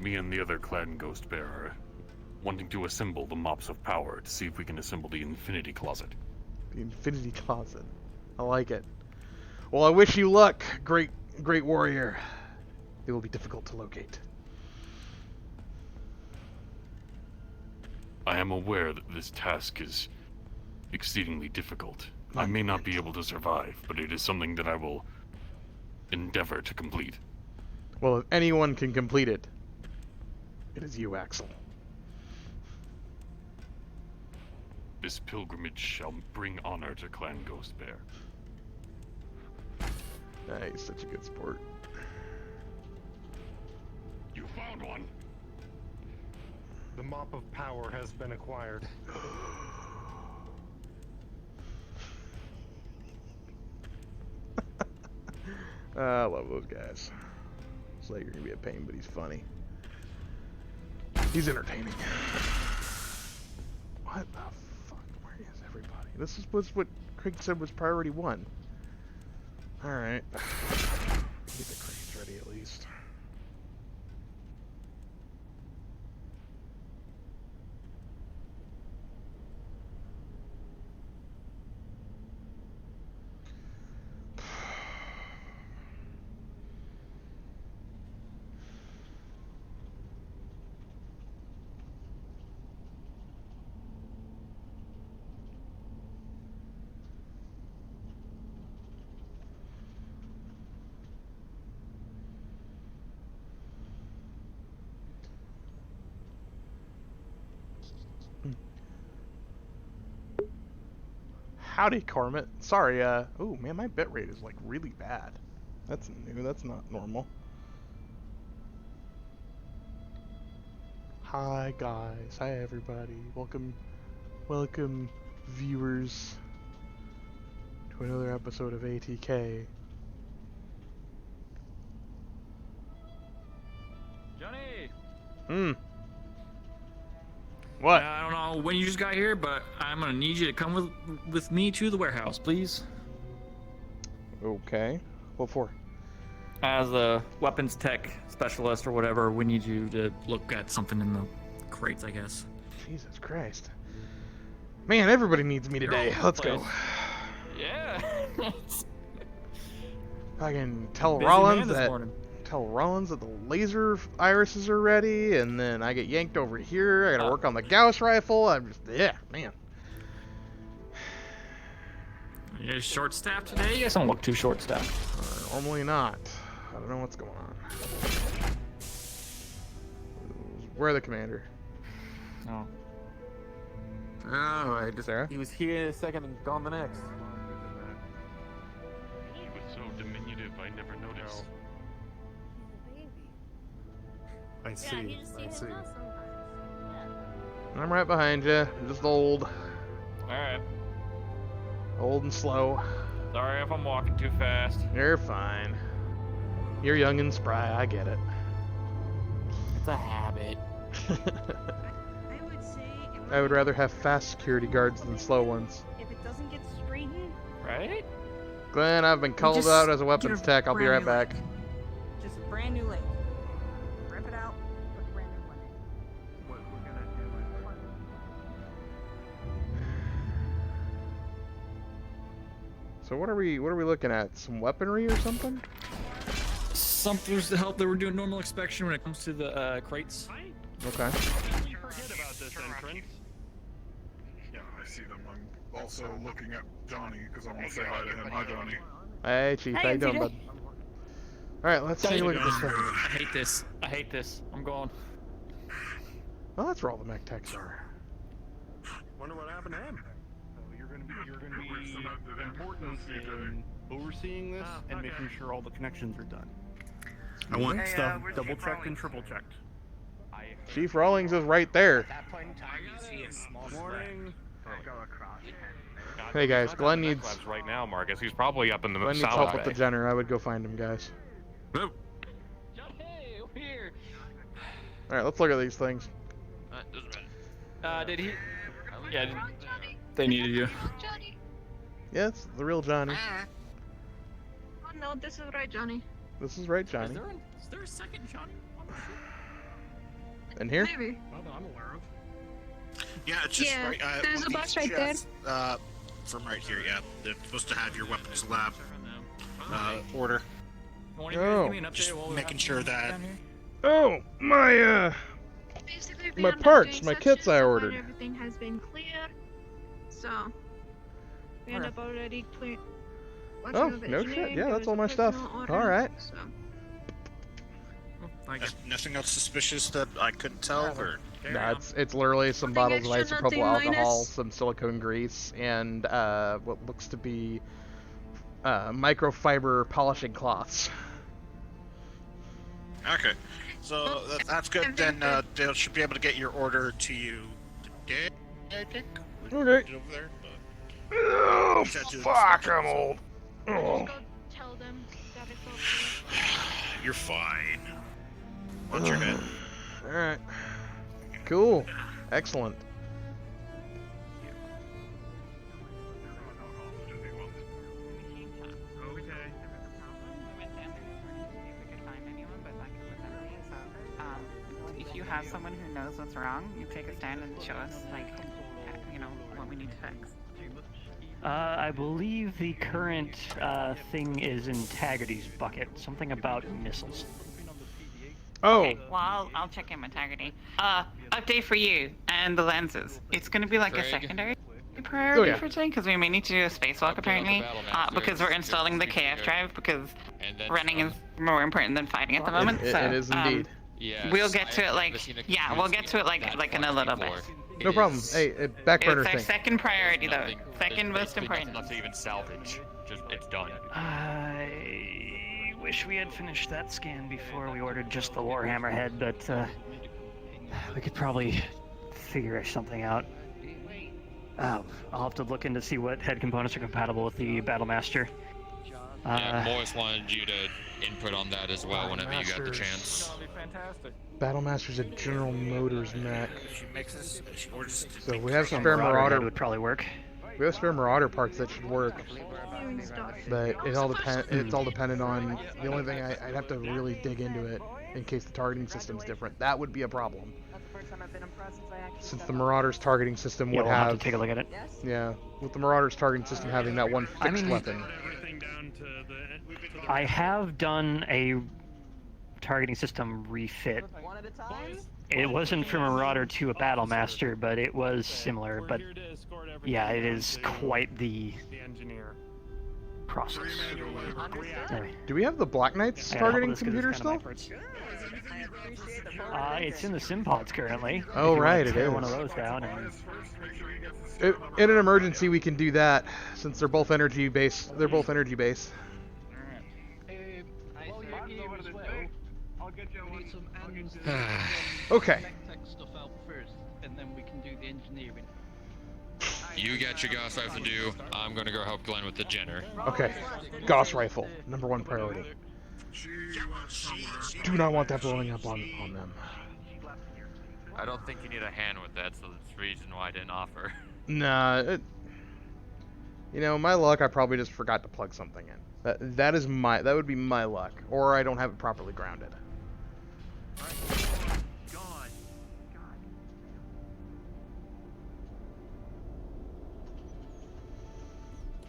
Me and the other clan Ghost Bear are wanting to assemble the mops of power to see if we can assemble the Infinity Closet. The Infinity Closet. I like it. Well, I wish you luck, great warrior. It will be difficult to locate. I am aware that this task is exceedingly difficult. I may not be able to survive, but it is something that I will endeavor to complete. Well, if anyone can complete it, it is you, Axel. This pilgrimage shall bring honor to Clan Ghost Bear. He's such a good sport. You found one! The mop of power has been acquired. I love those guys. It's like you're gonna be a pain, but he's funny. He's entertaining. What the fuck? Where is everybody? This was what Craig said was priority 1. Alright. Get the crates ready at least. Howdy, Cormit. Sorry, oh man, my bitrate is like really bad. That's new, that's not normal. Hi guys, hi everybody. Welcome viewers to another episode of ATK. Johnny! What? I don't know when you just got here, but I'm gonna need you to come with me to the warehouse, please. Okay. What for? As a weapons tech specialist or whatever, we need you to look at something in the crates, I guess. Jesus Christ. Man, everybody needs me today. Let's go. Yeah. I can tell Busy Rollins man this that morning. the laser irises are ready, and then I get yanked over here. I gotta work on the Gauss rifle. I'm just, yeah, man. You guys short-staffed today? You guys don't look too short-staffed. Normally not. I don't know what's going on. Where the commander? Oh. Oh, Sarah? he was here a second and gone the next. He was so diminutive, I never noticed. I see. I see. I'm right behind you. I'm just old. Alright. Old and slow. Sorry if I'm walking too fast. You're fine. You're young and spry, I get it. It's a habit. I would say I would rather have fast security guards than slow ones. if it doesn't get straightened, Right? Glenn, I've been called just out as a weapons get a tech. I'll be right brand back. new just a brand new leg. Rip it out, put a brand new one in. What we're gonna do is So what are we looking at? Some weaponry or something? Something's to help that we're doing normal inspection when it comes to the crates. Okay. You forget about this entrance. Yeah, I see them. I'm also looking at Johnny because I want to say hi to him. Hi, Johnny. Hey, Chief, how you doing, bud? Alright, let's take a look at this thing. I hate this. I hate this. I'm going. Well, that's where all the mech techs are. wonder what happened to him. You're gonna be important in overseeing this and making sure all the connections are done. I want stuff double checked and triple checked. Chief Rawlings is right there. At that point in time, you see a small Morning. go across. Hey guys, Glenn needs right now, Marcus. He's probably up in the Glenn needs help with the Jenner. I would go find him, guys. Hey, over here. Alright, let's look at these things. Did he? Yeah, they needed you. Johnny. Yeah, it's the real Johnny. Oh no, this is right, Johnny. This is right, Johnny. Is there a second Johnny on the ship? In here? Maybe. Not that I'm aware of. Yeah, it's just Yeah, right. there's one a of box these right there. chests, from right here, yeah. They're supposed to have your weapons lab order. Why don't you guys give me an update Just while we're making having sure this that. down here? Oh, my Basically, My beyond parts, updating my sections kits I of when ordered. Everything has been cleared. So, we end up already clear. Oh, no shit. Yeah, that's all my stuff. Alright. So. Nothing else suspicious that I couldn't tell, or. Nah, it's literally some Nothing bottles of extra, isopropyl nothing alcohol, minus. some silicone grease, and what looks to be microfiber polishing cloths. Okay, so that's good. Then they should be able to get your order to you today, I think. Okay. Over there, Oh, fuck, I'm old. Just Oh. go tell them that it's all clear. You're fine. Watch your head. Alright. Cool. Excellent. If you have someone who knows what's wrong, you take a stand and show us, like, you know, what we need to fix. I believe the current thing is in Taggarty's bucket. Something about missiles. Oh. Okay, well, I'll check in with Taggarty. Update for you and the lenses. It's gonna be like a secondary priority for today, because we may need to do a spacewalk apparently, because we're installing the KF drive, because running is more important than fighting at the moment. It is indeed. Yeah. We'll get to it we'll get to it like in a little bit. No problem. Hey, back burner It's our thing. second priority though. Second most important. Not to even salvage. Just it's done. I wish we had finished that scan before we ordered just the Warhammer head, but we could probably figure something out. I'll have to look in to see what head components are compatible with the Battlemaster. Yeah, Morris wanted you to input on that as well whenever you got the chance. Battlemaster's a General Motors mech. So we have spare Marauder. Would probably work. We have spare Marauder parts that should work. But it all it's all dependent on the only thing I'd have to really dig into it in case the targeting system's different. That would be a problem. Since the Marauder's targeting system would we'll have to take a look at it. Yeah, with the Marauder's targeting system having that one fixed weapon. I have done a targeting system refit. It wasn't from a Marauder to a Battlemaster, but it was similar. But yeah, it is quite the process. Anyway. Do we have the Black Knight's targeting computer still? It's in the sim pods currently. Oh right, it is. One of those down. And... In an emergency, we can do that since they're both energy based. They're both energy based. Okay. You got your Gauss rifle to do. I'm gonna go help Glenn with the Jenner. Okay. Gauss rifle, #1 priority. Do not want that blowing up on them. I don't think you need a hand with that, so that's the reason why I didn't offer. Nah, you know, my luck, I probably just forgot to plug something in. That would be my luck, or I don't have it properly grounded.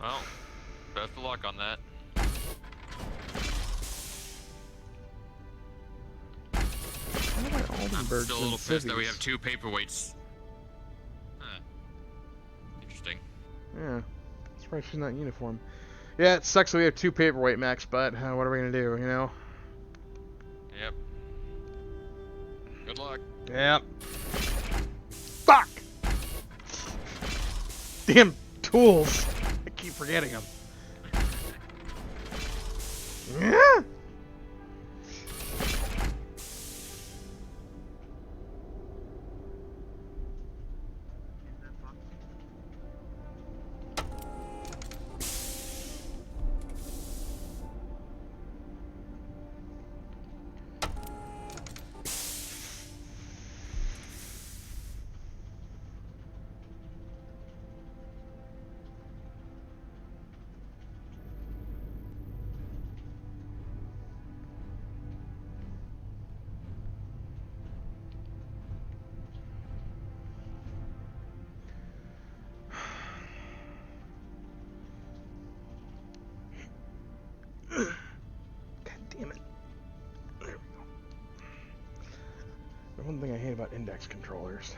Well, best of luck on that. I'm still a little pissed that we have 2 paperweights. Interesting. Yeah, surprised she's not in uniform. Yeah, it sucks that we have 2 paperweight mechs, but what are we gonna do, you know? Yep. Good luck. Yep. Fuck! Damn tools! I keep forgetting them. Yeah. Damn it. There we go. The one thing I hate about index controllers.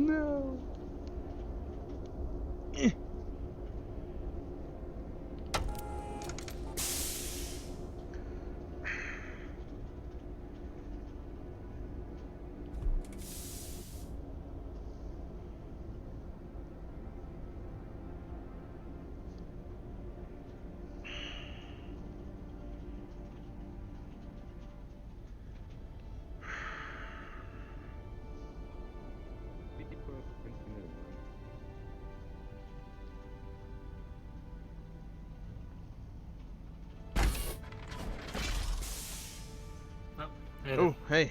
No. Oh, hey.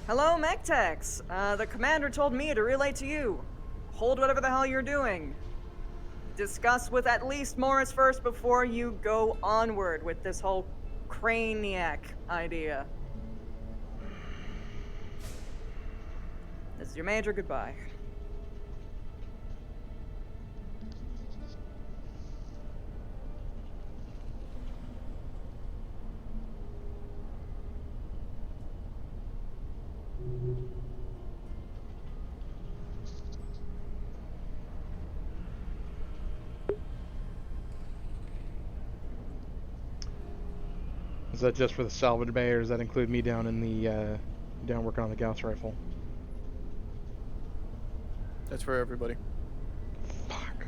Hello, MechTex. The commander told me to relay to you. Hold whatever the hell you're doing. Discuss with at least Morris first before you go onward with this whole Craniac idea. This is your major. Goodbye. Is that just for the salvage bay, or does that include me down in the down working on the Gauss rifle? That's for everybody. Fuck.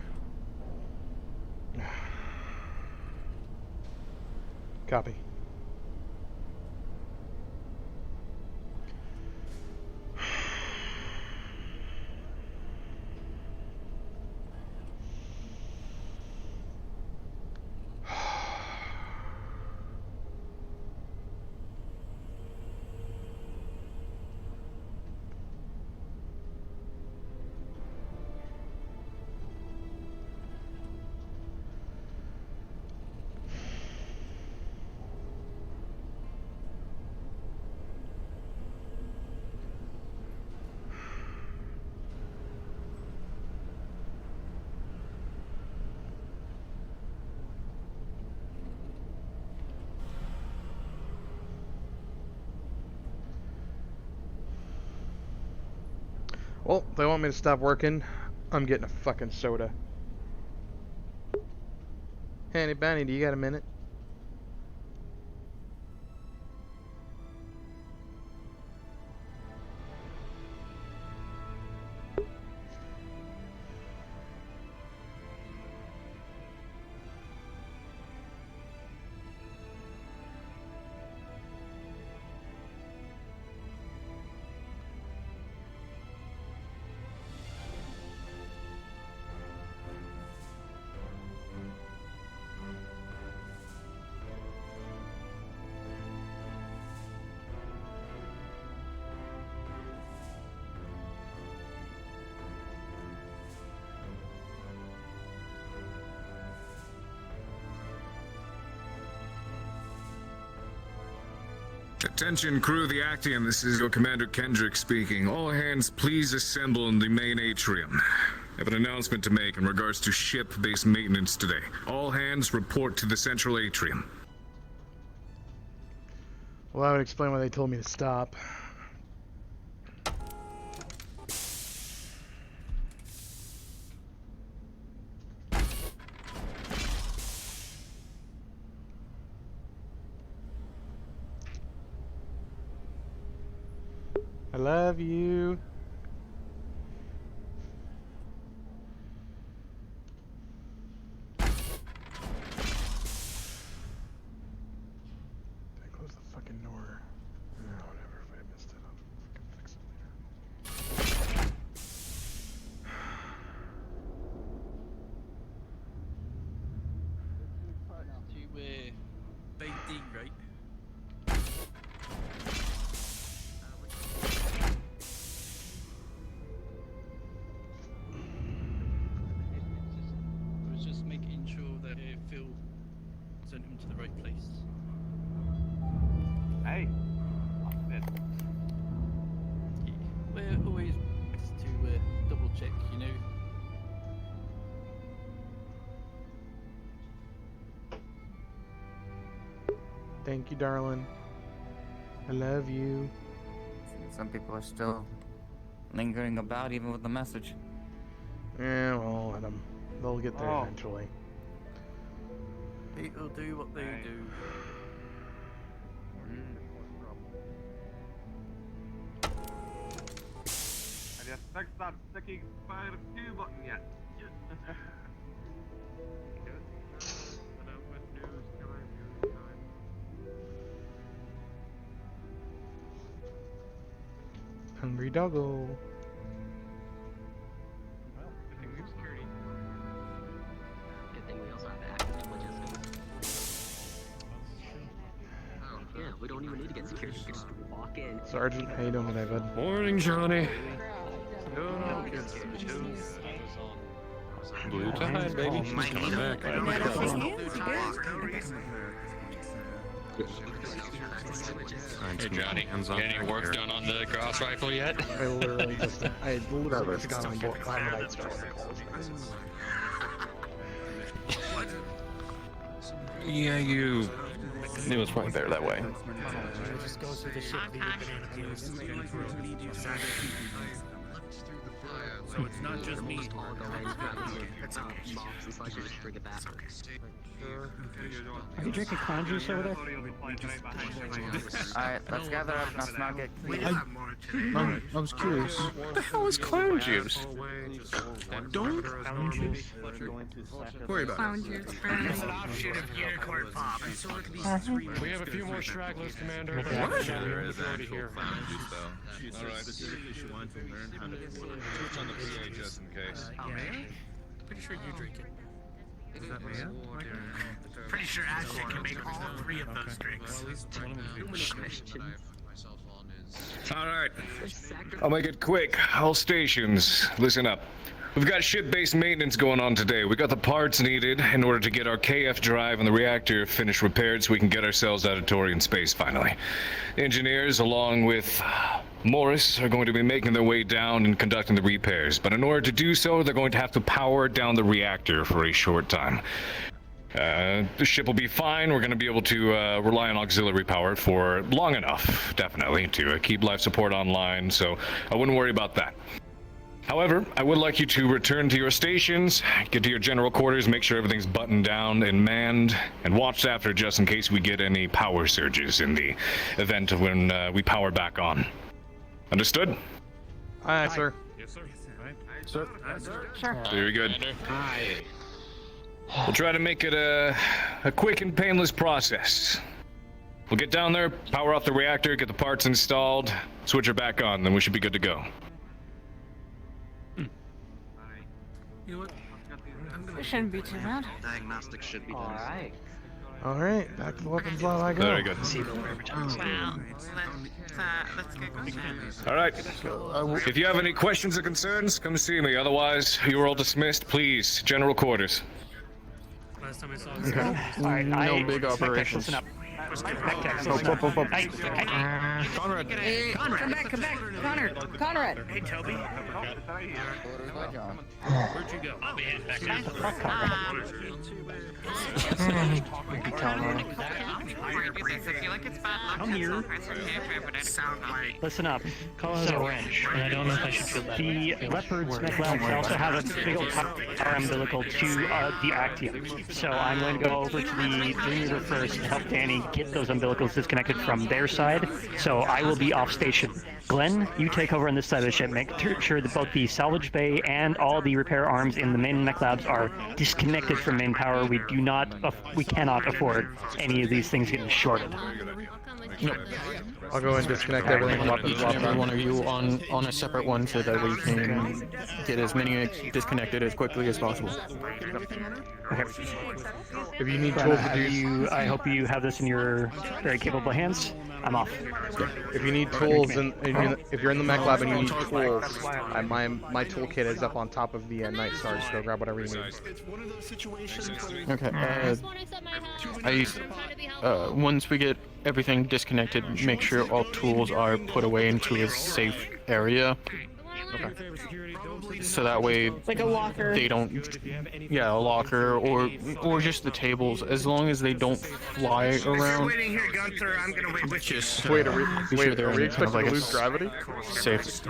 Copy. Well, if they want me to stop working, I'm getting a fucking soda. Hey, Benny, do you got a minute? Attention crew, the Actium, this is your Commander Kendrick speaking. All hands please assemble in the main atrium. I have an announcement to make in regards to ship-based maintenance today. All hands report to the central atrium. Well, that would explain why they told me to stop. I love you. Did I close the fucking door? No, whatever. If I missed it, I'll fucking fix it later. To BD, right? I was just making sure that Phil sent him to the right place. Hey. We're always to double check, you know. Thank you, darling. I love you. Some people are still lingering about even with the message. Yeah, well, let them. They'll get there eventually. People do what they do. Have you fixed that sticky fire 2 button yet? Hungry doggo. Good thing we also have active logistics. Oh, yeah, we don't even need to get security. We can just walk in. Sergeant, how you doing today, bud? Morning, Johnny. Blue tide, baby. She's coming back. Hey Johnny, got any work done on the cross rifle yet? I literally just got on board. Yeah, you. It was right there that way. Just go through the ship. So it's not just me. It's okay. Mobs and such, just bring it back. Are you drinking clown juice over there? Alright, let's gather up. Let's not get. I was curious. What the hell is clown juice? Don't. Clown juice. Worry about Clown juice. It's an offshoot of unicorn pop. We have a few more stragglers, Commander. What? There is actual here. clown juice, though. Alright. Switch on the PA just in case. Oh, man? Pretty sure you drink it. Is that man? Pretty sure Ashley can make all 3 of those drinks. Alright. I'll make it quick. All stations, listen up. We've got ship-based maintenance going on today. We got the parts needed in order to get our KF drive and the reactor finished repaired so we can get ourselves out of Torian space finally. Engineers, along with Morris, are going to be making their way down and conducting the repairs. But in order to do so, they're going to have to power down the reactor for a short time. The ship will be fine. We're going to be able to rely on auxiliary power for long enough, definitely, to keep life support online, so I wouldn't worry about that. However, I would like you to return to your stations, get to your general quarters, make sure everything's buttoned down and manned, and watched after just in case we get any power surges in the event when we power back on. Understood? Aye, sir. Yes, sir. Sir. Sure. Very good. Aye. We'll try to make it a quick and painless process. We'll get down there, power off the reactor, get the parts installed, switch her back on, then we should be good to go. You know what? It shouldn't be too bad. Diagnostics should be done. Alright. Alright, back to the weapons lab I go. Very good. Wow. Let's get going. All right. If you have any questions or concerns, come see me. Otherwise, you are all dismissed. Please, general quarters. Last time I saw Okay. All right, no big operations. Listen up. Conrad. Hey, Conrad. Come back. Conrad. Hey, Toby. Where'd you go? I'll be heading back down. I feel like it's bad luck. I'm here. Sound like. Listen up. Call it a wrench. And I don't know if I should feel bad. The leopards McLabs also have a big old power umbilical to the Actium. So I'm going to go over to the Dreamweaver first to help Danny get those umbilicals disconnected from their side. So I will be off station. Glenn, you take over on this side of the ship. Make sure that both the salvage bay and all the repair arms in the main mech labs are disconnected from main power. We cannot afford any of these things getting shorted. Nope. I'll go and disconnect everything in the weapons Each and every lab. one of you on a separate one so that we can get as many disconnected as quickly as possible. Okay. If you need tools to do, I hope you have this in your very capable hands. I'm off. if you need tools and if you're in the mech lab and you need tools, my toolkit is up on top of the night star. So go grab whatever you need. Okay. Once we get everything disconnected, make sure all tools are put away into a safe area. So that way, Like a locker. they don't. Yeah, a locker or just the tables. As long as they don't fly If you're around. waiting here, Gunther, I'm gonna wait with you. Wait, are we they're in kind expecting of like to a lose gravity? Safe.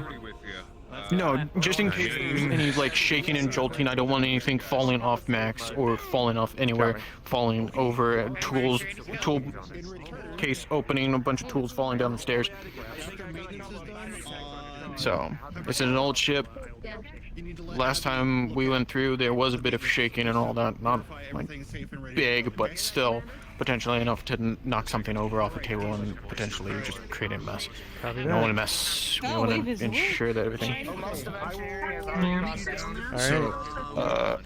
No, just in case any like shaking and jolting. I don't want anything falling off Max or falling off anywhere, falling over tool case opening, a bunch of tools falling down the stairs. So it's an old ship. Last time we went through, there was a bit of shaking and all that. Not like big, but still potentially enough to knock something over off a table and potentially just create a mess. We don't want to mess. We want to ensure that everything. So,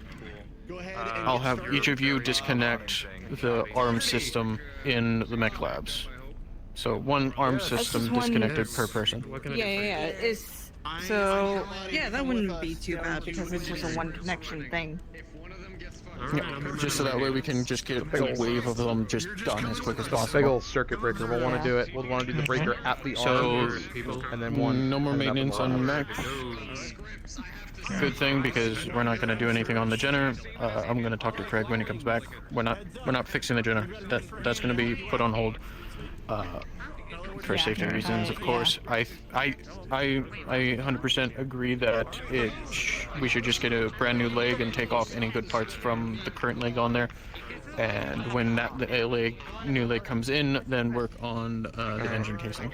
I'll have each of you disconnect the arm system in the mech labs. So one arm system disconnected per person. Yeah. So that wouldn't be too bad because it's just a one connection thing. Yeah, just so that way we can just get a wave of them just done as quick as Big possible. old circuit breaker. We'll want to do it. We'll want to do the breaker at the So, arms, and then one. no more and up in the maintenance on lab. mech. Good thing because we're not going to do anything on the Jenner. I'm going to talk to Craig when he comes back. We're not fixing the Jenner. That's going to be put on hold. For safety reasons, of course. I 100% agree that we should just get a brand new leg and take off any good parts from the current leg on there. And when the new leg comes in, then work on the engine casing.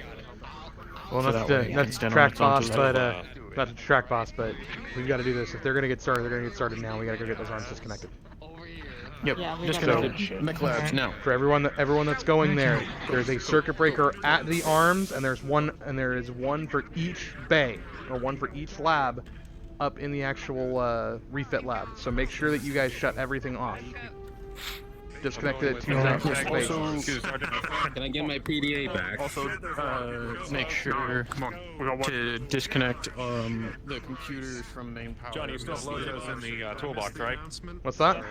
Well, So not that way to, it not can to stand on track its own boss, two but legs. not to track boss, but we've got to do this. If they're gonna get started, they're gonna get started now. We gotta go get those arms disconnected. Yep, Yeah, we disconnected mech labs now. For everyone that's going there, there's a circuit breaker at the arms, and there is one for each bay, or one for each lab, up in the actual refit lab. So make sure that you guys shut everything off. Disconnected it to the exact space. Can I get my PDA back? Also, make sure to disconnect the computers from main power. Johnny, you still have Lodos in the toolbox, right? What's that?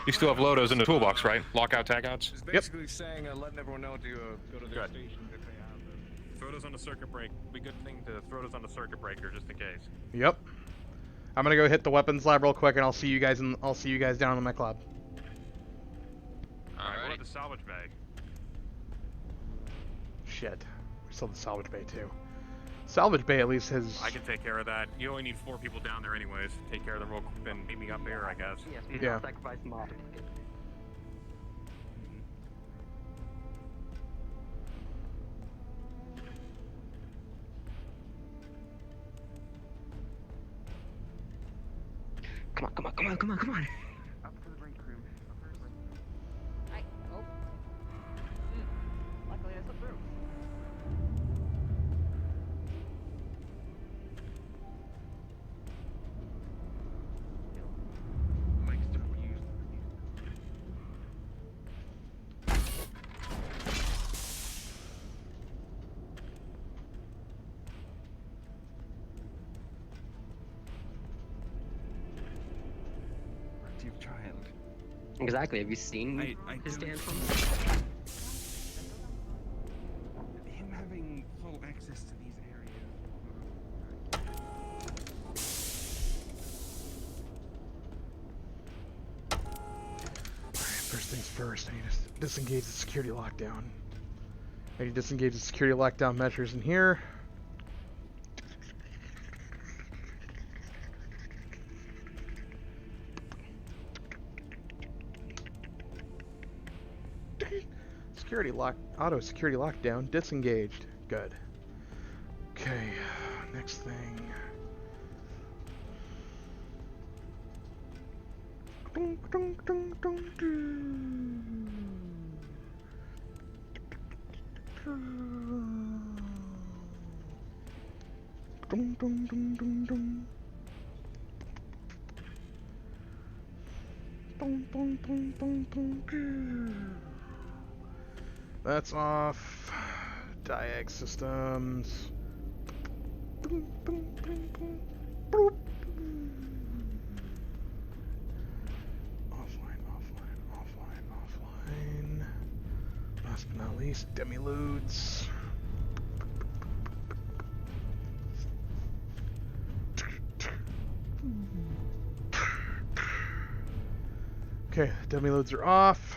You still have Lodos in the toolbox, right? Lockout, tagouts? Yep. Basically saying, letting everyone know to go to their station if they have Throw those on the circuit break. Be a good thing to throw those on the circuit breaker just in case. Yep. I'm gonna go hit the weapons lab real quick, and I'll see you guys down in the mech lab. Alright, what about the salvage bag? Shit. We still have the salvage bay too. Salvage bay at least has. I can take care of that. You only need 4 people down there anyways. Take care of them real quick and meet me up here, I guess. Yes, Yeah. sacrifice mob. Come on, come on, come on, come on, come on. Up to the break room. Luckily I slipped through. Child. Exactly. Have you seen his dance forms? Him having full access to these areas. Alright, first things first, I need to disengage the security lockdown. I need to disengage the security lockdown measures in here. Security lock, auto security lockdown disengaged. Good. Okay, next thing. Dun, dun, dun, dun, dun. Dun, dun, dun, dun, dun. Dun, dun, dun, dun, dun, dun. That's off. Diag systems. Boom, boom, boom, boom. Boop. Offline, offline, offline, offline. Last but not least, demiludes. Okay, demiludes are off.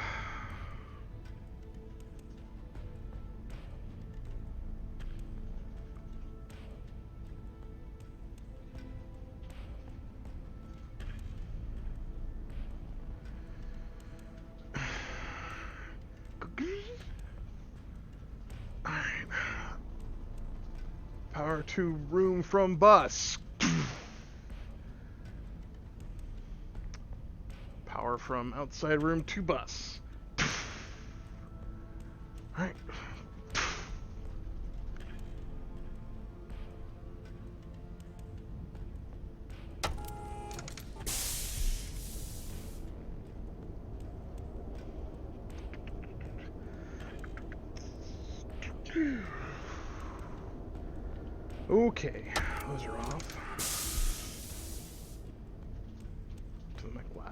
Power to room from bus. Power from outside room to bus. Alright. Okay, those are off. To the mech lab.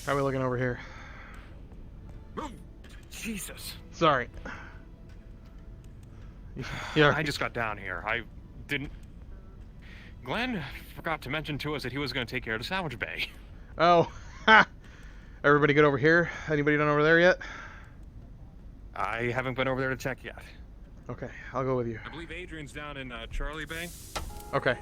How are we looking over here? Jesus. Sorry. Yeah. I just got down here. I didn't. Glenn forgot to mention to us that he was going to take care of the salvage bay. Oh, ha! Everybody good over here? Anybody done over there yet? I haven't been over there to check yet. Okay, I'll go with you. I believe Adrian's down in Charlie Bay. Okay.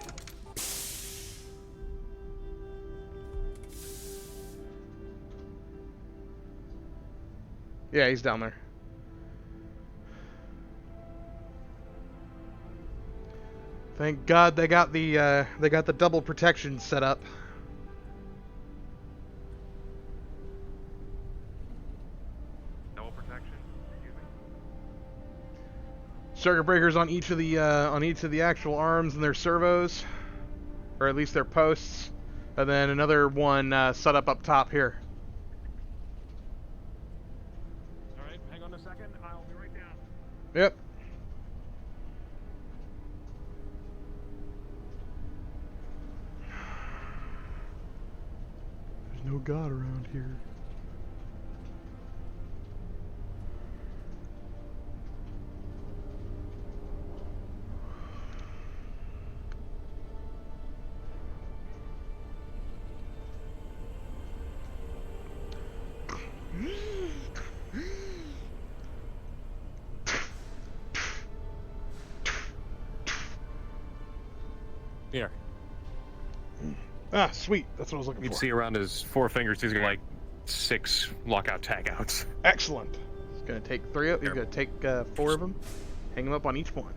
Yeah, he's down there. Thank God they got the double protection set up. Double protection? Excuse me? Circuit breakers on each of the actual arms and their servos, or at least their posts, and then another one set up top here. Alright, hang on a second. I'll be right down. Yep. There's no God around here. Here. Ah, sweet. That's what I was looking You can for. see around his four fingers, he's got like 6 lockout tagouts. Excellent. He's gonna take 3 of. He's gonna take 4 of them, hang them up on each one.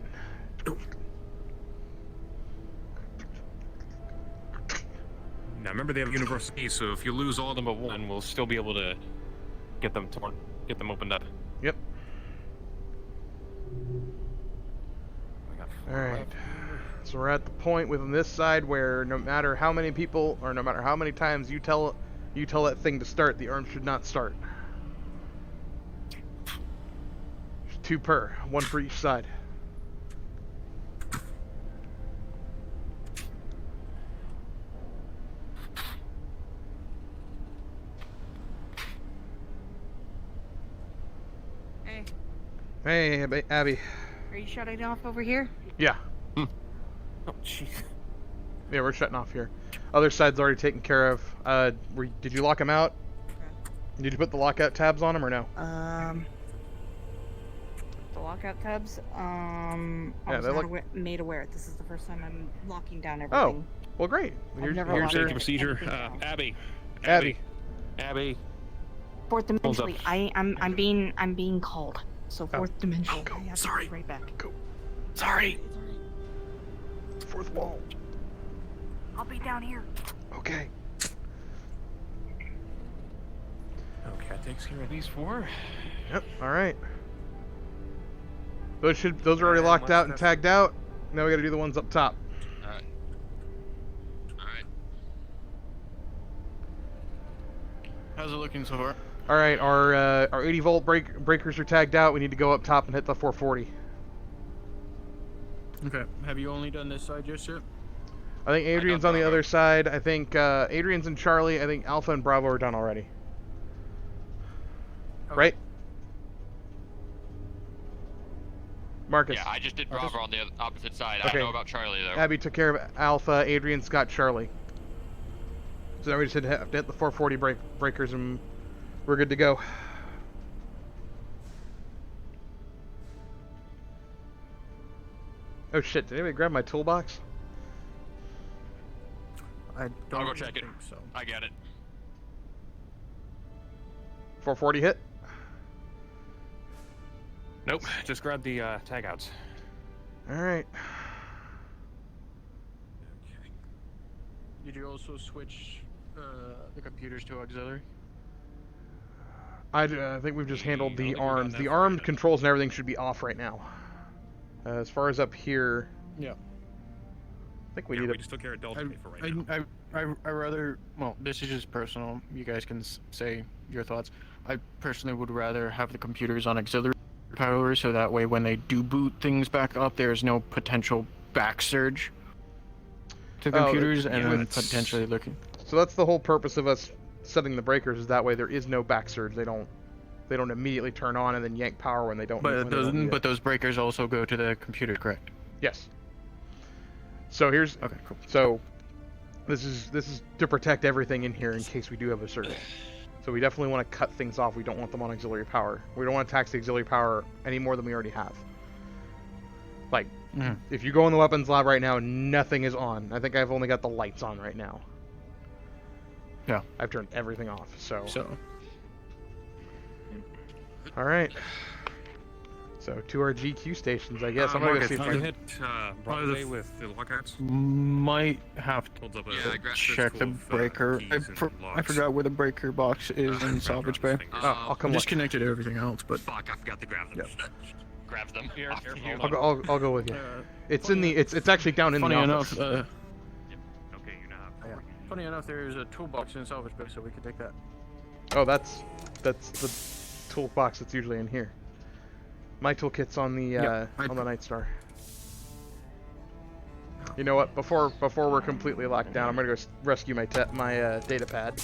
Now remember, they have universal keys, so if you lose all of them but one, we'll still be able to get them torn, get them opened up. Yep. All right. So we're at the point within this side where no matter how many people, or no matter how many times you tell that thing to start, the arm should not start. There's 2 per, 1 for each side. Hey, Hey, Abby. are you shutting off over here? Yeah. Oh, jeez. Yeah, we're shutting off here. Other side's already taken care of. Did you lock them out? Did you put the lockout tabs on them or no? The lockout tabs. I Yeah, was they're not made aware. This is the first time I'm locking down Oh, everything. well, great. I've never Here's locked safety anything procedure. down. Abby. Fourth Hold up. dimensionally, I'm being called. So fourth dimension. I have to be right back. Go. Sorry. Fourth wall. I'll be down here. Okay. Okay, that takes care of these 4. Yep. All right. Those are already locked out and tagged out. Now we got to do the ones up top. Alright. Alright. How's it looking so far? All right, our 80 volt breakers are tagged out. We need to go up top and hit the 440. Okay. Have you only done this side just yet? I think Adrian's on the other side. I think Adrian's and Charlie. I think Alpha and Bravo are done already. Okay. Right? Marcus. Yeah, I just did Bravo on the opposite side. I Okay. don't know about Charlie though. Abby took care of Alpha. Adrian's got Charlie. So now we just have to hit the 440 breakers and we're good to go. Oh shit, did anybody grab my toolbox? I'll go check it. So. I get it. 440 hit? Nope, just grab the tagouts. Alright. Did you also switch the computers to auxiliary? I think we've just handled the arms. The armed controls and everything should be off right now. As far as up here... Yeah. I think we need just took care of Delta for right now. I rather, well, this is just personal. You guys can say your thoughts. I personally would rather have the computers on auxiliary power, so that way when they do boot things back up, there's no potential back surge to computers, and then potentially looking. So that's the whole purpose of us setting the breakers, is that way there is no back surge. They don't immediately turn on and then yank power when they don't. But those breakers also go to the computer, correct? Yes. So here's okay, cool. So this is to protect everything in here in case we do have a surge. So we definitely want to cut things off. We don't want them on auxiliary power. We don't want to tax the auxiliary power any more than we already have. Like, if you go in the weapons lab right now, nothing is on. I think I've only got the lights on right now. Yeah. I've turned everything off, so. All right. So to our GQ stations, I guess. I'm gonna go see if I can hit Broadway with the lockouts. Might have to check the breaker. I forgot where the breaker box is in salvage bay. I'll come look. Disconnected everything else, but Fuck, I forgot to grab them. Grab them. Here, I'll go with you. It's in the it's actually down in the office. Funny enough, there is a toolbox in salvage bay, so we could take that. Oh, that's the toolbox that's usually in here. My toolkit's on the on the Night Star. You know what? Before we're completely locked down, I'm gonna go rescue my data pad.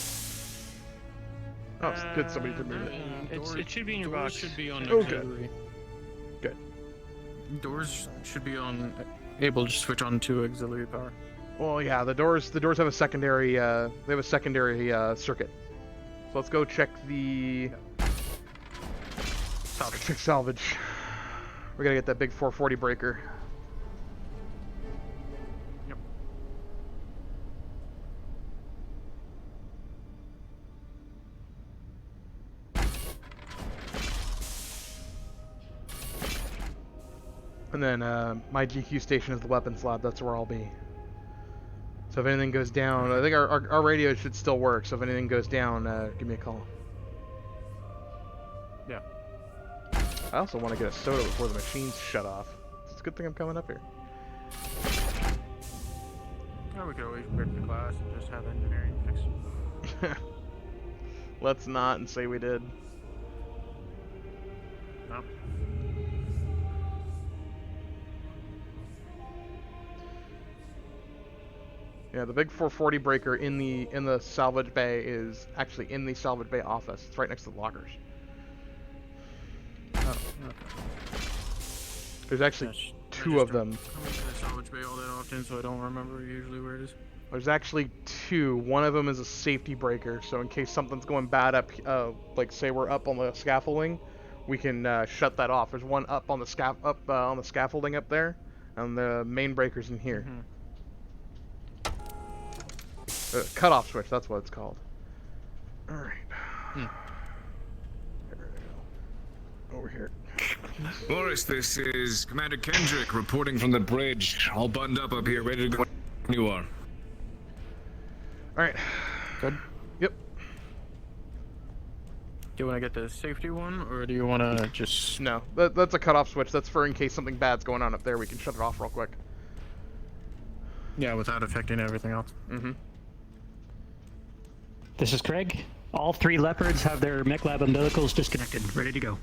Oh, it's good. Somebody did move it. It should be in your box. Should be on auxiliary. Good. Doors should be on able to switch on to auxiliary power. Well, yeah, the doors have a secondary circuit. So let's go check the salvage. We gotta get that big 440 breaker. Yep. And then my GQ station is the weapons lab. That's where I'll be. So if anything goes down, I think our radio should still work. So if anything goes down, give me a call. Yeah. I also want to get a soda before the machines shut off. It's a good thing I'm coming up here. Yeah, we could always break the class and just have engineering fix it. Let's not and say we did. No. Yeah, the big 440 breaker in the salvage bay is actually in the salvage bay office. It's right next to the lockers. Oh, okay. There's actually two of them. I come into the salvage bay all that often, so I don't remember usually where it is. There's actually two. One of them is a safety breaker, so in case something's going bad up, like say we're up on the scaffolding, we can shut that off. There's one up on the scaffolding up there, and the main breaker's in here. Mm-hmm. Cutoff switch, that's what it's called. Alright. Over here. Boris, this is Commander Kendrick reporting from the bridge. All buttoned up here, ready to go when you are. Alright. Good? Yep. Do you want to get the safety one, or do you want to just... No, that's a cutoff switch. That's for in case something bad's going on up there, we can shut it off real quick. Yeah, without affecting everything else. Mm-hmm. This is Craig. All 3 leopards have their mech lab umbilicals disconnected, ready to go.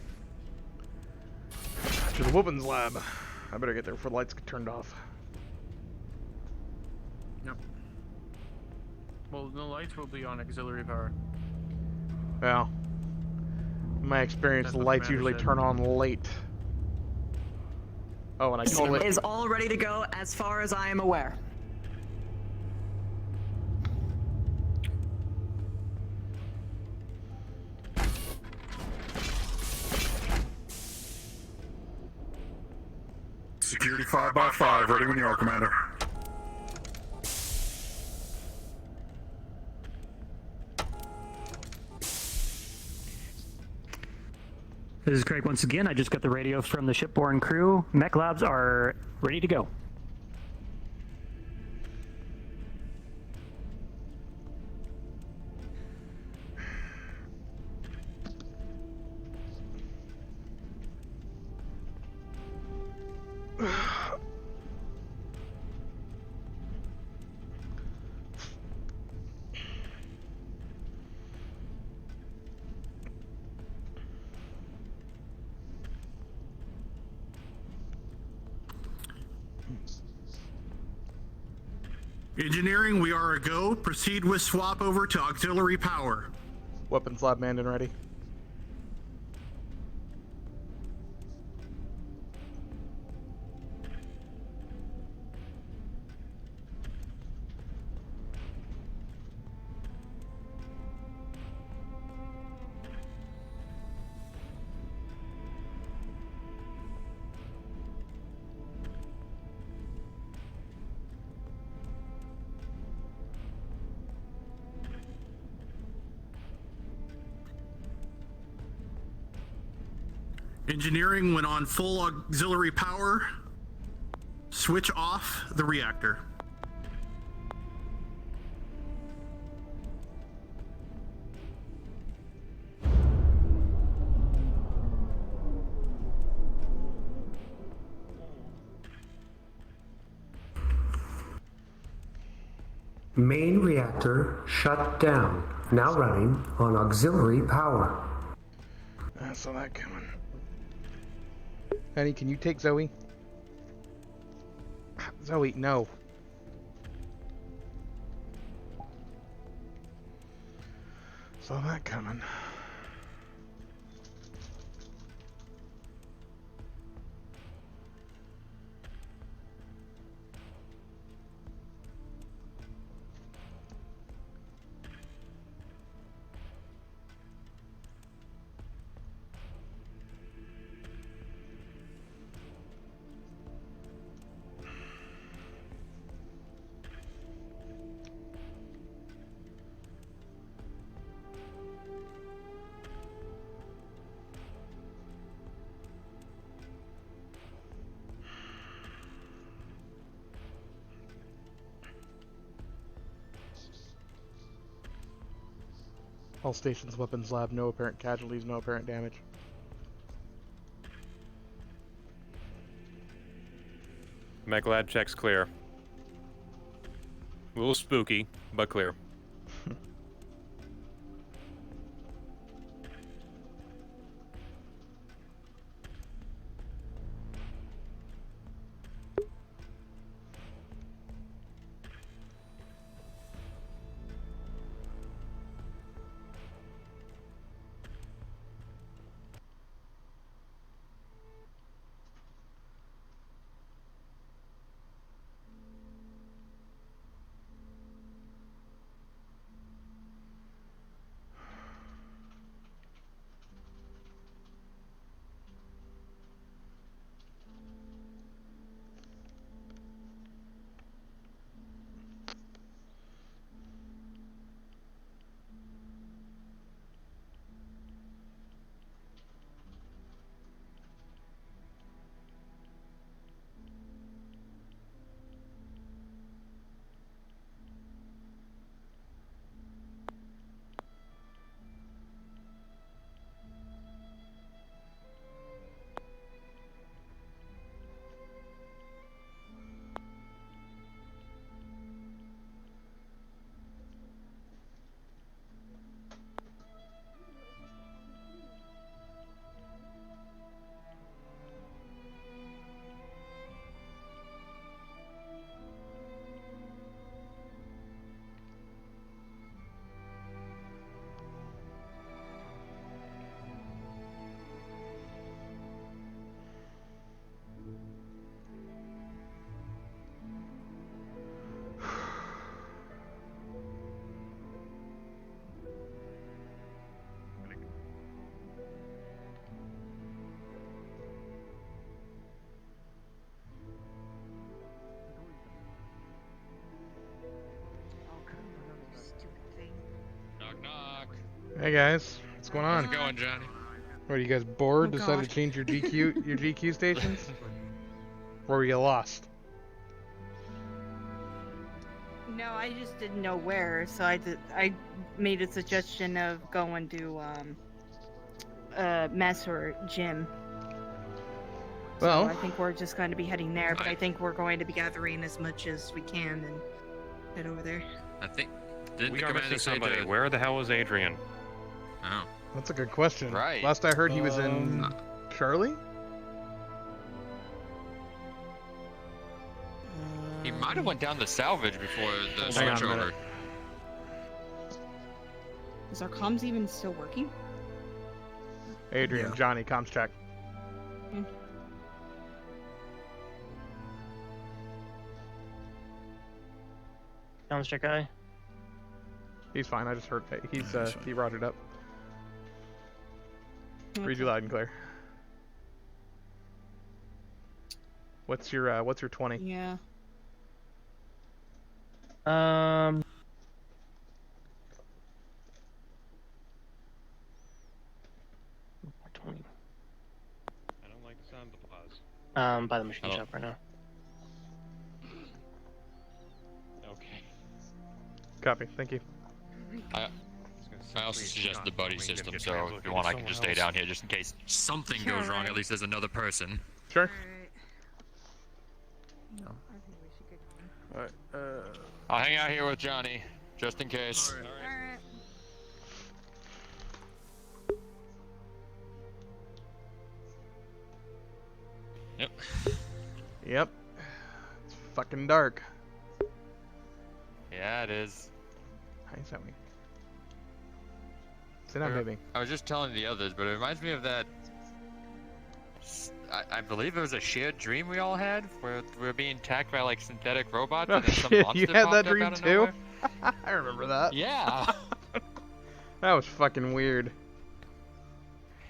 To the weapons lab. I better get there before the lights get turned off. Yep. Well, the lights will be on auxiliary power. Well, in my experience, the lights usually turn on late. Oh, and I totally... is all ready to go as far as I am aware. Security 5x5, ready when you are, Commander. This is Craig once again. I just got the radio from the shipborne crew. Mech labs are ready to go. Engineering, we are a go. Proceed with swap over to auxiliary power. Weapons lab manned and ready. Engineering, when on full auxiliary power, switch off the reactor. Main reactor shut down. Now running on auxiliary power. I saw that coming. Honey, can you take Zoe? Zoe, no. Saw that coming. All stations, weapons lab, no apparent casualties, no apparent damage. Mech lab checks clear. A little spooky, but clear. Knock knock. Hey guys, what's going on? How's it going, Johnny? What, are you guys bored? Oh, Decided God. to change your GQ stations? Or were you lost? No, I just didn't know where, so I made a suggestion of going to mess or gym. Well, so I think we're just going to be heading there, but I think we're going to be gathering as much as we can and head over there. I think. Didn't We the are commander missing say somebody. to... Where the hell is Adrian? Oh. that's a good question. Right. Last I heard, he was in Charlie? He might have went down to salvage before the Hang on switch a over. minute. Is our comms even still working? Adrian, Yeah. Johnny, comms check. Comms check eye. He's fine. I just heard he rogered up. Read you loud and clear. What's your 20? Yeah. 20. I don't like the sound of applause. By the machine shop right now. Okay. Copy. Thank you. I also suggest the buddy system, so if you want, I can just stay down here just in case something goes wrong. At least there's another person. Sure. Alright, I'll hang out here with Johnny, just in case. Yep. Yep. It's fucking dark. Yeah, it is. Hi, Zoe. Sit down, baby. I was just telling the others, but it reminds me of that. I believe it was a shared dream we all had, where we were being attacked by like synthetic robots, and then some monster You had popped that up dream out of too? nowhere. I remember that. Yeah. That was fucking weird.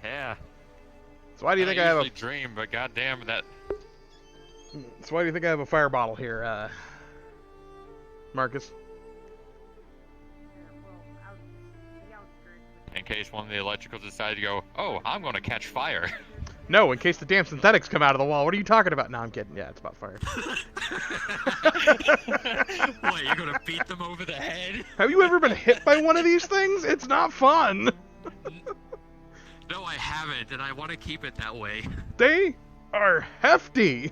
Yeah. So why do you think I have a? dream? But goddamn that. So why do you think I have a fire bottle here, Marcus? In case one of the electricals decide to go, oh, I'm gonna catch fire. No, in case the damn synthetics come out of the wall. What are you talking about? No, I'm kidding. Yeah, it's about fire. What, you're gonna beat them over the head? Have you ever been hit by one of these things? It's not fun. No, I haven't, and I want to keep it that way. They are hefty.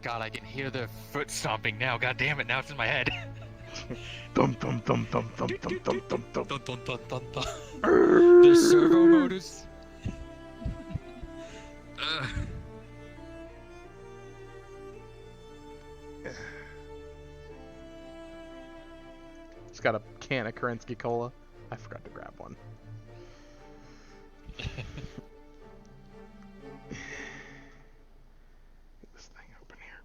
God, I can hear the foot stomping now. God damn it, now it's in my head. Dum dum dum dum dum dum dum dum dum. Dun, dun, dun, dun, dun. The servo motors. It's got a can of Kerensky Cola. I forgot to grab one. Get this thing open here.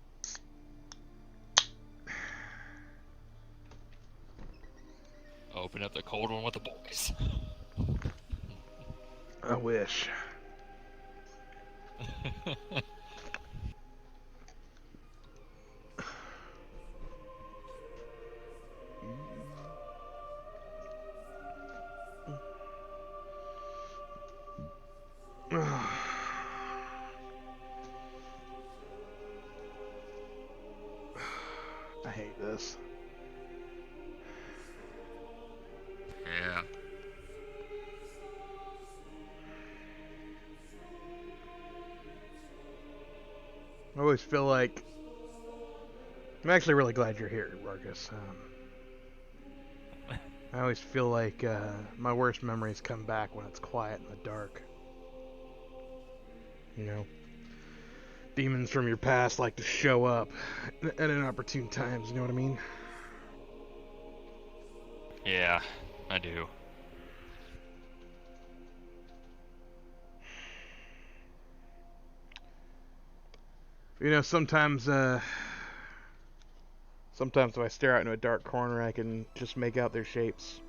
Open up the cold one with the boys. I wish. I hate this. Yeah. I always feel like I'm actually really glad you're here, Marcus. I always feel like my worst memories come back when it's quiet in the dark. You know, demons from your past like to show up at inopportune times. You know what I mean? Yeah, I do. You know, sometimes if I stare out into a dark corner, I can just make out their shapes.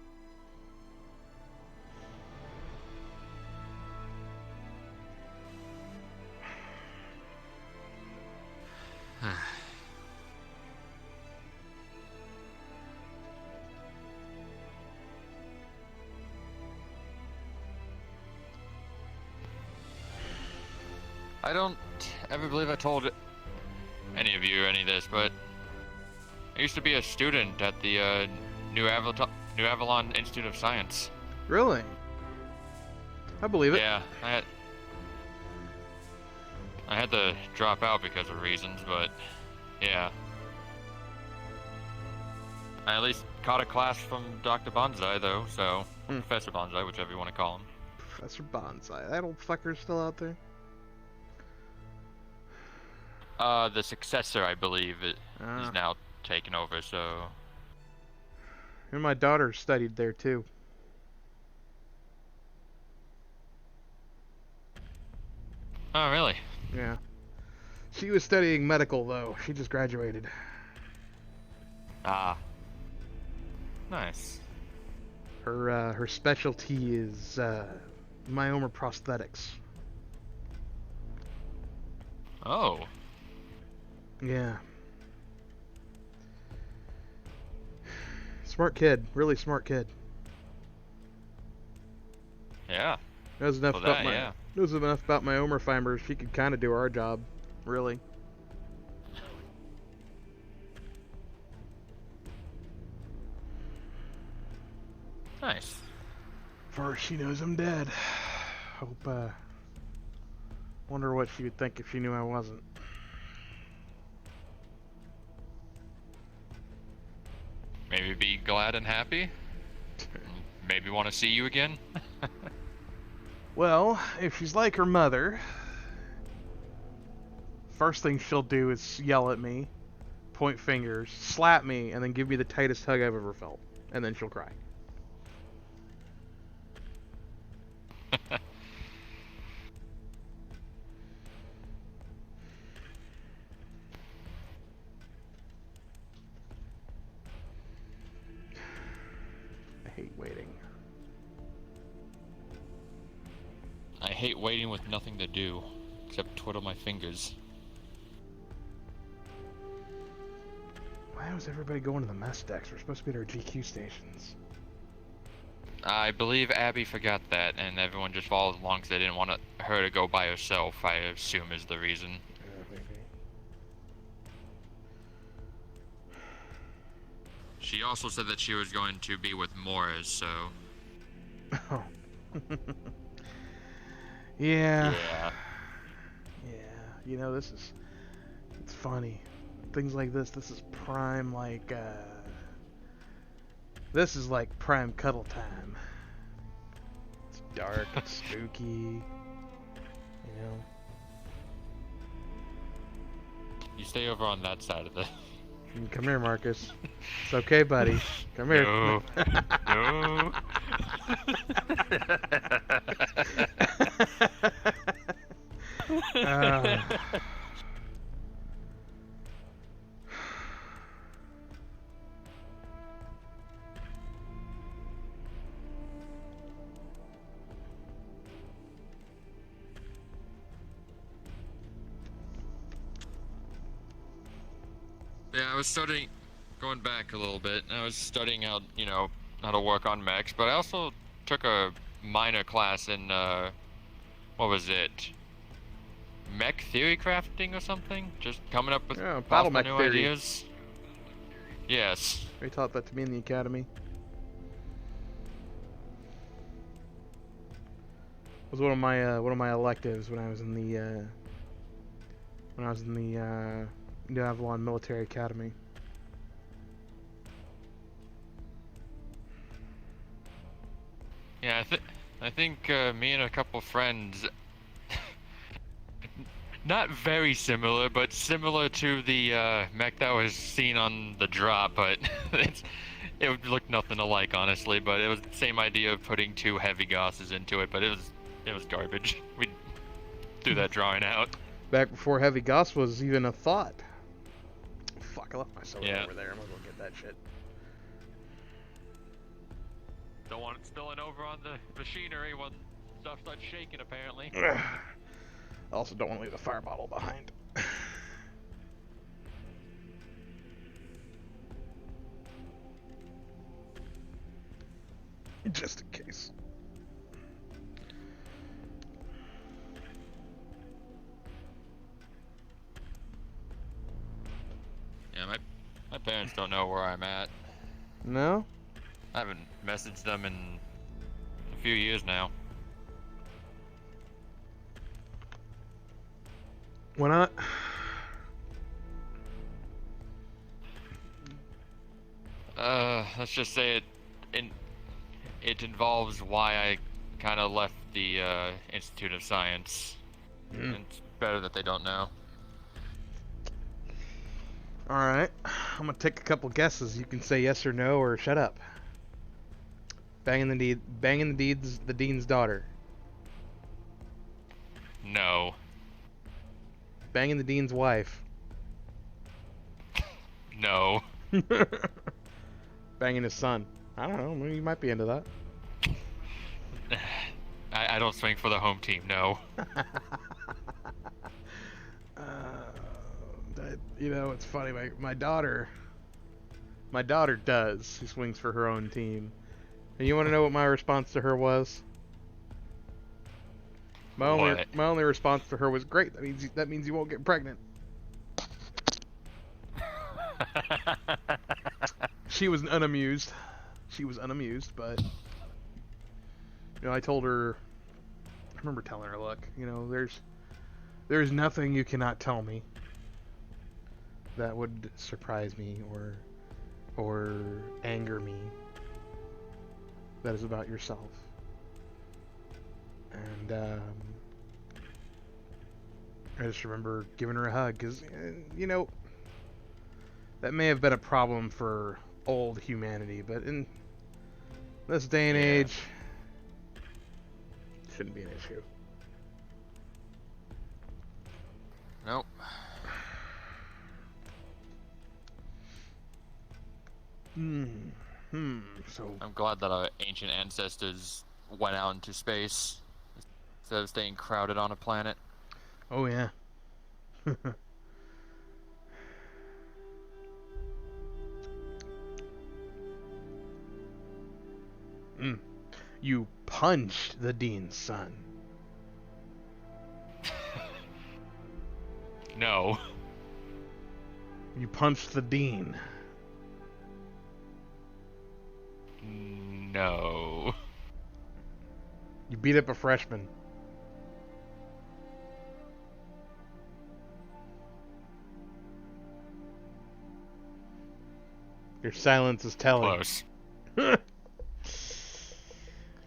I don't ever believe I told any of you any of this, but I used to be a student at the New Avalon Institute of Science. Really? I believe it. Yeah, I had to drop out because of reasons, but yeah. I at least caught a class from Dr. Bonsai, though, so Professor Bonsai, whichever you want to call him. Professor Bonsai, that old fucker's still out there? The successor, I believe, is now taken over, so... And my daughter studied there, too. Oh, really? Yeah. She was studying medical, though. She just graduated. Ah. Nice. Her specialty is, myoma prosthetics. Oh. Yeah. Smart kid. Really smart kid. Yeah. Knows enough Well, about that, my yeah. knows enough about myoma fibers. She could kind of do our job. Really. Nice. First she knows I'm dead. Hope, wonder what she would think if she knew I wasn't. maybe be glad and happy. Maybe want to see you again. Well, if she's like her mother, first thing she'll do is yell at me, point fingers, slap me, and then give me the tightest hug I've ever felt. And then she'll cry. I hate waiting. I hate waiting with nothing to do, except twiddle my fingers. Why was everybody going to the mess decks? We're supposed to be at our GQ stations. I believe Abby forgot that, and everyone just followed along because they didn't want her to go by herself, I assume is the reason. Maybe. She also said that she was going to be with Morris, so... Oh. Yeah. Yeah. Yeah. You know, it's funny. Things like this is prime, like, this is like prime cuddle time. It's dark, it's spooky, you know. You stay over on that side of the... Come here, Marcus. It's okay, buddy. Come here. No. No. Yeah, I was studying, going back a little bit, I was studying how, you know, how to work on mechs, but I also took a minor class in, what was it? Mech theory crafting or something? Just coming up with battle mech new theory. ideas? Yes. They taught that to me in the academy. It was one of my electives when I was in the New Avalon Military Academy. Yeah, I think me and a couple friends, not very similar, but similar to the mech that was seen on the drop, but it would look nothing alike, honestly. But it was the same idea of putting 2 heavy gases into it, but it was garbage. We threw that drawing out. Back before heavy gas was even a thought. Fuck, I left my soda over there. I'm gonna go get that shit. Don't want it spilling over on the machinery when stuff starts shaking, apparently. I also don't want to leave the fire bottle behind. Just in case. Yeah, my parents don't know where I'm at. No? I haven't messaged them in a few years now. Why not? Let's just say it involves why I kind of left the Institute of Science. It's better that they don't know. Alright, I'm gonna take a couple guesses. You can say yes or no or shut up. Banging the dean's daughter. No. Banging the dean's wife. No. Banging his son. I don't know, maybe you might be into that. I don't swing for the home team, no. You know, it's funny, my daughter does. She swings for her own team. And you want to know what my response to her was? My only response to her was, great, that means you won't get pregnant. She was unamused. But you know, I told her, I remember telling her, look, you know, there's nothing you cannot tell me that would surprise me or or anger me that is about yourself. And I just remember giving her a hug because, you know, that may have been a problem for old humanity, but in this day and age, shouldn't be an issue. Nope. So I'm glad that our ancient ancestors went out into space instead of staying crowded on a planet. Oh yeah. You punched the dean's son. No. You punched the dean. No. You beat up a freshman. Your silence is telling. Close.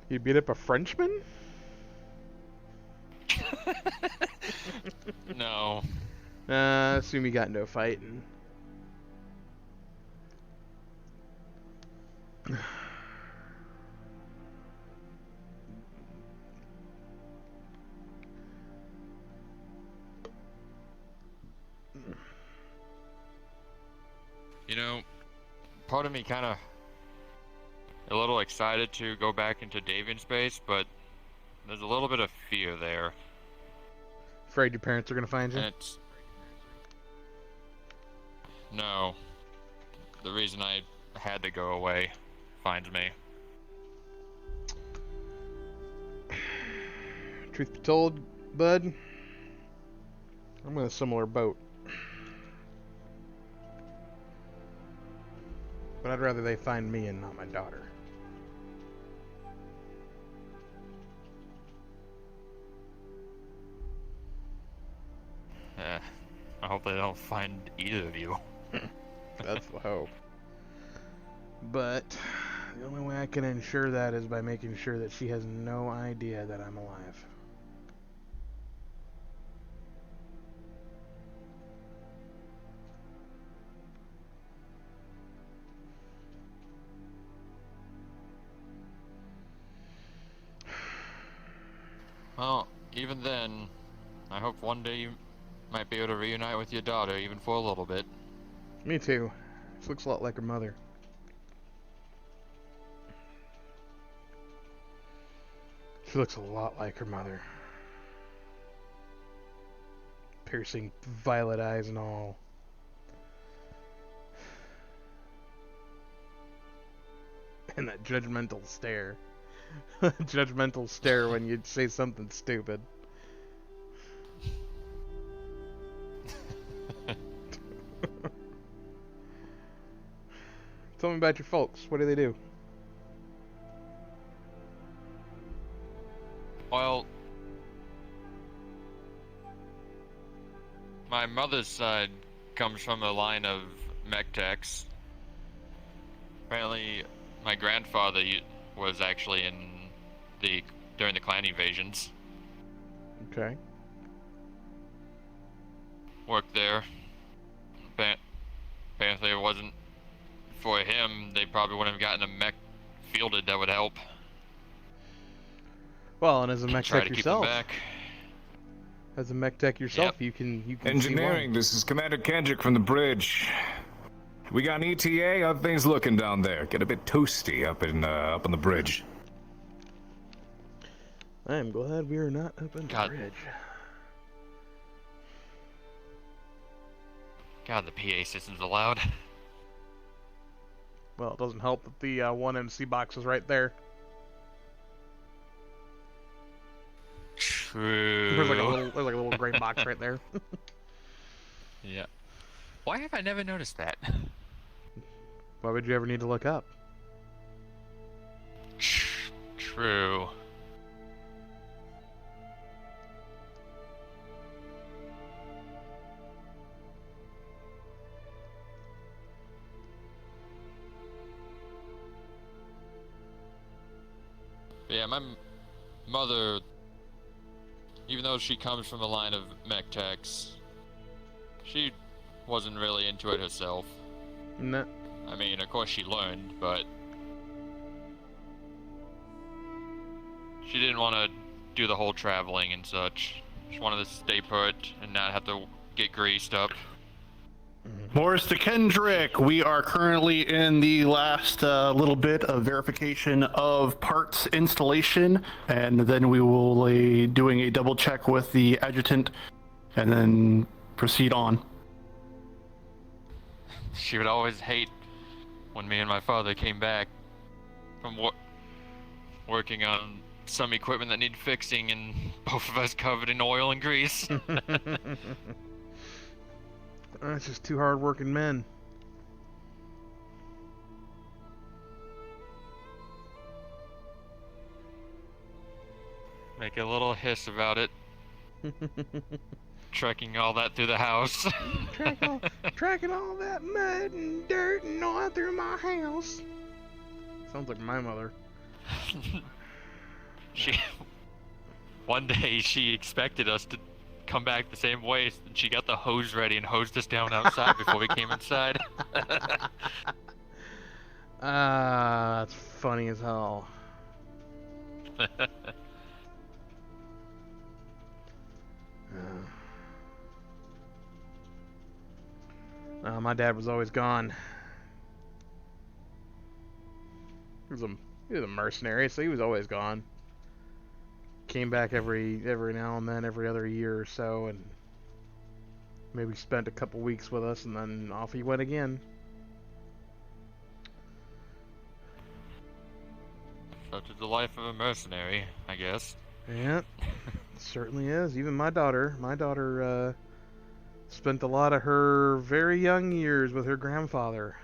You beat up a Frenchman? No. Assume you got into a fight. You know, part of me kind of a little excited to go back into Davian space, but there's a little bit of fear there. Afraid your parents are gonna find you? And it's... No. The reason I had to go away finds me. Truth be told, bud, I'm in a similar boat. But I'd rather they find me and not my daughter. I hope they don't find either of you. That's the hope. But the only way I can ensure that is by making sure that she has no idea that I'm alive. Well, even then, I hope one day you might be able to reunite with your daughter, even for a little bit. Me too. She looks a lot like her mother. She looks a lot like her mother. Piercing violet eyes and all. And that judgmental stare. Judgmental stare when you say something stupid. Tell me about your folks. What do they do? Well, my mother's side comes from a line of mech techs. Apparently, my grandfather was actually during the clan invasions. Okay. Worked there. Apparently, it wasn't for him. They probably wouldn't have gotten a mech fielded that would help. Well, and as a mech Try tech to yourself, keep them back. as a mech tech yourself, you can Engineering, this is Commander Kendrick from the bridge. We got an ETA. How things looking down there? Get a bit toasty up on the bridge. I am glad we are not up in the bridge. God, the PA system's allowed. Well, it doesn't help that the one MC box is right there. True. There's like a little gray box right there. Yeah. Why have I never noticed that? Why would you ever need to look up? True. Yeah, my mother, even though she comes from a line of mech techs, she wasn't really into it herself. No. I mean, of course she learned, but she didn't want to do the whole traveling and such. She wanted to stay put and not have to get greased up. Morris to Kendrick, we are currently in the last little bit of verification of parts installation, and then we will be doing a double check with the adjutant, and then proceed on. She would always hate when me and my father came back from working on some equipment that needed fixing, and both of us covered in oil and grease. It's just two hard-working men. Make a little hiss about it. Trekking all that through the house. Tracking all that mud and dirt and all through my house. Sounds like my mother. One day she expected us to come back the same way, and she got the hose ready and hosed us down outside before we came inside. That's funny as hell. My dad was always gone. He was a mercenary, so he was always gone. Came back every now and then, every other year or so, and maybe spent a couple weeks with us, and then off he went again. Such is the life of a mercenary, I guess. Yeah, certainly is. Even my daughter spent a lot of her very young years with her grandfather.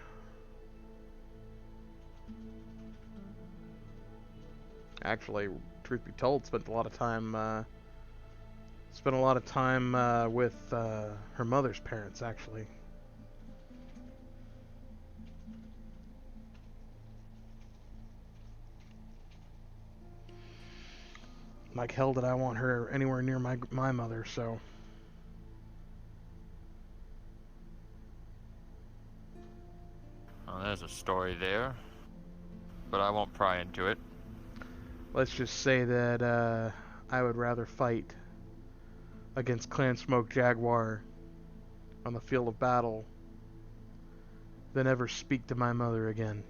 Actually, truth be told, spent a lot of time with her mother's parents, actually. Like hell did I want her anywhere near my mother, so. Well, there's a story there, but I won't pry into it. Let's just say that I would rather fight against Clan Smoke Jaguar on the field of battle than ever speak to my mother again.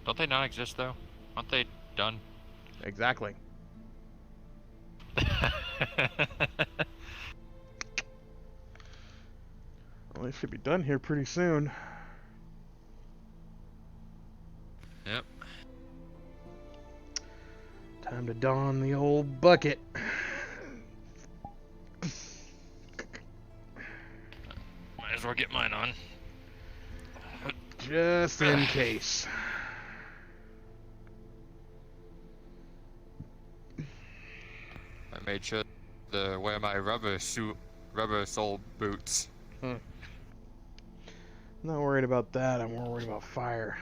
Don't they not exist, though? Aren't they done? Exactly. Well, they should be done here pretty soon. Yep. Time to don the old bucket. Might as well get mine on. Just in case. I made sure to wear my rubber sole boots. I'm not worried about that, I'm more worried about fire.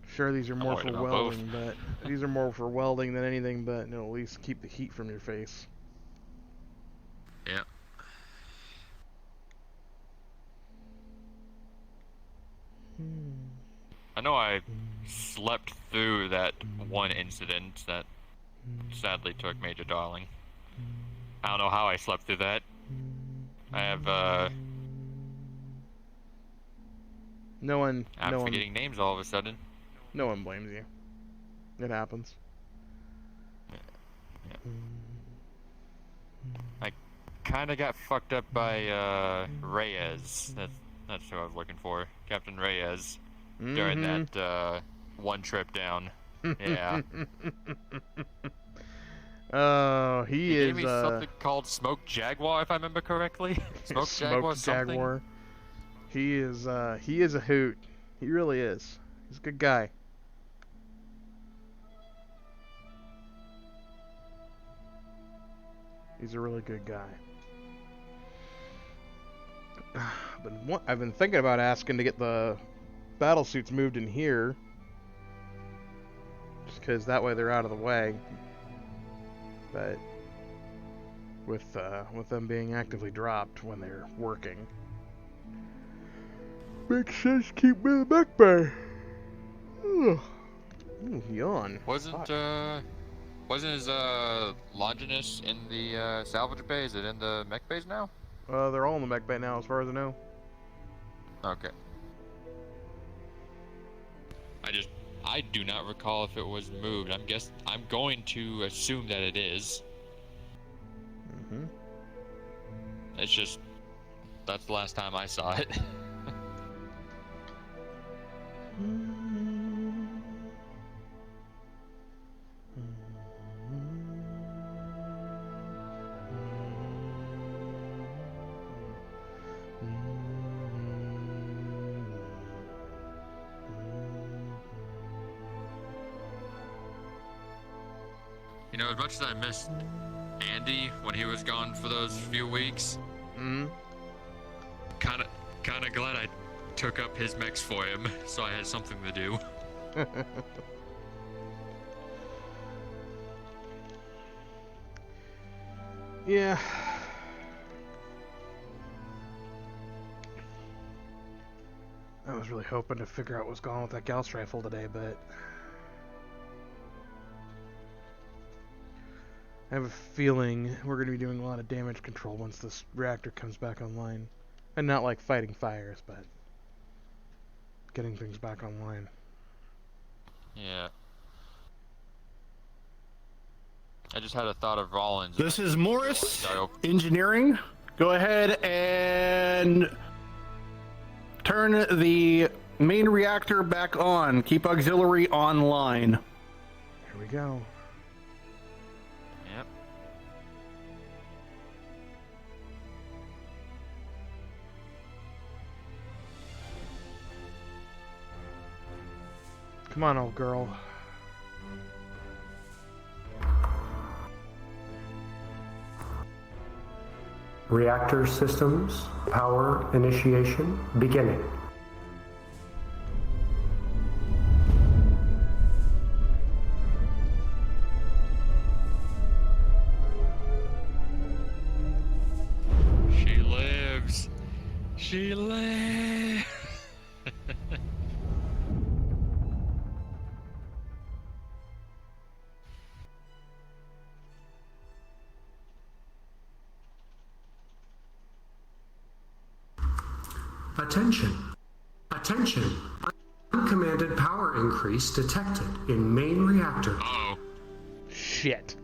Sure, these are more for welding, but these are more for welding than anything, but it'll at least keep the heat from your face. Yeah. I know I slept through that one incident that sadly took Major Darling. I don't know how I slept through that. I have, I'm forgetting names all of a sudden. No one blames you. It happens. Yeah. I kinda got fucked up by, Reyes. That's who I was looking for. Captain Reyes. During that, one trip down. Yeah. Oh, he is, gave me something called Smoke Jaguar, if I remember correctly. Smoke Jaguar something. He is a hoot. He really is. He's a good guy. He's a really good guy. I've been thinking about asking to get the battle suits moved in here, just because that way they're out of the way. But with them being actively dropped when they're working, makes sense to keep me in the back bay. Ooh, yawn. Wasn't his Longinus in the salvage bay? Is it in the mech bays now? They're all in the mech bay now, as far as I know. Okay. I do not recall if it was moved. I'm going to assume that it is. Mm-hmm. It's just that's the last time I saw it. You know, as much as I missed Andy when he was gone for those few weeks, kind of glad I took up his mechs for him, so I had something to do. Yeah. I was really hoping to figure out what was going on with that Gauss rifle today, but I have a feeling we're going to be doing a lot of damage control once this reactor comes back online. And not like fighting fires, but getting things back online. Yeah. I just had a thought of Rollins. This is Morris, engineering. Go ahead and turn the main reactor back on. Keep auxiliary online. Here we go. Yep. Come on, old girl. Reactor systems, power initiation, beginning. She lives. She lives. Attention. Attention. Uncommanded power increase detected in main reactor. Uh-oh. Shit.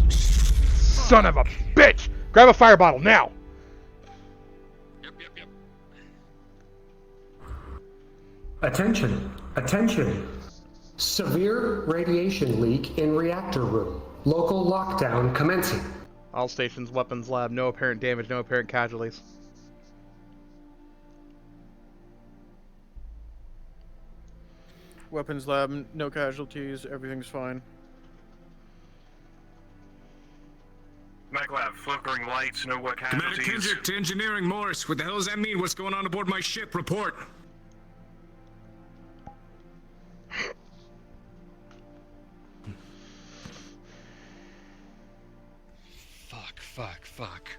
Son of a bitch! Grab a fire bottle now! Yep. Attention. Attention. Severe radiation leak in reactor room. Local lockdown commencing. All stations, weapons lab, no apparent damage, no apparent casualties. Weapons lab, no casualties, everything's fine. Mech lab, flickering lights, no what Commander casualties. Kendrick to engineering, Morris. What the hell does that mean? What's going on aboard my ship? Report. Fuck.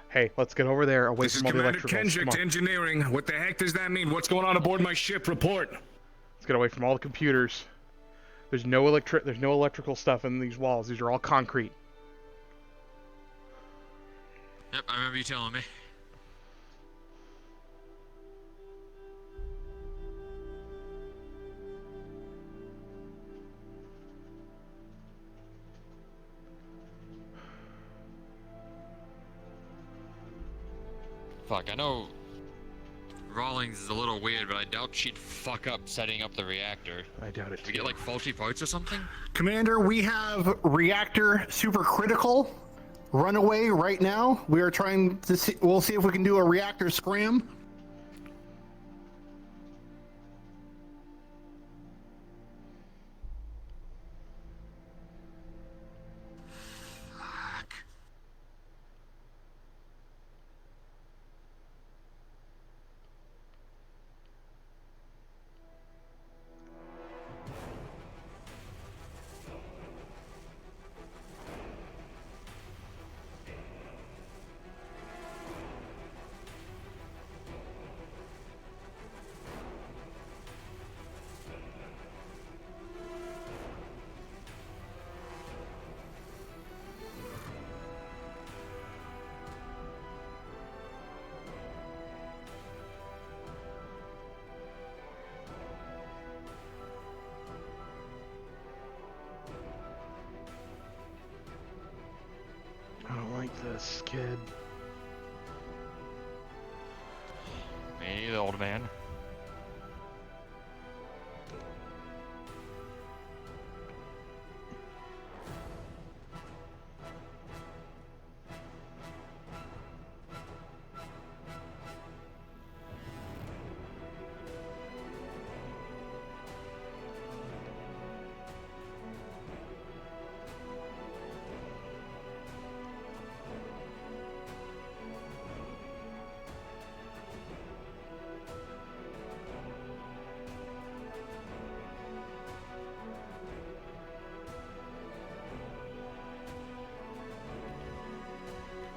Hey, let's get over there away This is from all the Commander electricals. Kendrick Come to on. engineering. What the heck does that mean? What's going on aboard my ship? Report. Let's get away from all the computers. There's no electrical stuff in these walls. These are all concrete. Yep, I remember you telling me. Fuck, I know Rawlings is a little weird, but I doubt she'd fuck up setting up the reactor. I doubt it. We get like faulty parts or something? Commander, we have reactor supercritical runaway right now. We are trying to see, we'll see if we can do a reactor scram. kid. Me, the old man.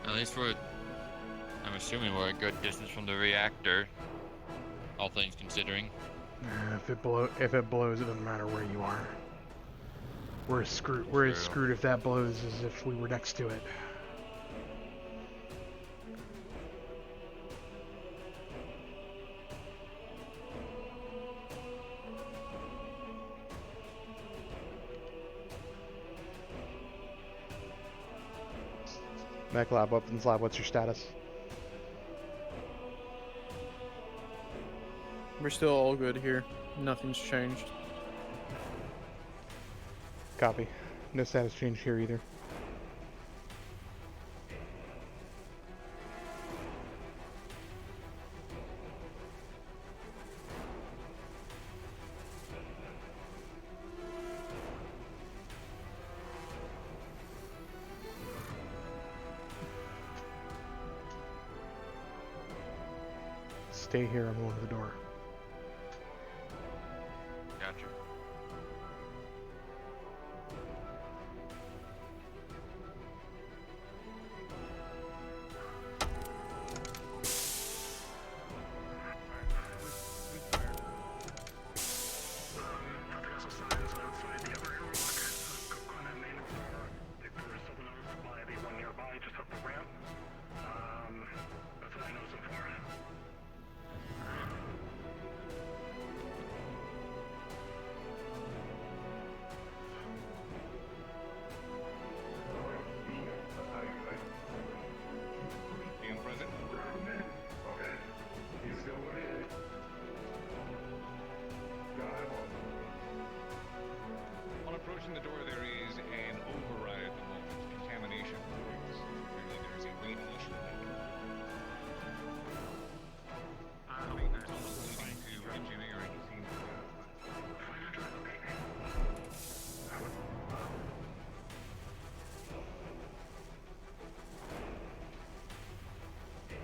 At least I'm assuming we're a good distance from the reactor, all things considering. If it blows, it doesn't matter where you are. We're as screwed if that blows as if we were next to it. Mech Lab, Weapons Lab, what's your status? We're still all good here. Nothing's changed. Copy. No status change here either. Stay here, I'm going to the door. Gotcha. On approaching the door, there is an override at the moment. Contamination rates. Apparently, there is a waiting list. Leading to engineering seems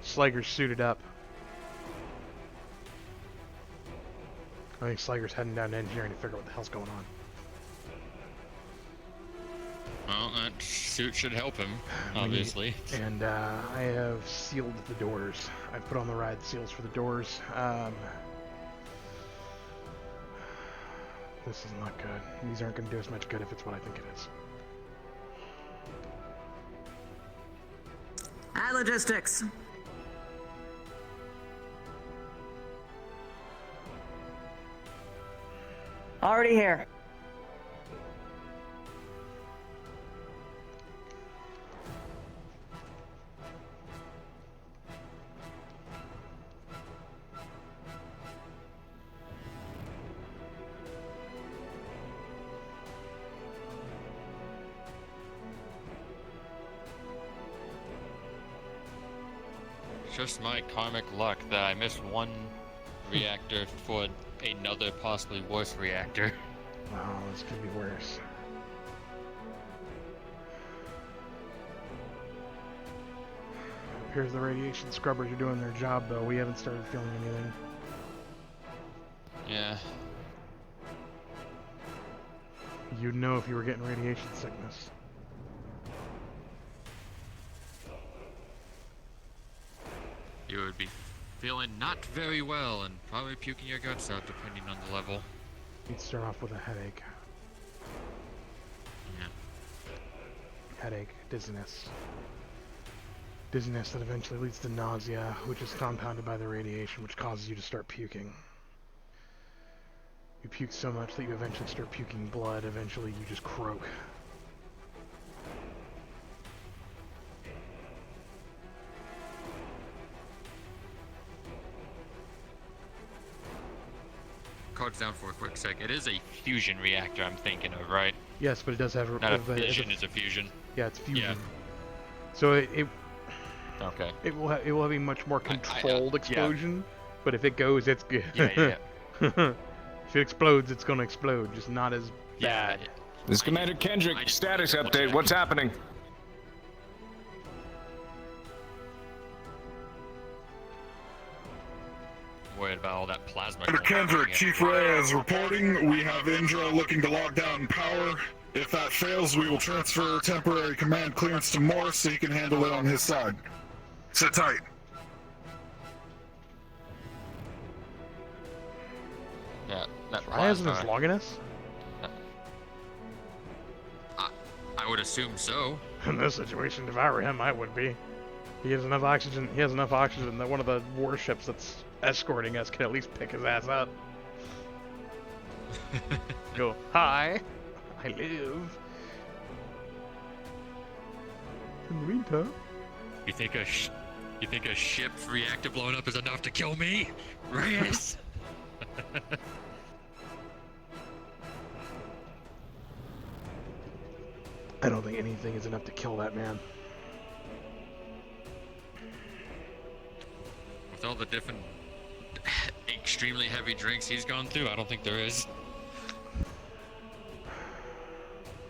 Slager's suited up. I think Slager's heading down to engineering to figure out what the hell's going on. Well, that suit should help him, obviously. And I have sealed the doors. I've put on the ride seals for the doors. This is not good. These aren't going to do us much good if it's what I think it is. At logistics. Already here. Just my karmic luck that I missed one reactor for another possibly worse reactor. Oh, this could be worse. Appears the radiation scrubbers are doing their job, though. We haven't started feeling anything. Yeah. You'd know if you were getting radiation sickness. You would be feeling not very well and probably puking your guts out depending on the level. You'd start off with a headache. Yeah. Headache, dizziness. Dizziness that eventually leads to nausea, which is compounded by the radiation, which causes you to start puking. You puke so much that you eventually start puking blood. Eventually you just croak. bogs down for a quick sec. It is a fusion reactor I'm thinking of, right? Yes, but it does have Not a fission, it's a fusion. Yeah, it's fusion. Yeah. So it Okay. it will have a much more controlled explosion. Yeah. But if it goes, it's good. Yeah. If it explodes, it's gonna explode, just not as bad. This is Commander Kendrick. Status update. What's happening? Worried about all that plasma. Commander Kendrick, Chief Reyes reporting. We have Indra looking to lock down power. If that fails, we will transfer temporary command clearance to Morris so he can handle it on his side. Sit tight. Yeah, that Reyes plasma. is logging us? I would assume so. In this situation, if I were him, I would be. He has enough oxygen. He has enough oxygen that one of the warships that's escorting us can at least pick his ass up. Go, hi, I live. In the meantime, You think a ship's reactor blowing up is enough to kill me, Reyes? I don't think anything is enough to kill that man. With all the different extremely heavy drinks he's gone through, I don't think there is.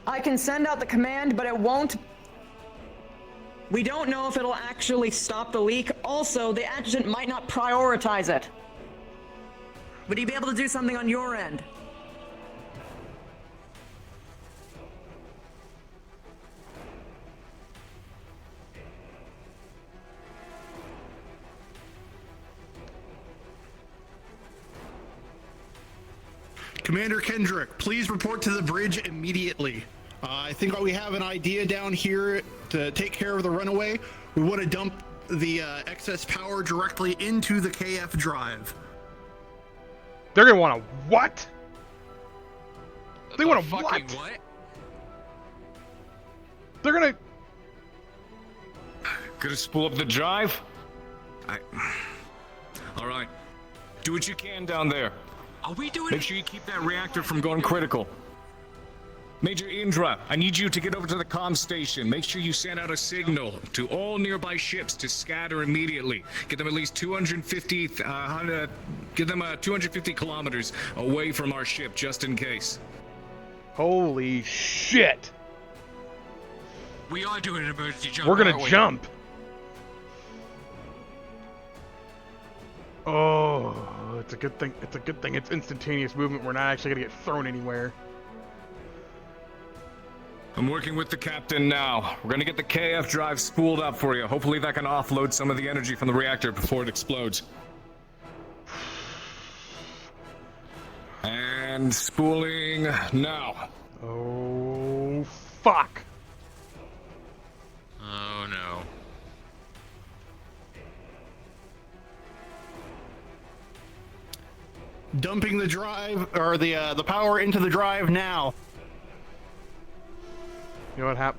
I can send out the command, but it won't. We don't know if it'll actually stop the leak. Also, the adjutant might not prioritize it. Would you be able to do something on your end? Commander Kendrick, please report to the bridge immediately. I think we have an idea down here to take care of the runaway. We want to dump the excess power directly into the KF drive. They're gonna want to what? They want to what? They're gonna spool up the drive? Alright. Do what you can down there. Are we doing Make sure you keep that reactor from going critical. Major Indra, I need you to get over to the comm station. Make sure you send out a signal to all nearby ships to scatter immediately. Get them at least 250 kilometers away from our ship, just in case. Holy shit! We are doing an emergency jump. We're gonna aren't we? jump. Oh, it's a good thing. It's a good thing. It's instantaneous movement. We're not actually gonna get thrown anywhere. I'm working with the captain now. We're gonna get the KF drive spooled up for you. Hopefully that can offload some of the energy from the reactor before it explodes. And spooling now. Oh, fuck. Oh no. Dumping the drive or the power into the drive now. You know what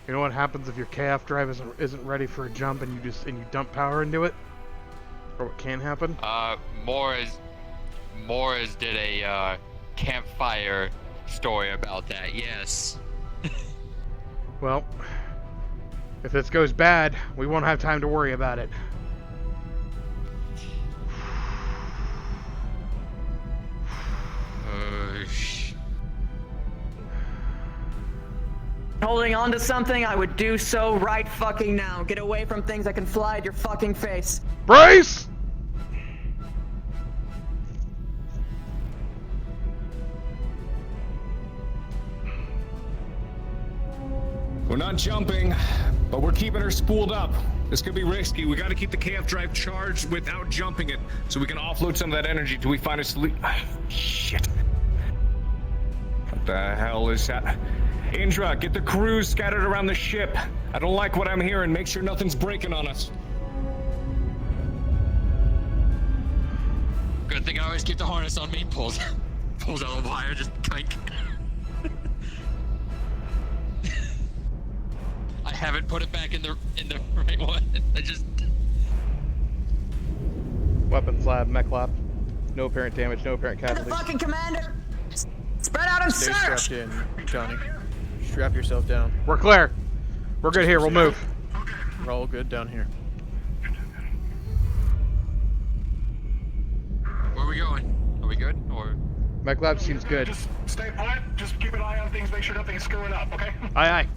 You know what happens if your KF drive isn't ready for a jump and you dump power into it? Or what can happen? Morris did a campfire story about that. Yes. Well, if this goes bad, we won't have time to worry about it. Holding on to something, I would do so right fucking now. Get away from things that can fly at your fucking face. Brace! We're not jumping, but we're keeping her spooled up. This could be risky. We gotta keep the KF drive charged without jumping it, so we can offload some of that energy till we find a sleep. Shit. What the hell is that? Indra, get the crews scattered around the ship. I don't like what I'm hearing. Make sure nothing's breaking on us. Good thing I always keep the harness on me. Pulls out the wire, just clank. I haven't put it back in the right one. I just. Weapons lab, mech lab. No apparent damage, no apparent casualties. Fucking commander! Spread out and Stay search! strapped in, Johnny. Strap yourself down. We're clear. We're good here, we'll move. We're all good down here. Where are we going? Are we good? Or Mech lab seems good. Just stay put. Just keep an eye on things. Make sure nothing's screwing up. Okay. Aye, aye.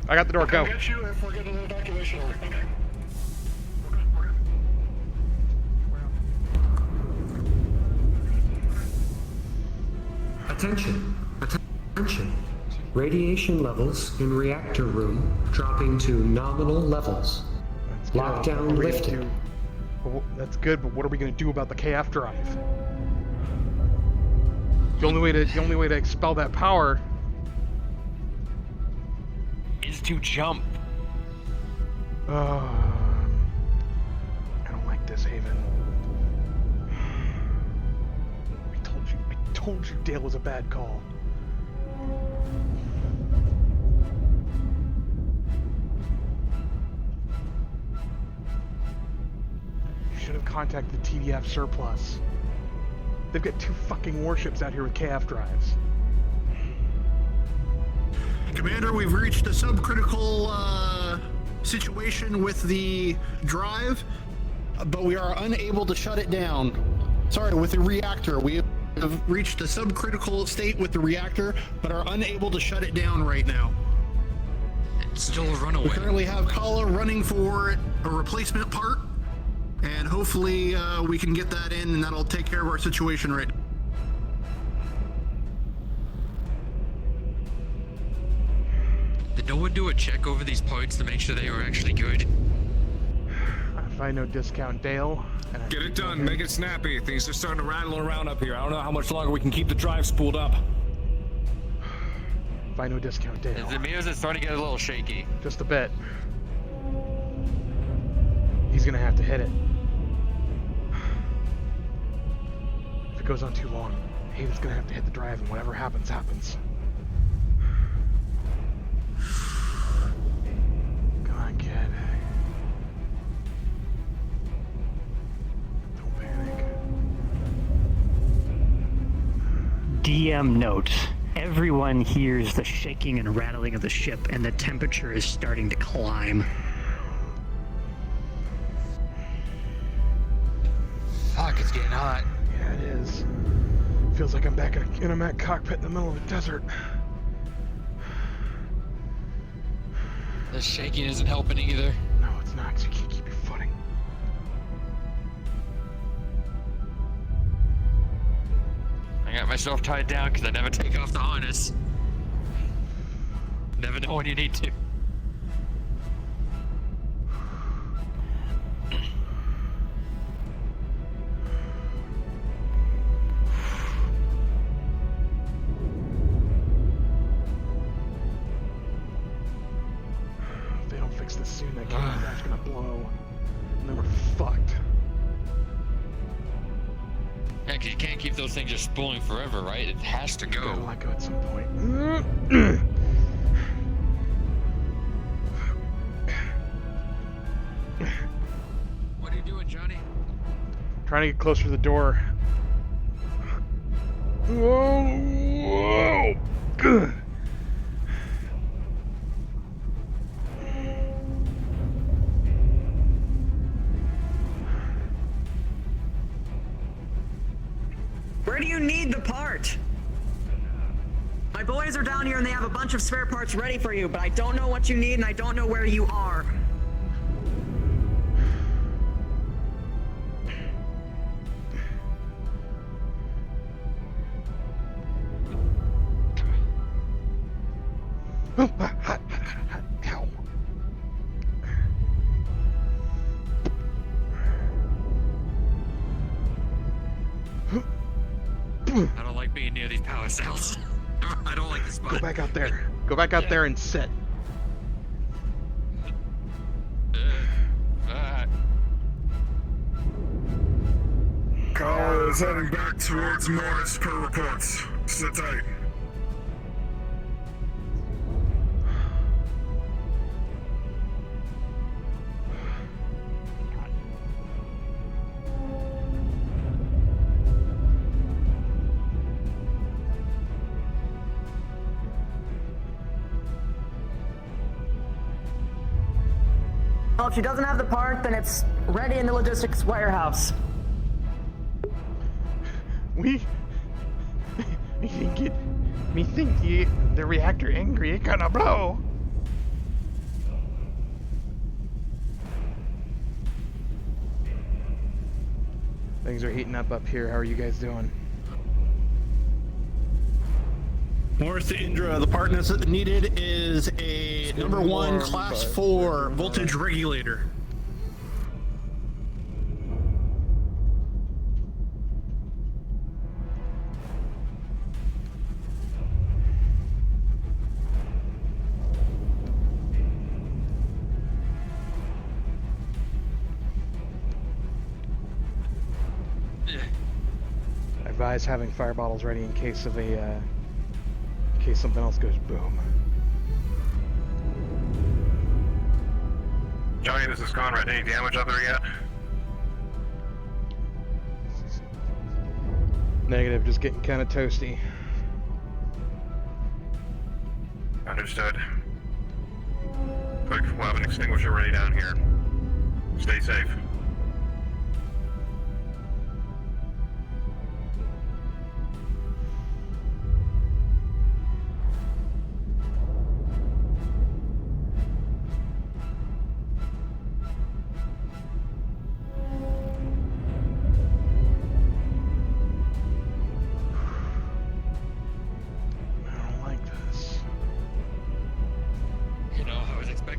I got the door, go. I'll get you if we're getting an evacuation order. Okay. Attention. Attention. Radiation levels in reactor room dropping to nominal levels. Lockdown lifted. That's good, but what are we gonna do about the KF drive? The only way to expel that power is to jump. I don't like this, Haven. I told you Dale was a bad call. You should have contacted the TDF surplus. They've got 2 fucking warships out here with KF drives. Commander, we've reached a subcritical situation with the drive, but we are unable to shut it down. Sorry, with the reactor. We have reached a subcritical state with the reactor, but are unable to shut it down right now. it's still a runaway. We currently have Kala running for a replacement part, and hopefully we can get that in, and that'll take care of our situation right now. Did no one do a check over these parts to make sure they were actually good? If I know discount Dale. Get it done, make it snappy. Things are starting to rattle around up here. I don't know how much longer we can keep the drive spooled up. If I know discount Dale. The mirrors are starting to get a little shaky. Just a bit. He's gonna have to hit it. If it goes on too long, Haven's gonna have to hit the drive, and whatever happens, happens. Come on, kid. Don't panic. DM note. Everyone hears the shaking and rattling of the ship, and the temperature is starting to climb. Fuck, it's getting hot. Yeah, it is. Feels like I'm back in a Mac cockpit in the middle of the desert. The shaking isn't helping either. No, it's not, 'cause you can't keep your footing. I got myself tied down because I never take off the harness. Never know when you need to. If they don't fix this soon, that camera's gonna blow. And then we're fucked. Yeah, because you can't keep those things just spooling forever, right? It has to go. Gotta let go at some point. What are you doing, Johnny? Trying to get closer to the door. Whoa! Whoa! Where do you need the part? My boys are down here and they have a bunch of spare parts ready for you, but I don't know what you need and I don't know where you are. I don't like being near these power cells. I don't like this spot. Go back out there. Go back out there and sit. Kala is heading back towards Morris per reports. Sit tight. Well, if she doesn't have the part, then it's ready in the logistics warehouse. Me think the reactor angry, it gonna blow. Things are heating up here. How are you guys doing? Morris to Indra, the part needed is a number 1 class 4 voltage regulator. I advise having fire bottles ready in case of in case something else goes boom. Johnny, this is Conrad. Any damage out there yet? Negative, just getting kind of toasty. Understood. Quick, we'll have an extinguisher ready down here. Stay safe.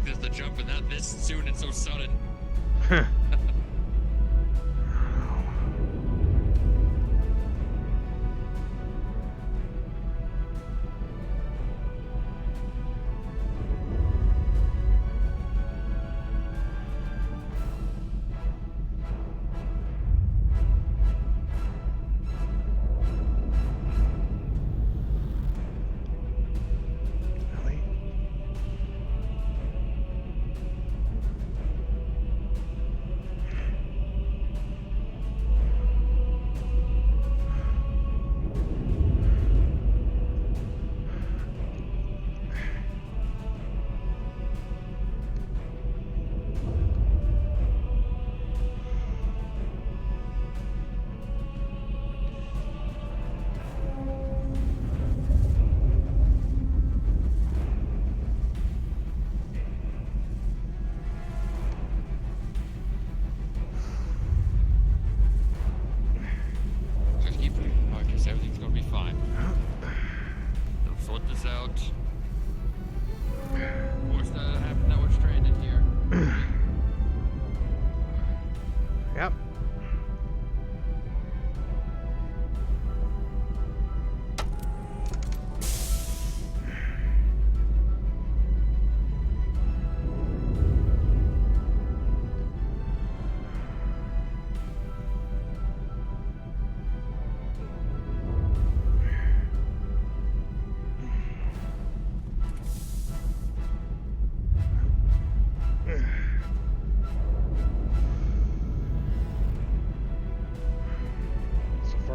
This to jump and not this soon and so sudden. Everything's gonna be fine. They'll sort this out. Worst that happened that we're stranded here. Yep.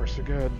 So good.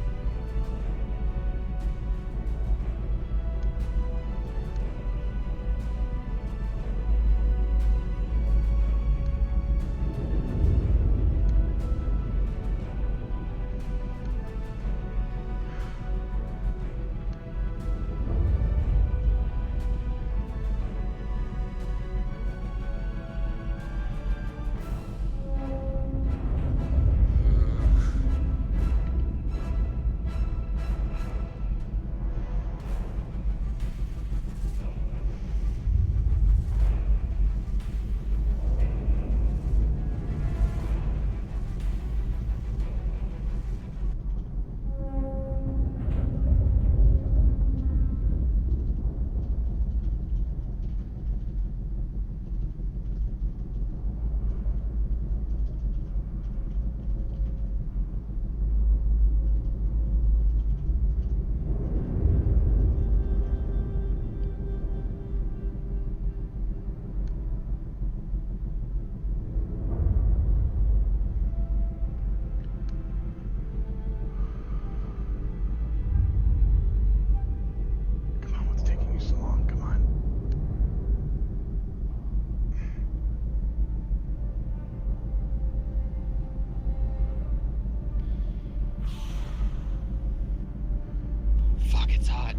Fuck, it's hot.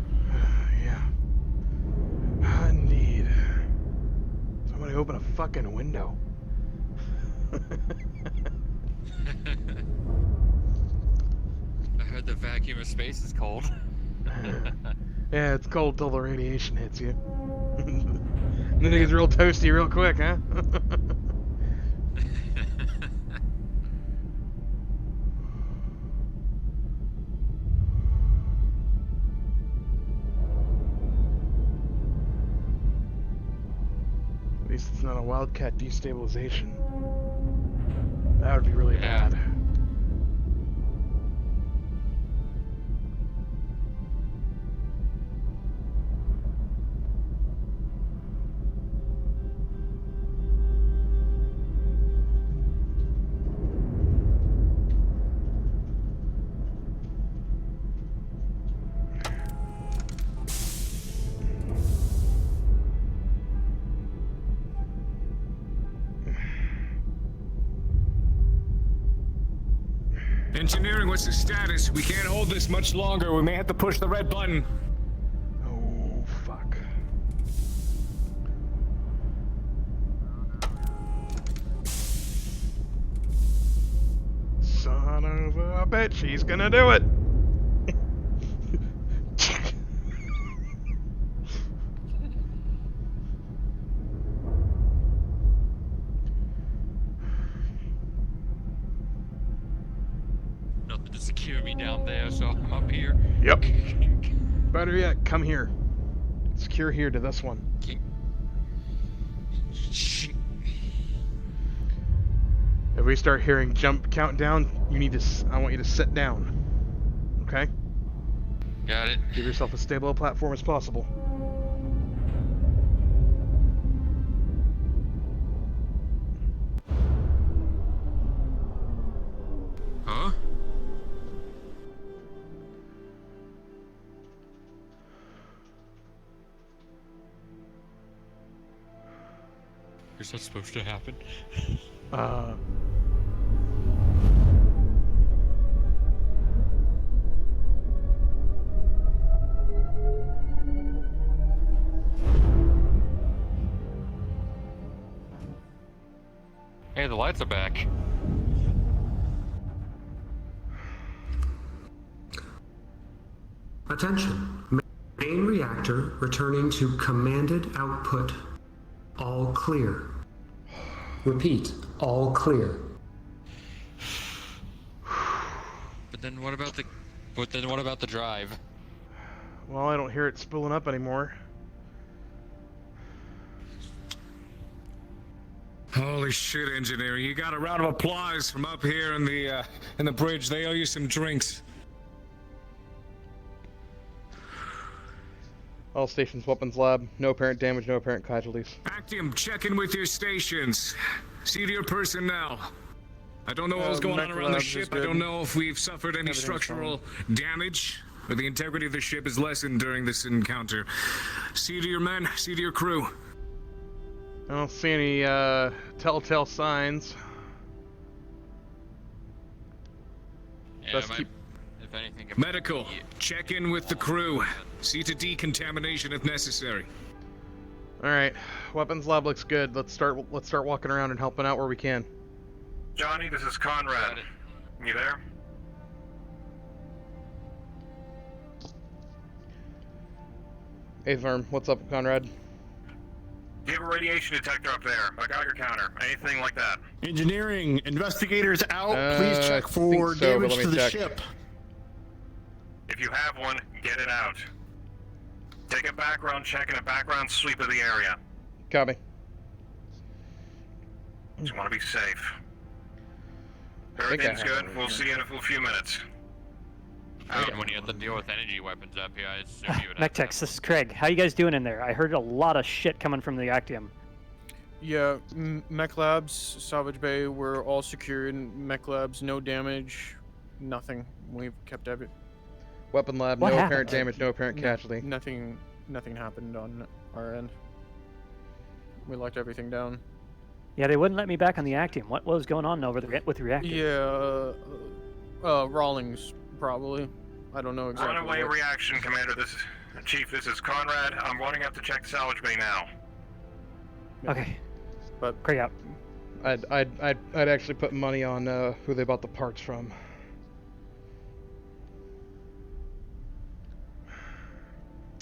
Yeah. Indeed. Somebody open a fucking window. I heard the vacuum of space is cold. Yeah, it's cold till the radiation hits you. Then it gets real toasty real quick, huh? At least it's not a wildcat destabilization. That would be really bad. Engineering, what's the status? We can't hold this much longer. We may have to push the red button. Oh, fuck. Son of a bitch, he's gonna do it! Nothing to secure me down there, so I'm up here. Yep. Better yet, come here. Secure here to this one. If we start hearing jump countdown, you need to. I want you to sit down. Okay? Got it. Give yourself as stable a platform as possible. Huh? Is that supposed to happen? Hey, the lights are back. Attention. Main reactor returning to commanded output. All clear. Repeat, all clear. But then what about the drive? Well, I don't hear it spooling up anymore. Holy shit, engineering! You got a round of applause from up here in the bridge. They owe you some drinks. All stations, weapons lab. No apparent damage, no apparent casualties. Actium, check in with your stations. See to your personnel. I don't know what was going on around the ship. I don't know if we've suffered any structural damage, or the integrity of the ship is lessened during this encounter. See to your men. See to your crew. I don't see any telltale signs. Yeah, Let's keep. If anything, Medical, check in with the crew. See to decontamination if necessary. All right, weapons lab looks good. Let's start walking around and helping out where we can. Johnny, this is Conrad. You there? Hey, Firm, what's up, Conrad? You have a radiation detector up there. I got your counter. Anything like that? Engineering, investigators out. Please check for damage to the ship. If you have one, get it out. Take a background check and a background sweep of the area. Copy. Just want to be safe. Everything's good. We'll see you in a few minutes. When you have to deal with energy weapons up here, I assume you would have Mectex, this is Craig. How you guys doing in there? I heard a lot of shit coming from the Actium. Yeah, Mech Labs, Salvage Bay, we're all secured. Mech Labs, no damage, nothing. We've kept every. Weapon lab, no apparent damage, no apparent casualty. Nothing happened on our end. We locked everything down. Yeah, they wouldn't let me back on the Actium. What was going on over there with the reactor? Yeah, Rawlings, probably. I don't know exactly. Runaway reaction, Commander. Chief, this is Conrad. I'm running up to check the salvage bay now. Okay. But great out. I'd actually put money on who they bought the parts from.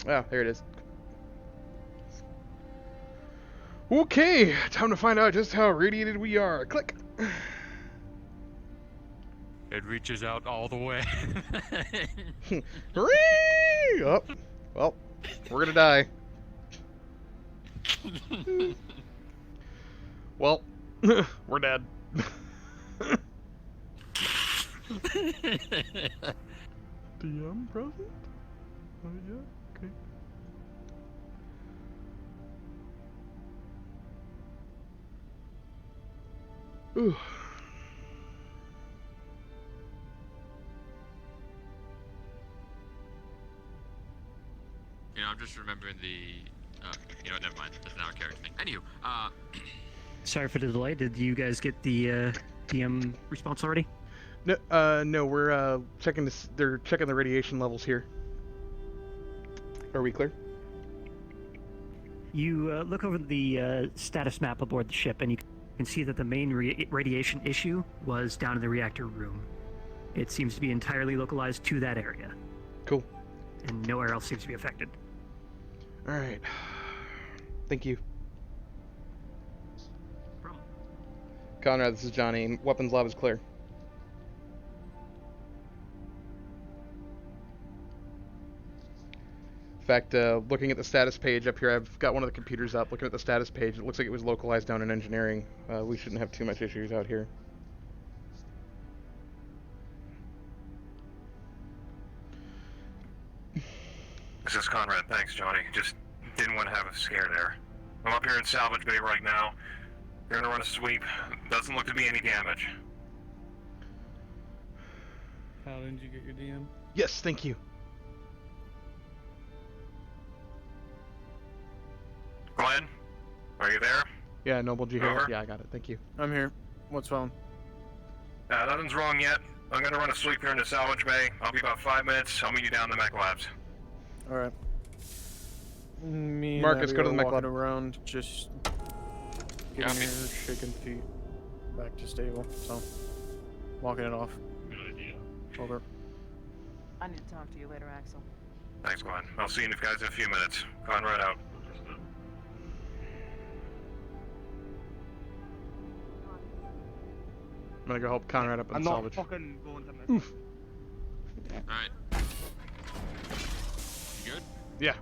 Ah, there it is. Okay, time to find out just how radiated we are. Click. It reaches out all the way. Oh, well, we're gonna die. Well, we're dead. DM present? Oh yeah, okay. Ooh. You know, I'm just remembering the. You know what? Never mind. That's not a character thing. Anywho, Sorry for the delay. Did you guys get the DM response already? No, no, we're checking this. They're checking the radiation levels here. Are we clear? You look over the status map aboard the ship, and you can see that the main radiation issue was down in the reactor room. It seems to be entirely localized to that area. Cool. And nowhere else seems to be affected. All right. Thank you. Conrad, this is Johnny. Weapons lab is clear. In fact, looking at the status page up here, I've got one of the computers up. Looking at the status page, it looks like it was localized down in engineering. We shouldn't have too much issues out here. This is Conrad. Thanks, Johnny. Just didn't want to have a scare there. I'm up here in salvage bay right now. We're gonna run a sweep. Doesn't look to be any damage. How did you get your DM? Yes, thank you. Glenn, are you there? Yeah, Noble, did you hear? Over. Yeah, I got it. Thank you. I'm here. What's wrong? Nothing's wrong yet. I'm gonna run a sweep here in the salvage bay. I'll be about 5 minutes. I'll meet you down in the mech labs. All right. Me and Marcus, Abby go to the are mech walking lab. around, just getting here, shaking feet, back to stable. So, walking it off. Good idea. Over. I need to talk to you later, Axel. Thanks, Glenn. I'll see you guys in a few minutes. Conrad out. I'm gonna go help Conrad up in I'm the not salvage. fucking going to mess. Oof. alright. You good? Yeah.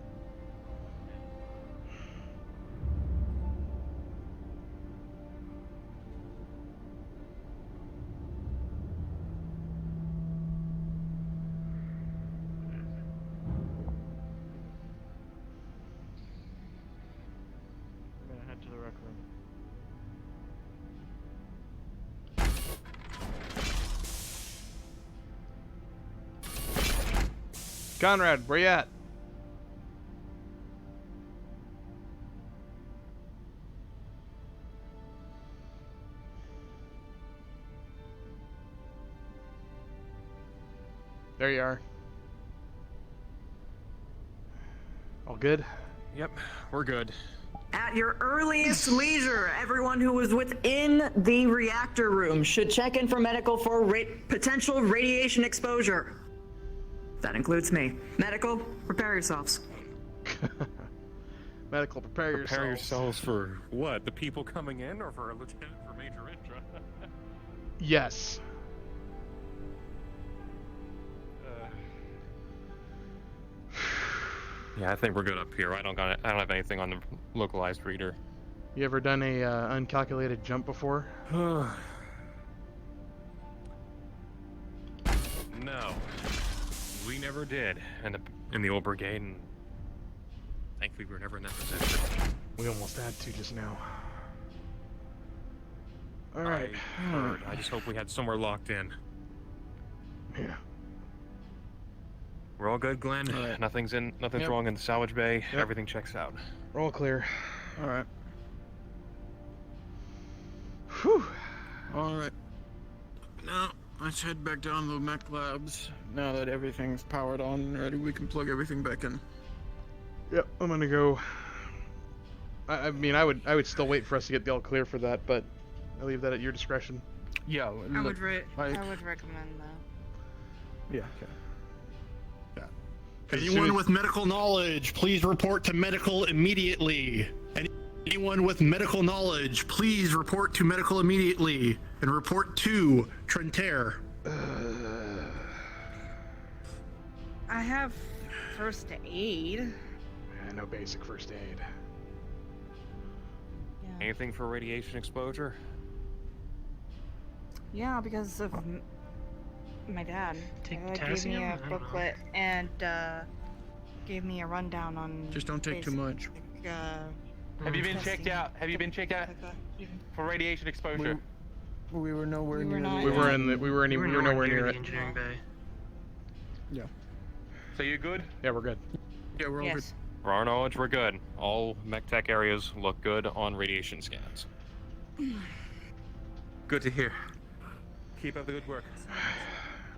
I'm gonna head to the rec room. Conrad, where you at? There you are. All good? Yep, we're good. At your earliest leisure, everyone who is within the reactor room should check in for medical for potential radiation exposure. That includes me. Medical, prepare yourselves. Medical, prepare yourselves for what? The people coming in, or for a lieutenant for Major Intra? Yes. Yeah, I think we're good up here. I don't have anything on the localized reader. You ever done a uncalculated jump before? No. We never did in the old brigade, and thankfully we were never in that position. We almost had to just now. All right. I heard. I just hope we had somewhere locked in. Yeah. We're all good, Glenn. Right. Nothing's Yep. wrong in the salvage bay. Yep. Everything checks out. We're all clear. All right. Whew. All right. Now, let's head back down to the mech labs. Now that everything's powered on and ready, we can plug everything back in. Yep, I'm gonna go. I mean, I would still wait for us to get the all clear for that, but I leave that at your discretion. Yeah, I would recommend that. Yeah. Okay. Anyone with medical knowledge, please report to medical immediately. Anyone with medical knowledge, please report to medical immediately and report to Trentaire. I have first aid. No basic first aid. Anything for radiation exposure? Yeah, because of my dad. Gave me potassium? a I don't know. booklet and gave me a rundown on. Just don't take too much. Have you been checked out? Have you been checked out for radiation exposure? We were nowhere We were near. not. We were nowhere near it. engineering bay. Yeah. So you good? Yeah, we're good. Yeah, we're all Yes. For our knowledge, we're good. All mech tech areas look good on radiation scans. Good to hear. Keep up the good work.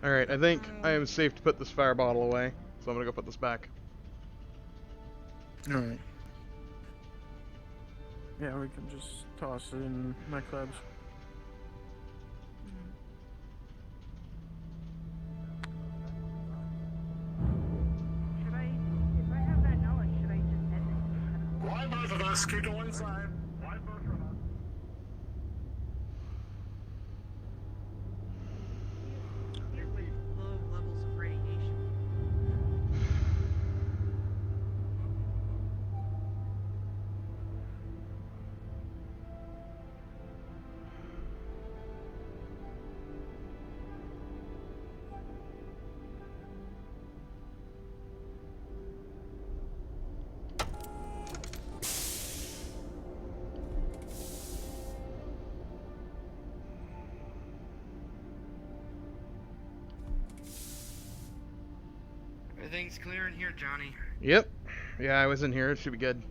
Alright, I think I am safe to put this fire bottle away, so I'm gonna go put this back. Alright. Yeah, we can just toss it in my clubs. Should I, if I have that knowledge, should I just head? Why both of us? Keep to one side. Why both of us? Low levels of radiation. Everything's clear in here, Johnny. Yep. Yeah, I was in here. It should be good.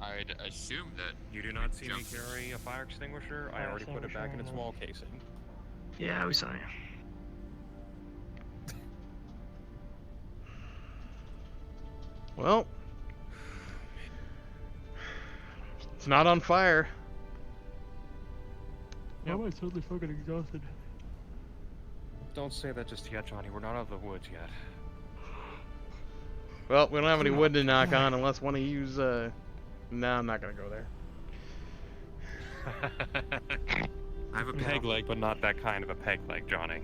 I'd assume that You do not see me carry a fire extinguisher. I already put it back in its wall casing. Yeah, we saw you. Well, it's not on fire. Why am I suddenly fucking exhausted? Don't say that just yet, Johnny. We're not out of the woods yet. Well, we don't have any wood to knock on unless one of you's, No, I'm not gonna go there. I have a peg leg, but not that kind of a peg leg, Johnny.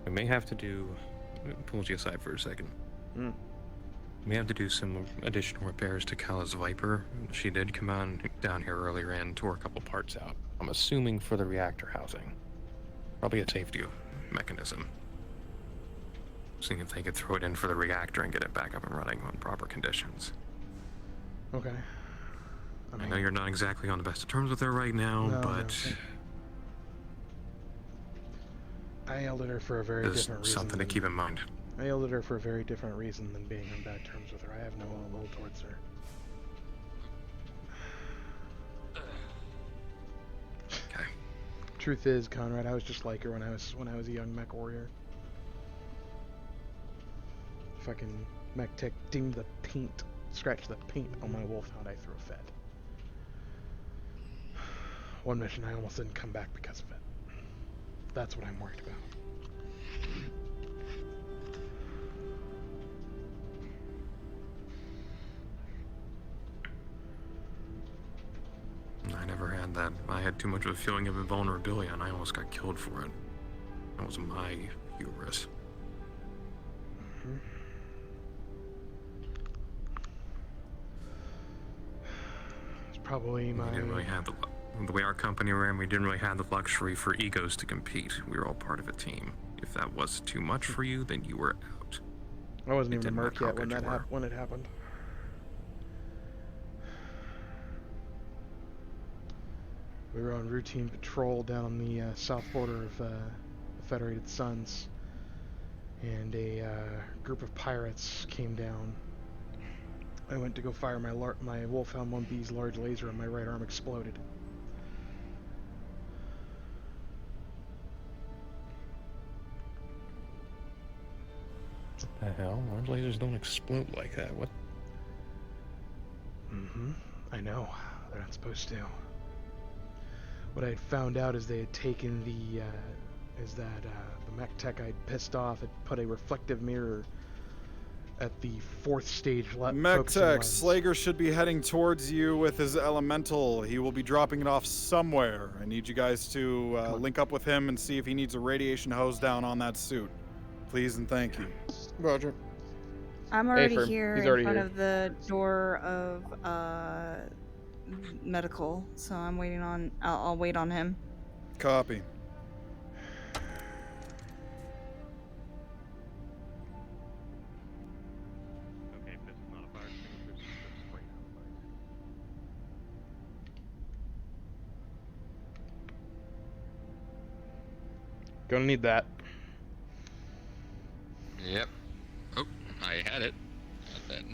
We may have to do... Pull you aside for a second. Mm. We have to do some additional repairs to Kala's Viper. She did come out and down here earlier and tore a couple parts out. I'm assuming for the reactor housing. Probably a safety mechanism. Seeing if they could throw it in for the reactor and get it back up and running on proper conditions. Okay. I know you're not exactly on the best of terms with her right now, No, but I yelled at her for a very there's different reason. something to keep in mind. I yelled at her for a very different reason than being on bad terms with her. I have no ill will towards her. Okay. Truth is, Conrad, I was just like her when I was a young mech warrior. Fucking mech tech dinged the paint, scratched the paint on my wolfhound I threw a fit. One mission I almost didn't come back because of it. That's what I'm worried about. I never had that. I had too much of a feeling of invulnerability and I almost got killed for it. That was my hubris. It's probably my... We didn't really have the way our company ran, we didn't really have the luxury for egos to compete. We were all part of a team. If that was too much for you, then you were out. I wasn't It even a didn't merc matter how yet when good you were. when it happened. We were on routine patrol down on the south border of the Federated Suns, and a group of pirates came down. I went to go fire my Wolfhound 1B's large laser, and my right arm exploded. What the hell? Large lasers don't explode like that. What? Mm-hmm. I know. They're not supposed to. What I had found out is they had taken the mech tech I'd pissed off had put a reflective mirror at the 4th stage focusing Mech-Tech, lens. Slager should be heading towards you with his elemental. He will be dropping it off somewhere. I need you guys to link up with him and see if he needs a radiation hose down on that suit. Please and thank you. Roger. I'm already Affirm. here He's in already front here. of the door of medical, so I'm waiting on. I'll wait on him. Copy. Okay, if this is not a fire extinguisher, this is just spray Gonna need that. Yep. Oh, I had it. Not that.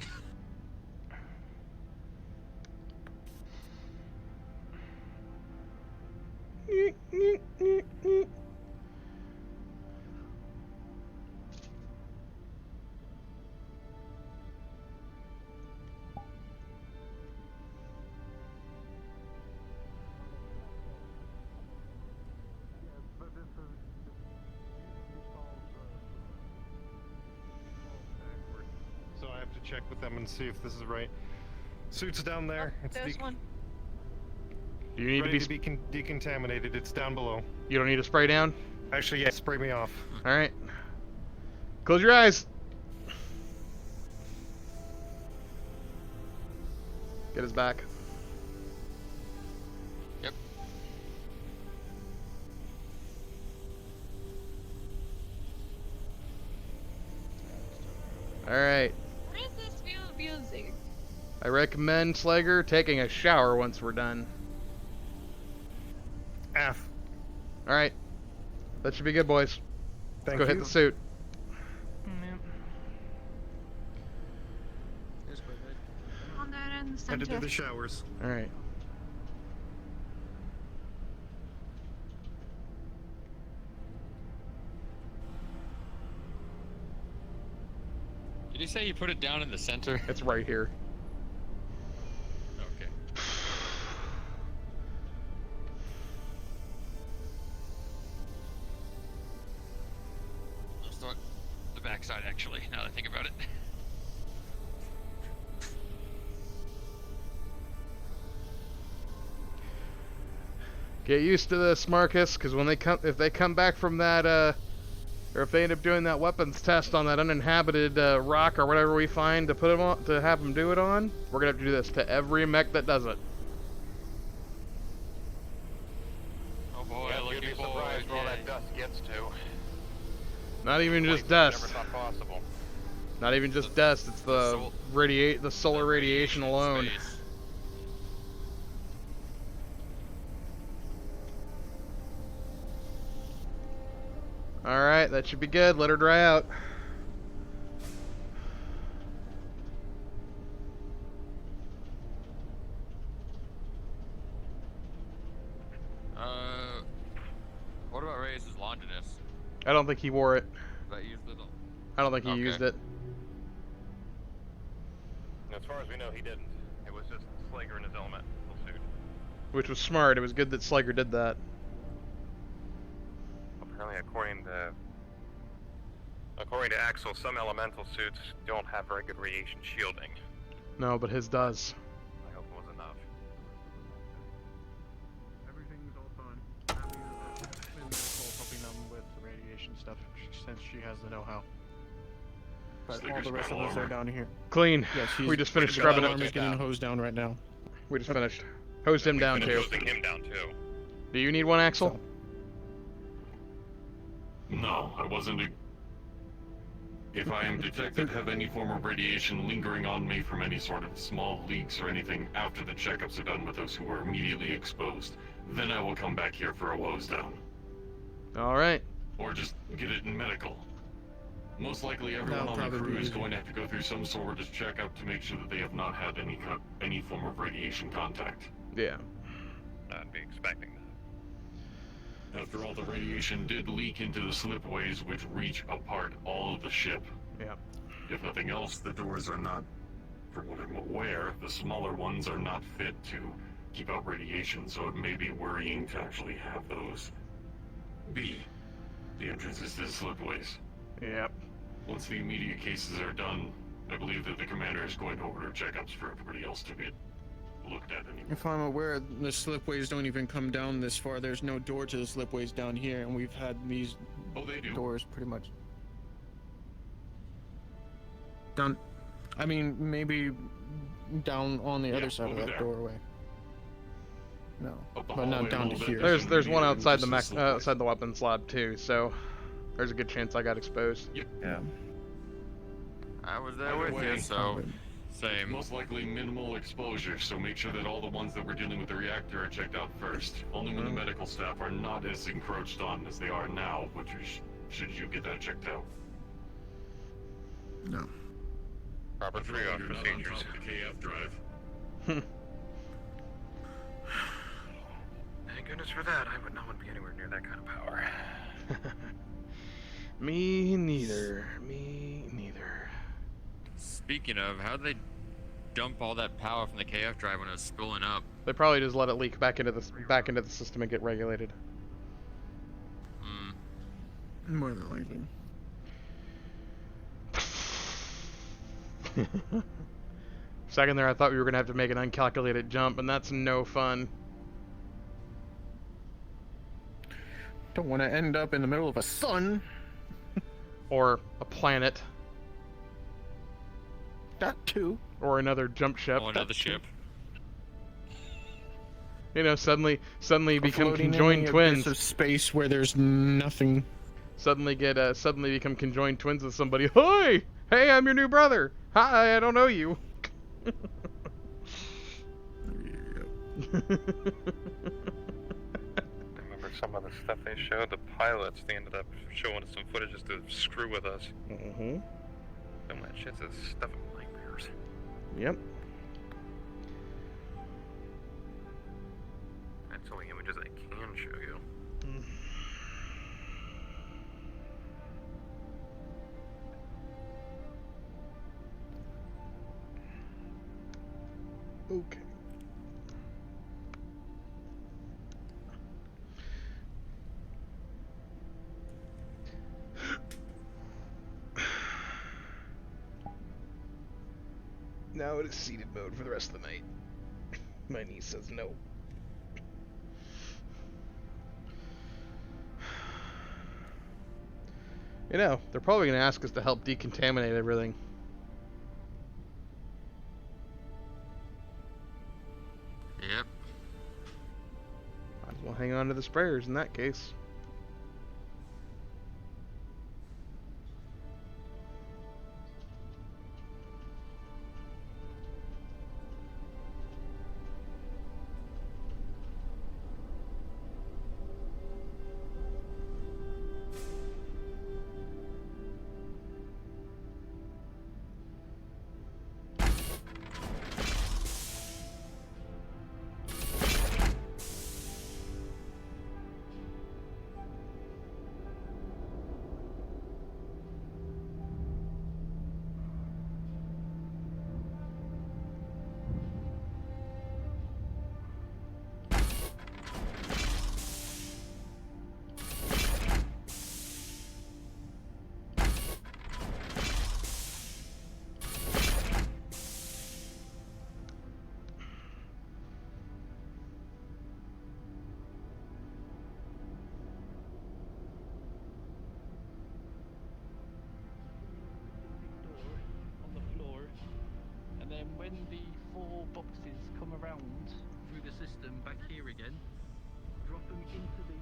So I have to check with them and see if this is right. Suit's down there. It's There's one. You need ready to be decontaminated. It's down below. You don't need to spray down? Actually, yeah, spray me off. Alright. Close your eyes. Get his back. Yep. Alright. What is this music? I recommend, Slager, taking a shower once we're done. F. Alright. That should be good, boys. Thank Go hit you. the suit. On that in the Headed center. to the showers. Alright. Did you say you put it down in the center? It's right here. Okay. I'll start the backside actually, now that I think about it. Get used to this, Marcus, because when if they come back from that, or if they end up doing that weapons test on that uninhabited rock or whatever we find to put them on, to have them do it on, we're gonna have to do this to every mech that does it. Not even just Never dust. thought possible. Not even just dust. It's the solar radiation alone. Space. All right, that should be good. Let her dry out. What about Reyes' Longinus? I don't think he wore it. That used it. I don't think he Okay. used it. As far as we know, he didn't. It was just Slager in his elemental suit. Which was smart. It was good that Slager did that. Apparently, according to Axel, some elemental suits don't have very good radiation shielding. No, but his does. I hope it was enough. Everything's all fine. Helping them with the radiation stuff since she has the know-how. But all the rest of us are down here. Clean. Yes, We just finished scrubbing it. He's getting hosed down right now. We just finished. Hosed him down too. Hosing him down too. Do you need one, Axel? No, I wasn't. If I am detected to have any form of radiation lingering on me from any sort of small leaks or anything after the checkups are done with those who are immediately exposed, then I will come back here for a hose down. All right. Or just get it in medical. Most likely everyone on the crew is going to have to go through some sort of checkup to make sure that they have not had any form of radiation contact. Yeah. I'd be expecting that. After all, the radiation did leak into the slipways which reach apart all of the ship. Yeah. If nothing else, the doors are not, from what I'm aware, the smaller ones are not fit to keep out radiation, so it may be worrying to actually have those be the entrances to the slipways. Yep. Once the immediate cases are done, I believe that the commander is going to order checkups for everybody else to be looked at anyway. If I'm aware, the slipways don't even come down this far. There's no door to the slipways down here, and we've had these doors pretty much down. I mean, maybe down on the other side of that doorway. No, but not down to here. There's one outside the outside the weapons lab too, so there's a good chance I got exposed. Yeah. I was there with you, so same. Most likely minimal exposure, so make sure that all the ones that we're dealing with the reactor are checked out first. Only when the medical staff are not as encroached on as they are now, which should you get that checked out. No. Proper triage procedures. The KF drive. Thank goodness for that. I would not want to be anywhere near that kind of power. Me neither. Me neither. Speaking of, how'd they dump all that power from the KF drive when it was spooling up? They probably just let it leak back into the system and get regulated. More than likely. Second there, I thought we were gonna have to make an uncalculated jump, and that's no fun. Don't want to end up in the middle of a sun. Or a planet. That too. Or another jump ship. Oh, another ship. You know, suddenly become Floating conjoined in the twins. abyss of space where there's nothing. Suddenly become conjoined twins with somebody. Hi! Hey, I'm your new brother. Hi, I don't know you. Some of the stuff they showed, the pilots, they ended up showing us some footage just to screw with us. Mm-hmm. Some of that shit's a stuff of nightmares. Yep. That's only images I can show you. Okay. Now it is seated mode for the rest of the night. My niece says no. You know, they're probably going to ask us to help decontaminate everything. Yep. Might as well hang on to the sprayers in that case. around through the system back here again. Drop them into the.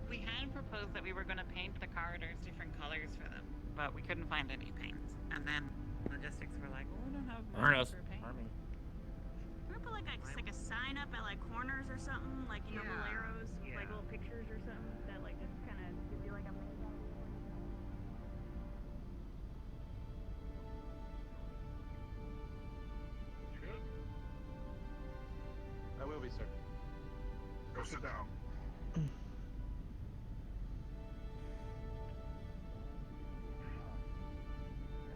We had proposed that we were going to paint the corridors different colors for them, but we couldn't find any paint. And then logistics were like, well, we don't have money for paint. We're gonna put like a sign up at like corners or something, like you know, little arrows with like little pictures or something that like just kind of gives you like a. You good? I will be, sir. Go sit down.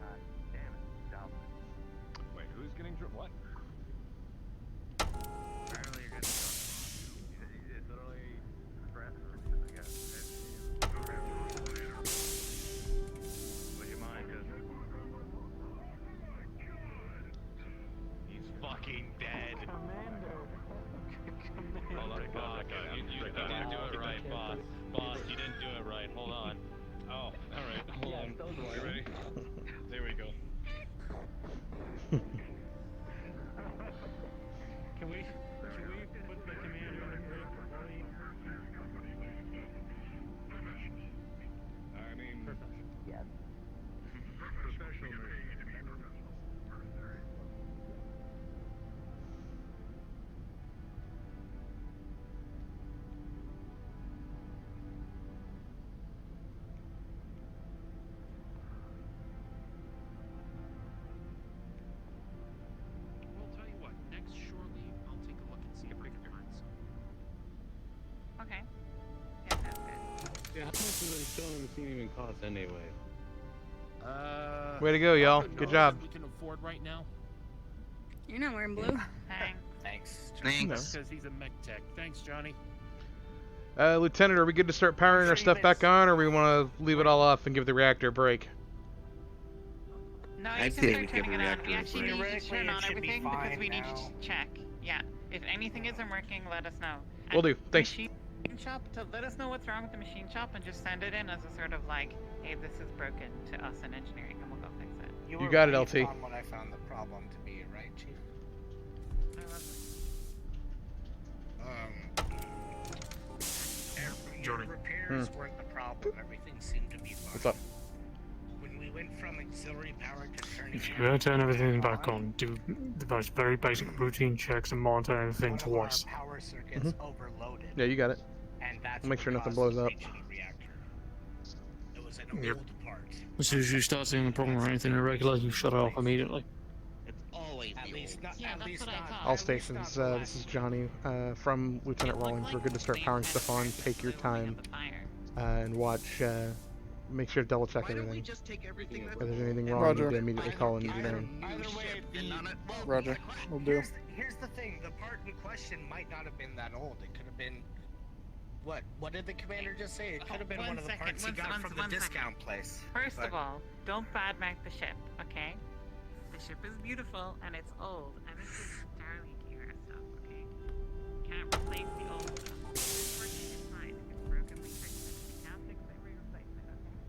God damn it, dumb. Wait, who's getting what? Apparently you're getting it's literally press release, I guess. Would you mind just... He's fucking dead. Hold on, God, you didn't do it right, boss. Boss, you didn't do it right. Hold on. Oh, alright. Hold on. You ready? There we go. Can we put the commander on break before he... I mean... Yes. Professional mission. Well, I'll tell you what. Next, shortly, I'll take a look and see if I can find some. Okay. Yeah, that's good. Yeah, how much does installing the machine even cost anyway? Way to go, y'all. Good job. We can afford right now. You're not wearing blue. Thanks. Thanks. Because he's a mech tech. Thanks, Johnny. Lieutenant, are we good to start powering our stuff back on, or we want to leave it all off and give the reactor a break? No, you I'd can say start we give turning the it on. reactor We a actually break. need to turn on It should be everything because fine we need now. to check. Yeah. If anything isn't working, let us know. Will do. Thanks. Machine shop to let us know what's wrong with the machine shop and just send it in as a sort of like, hey, this is broken to us in engineering and we'll go fix it. You got it, LT. On what I found the problem to be, right, Chief? Johnny. Repairs weren't the problem. Everything seemed to be fine. What's up? When we went from auxiliary power to turning If you're going to turn everything back on, do the most very basic routine checks and monitor everything twice. power circuits overloaded. Yeah, you got it. And that's I'll make sure what nothing caused blows up. the reactor. It was an Yep. old part. As soon as you start seeing a problem or anything irregular, you shut it off immediately. Always at least not. At least not. All stations, this is Johnny from Lieutenant Rawlings. We're good to start powering stuff on. Take your time and watch. Make sure to double check everything. If there's anything wrong, you need to immediately call engineering. Roger. Will do. Here's the thing. The part in question might not have been that old. It could have been. What did the commander just say? It could have been one of the parts he got from the discount place. First of all, don't badmouth the ship, okay? The ship is beautiful and it's old and it's just Starlink era stuff, okay? Can't replace the old stuff. If it's working, it's fine. If it's broken, we fix it. If we can't fix it, we replace it, okay?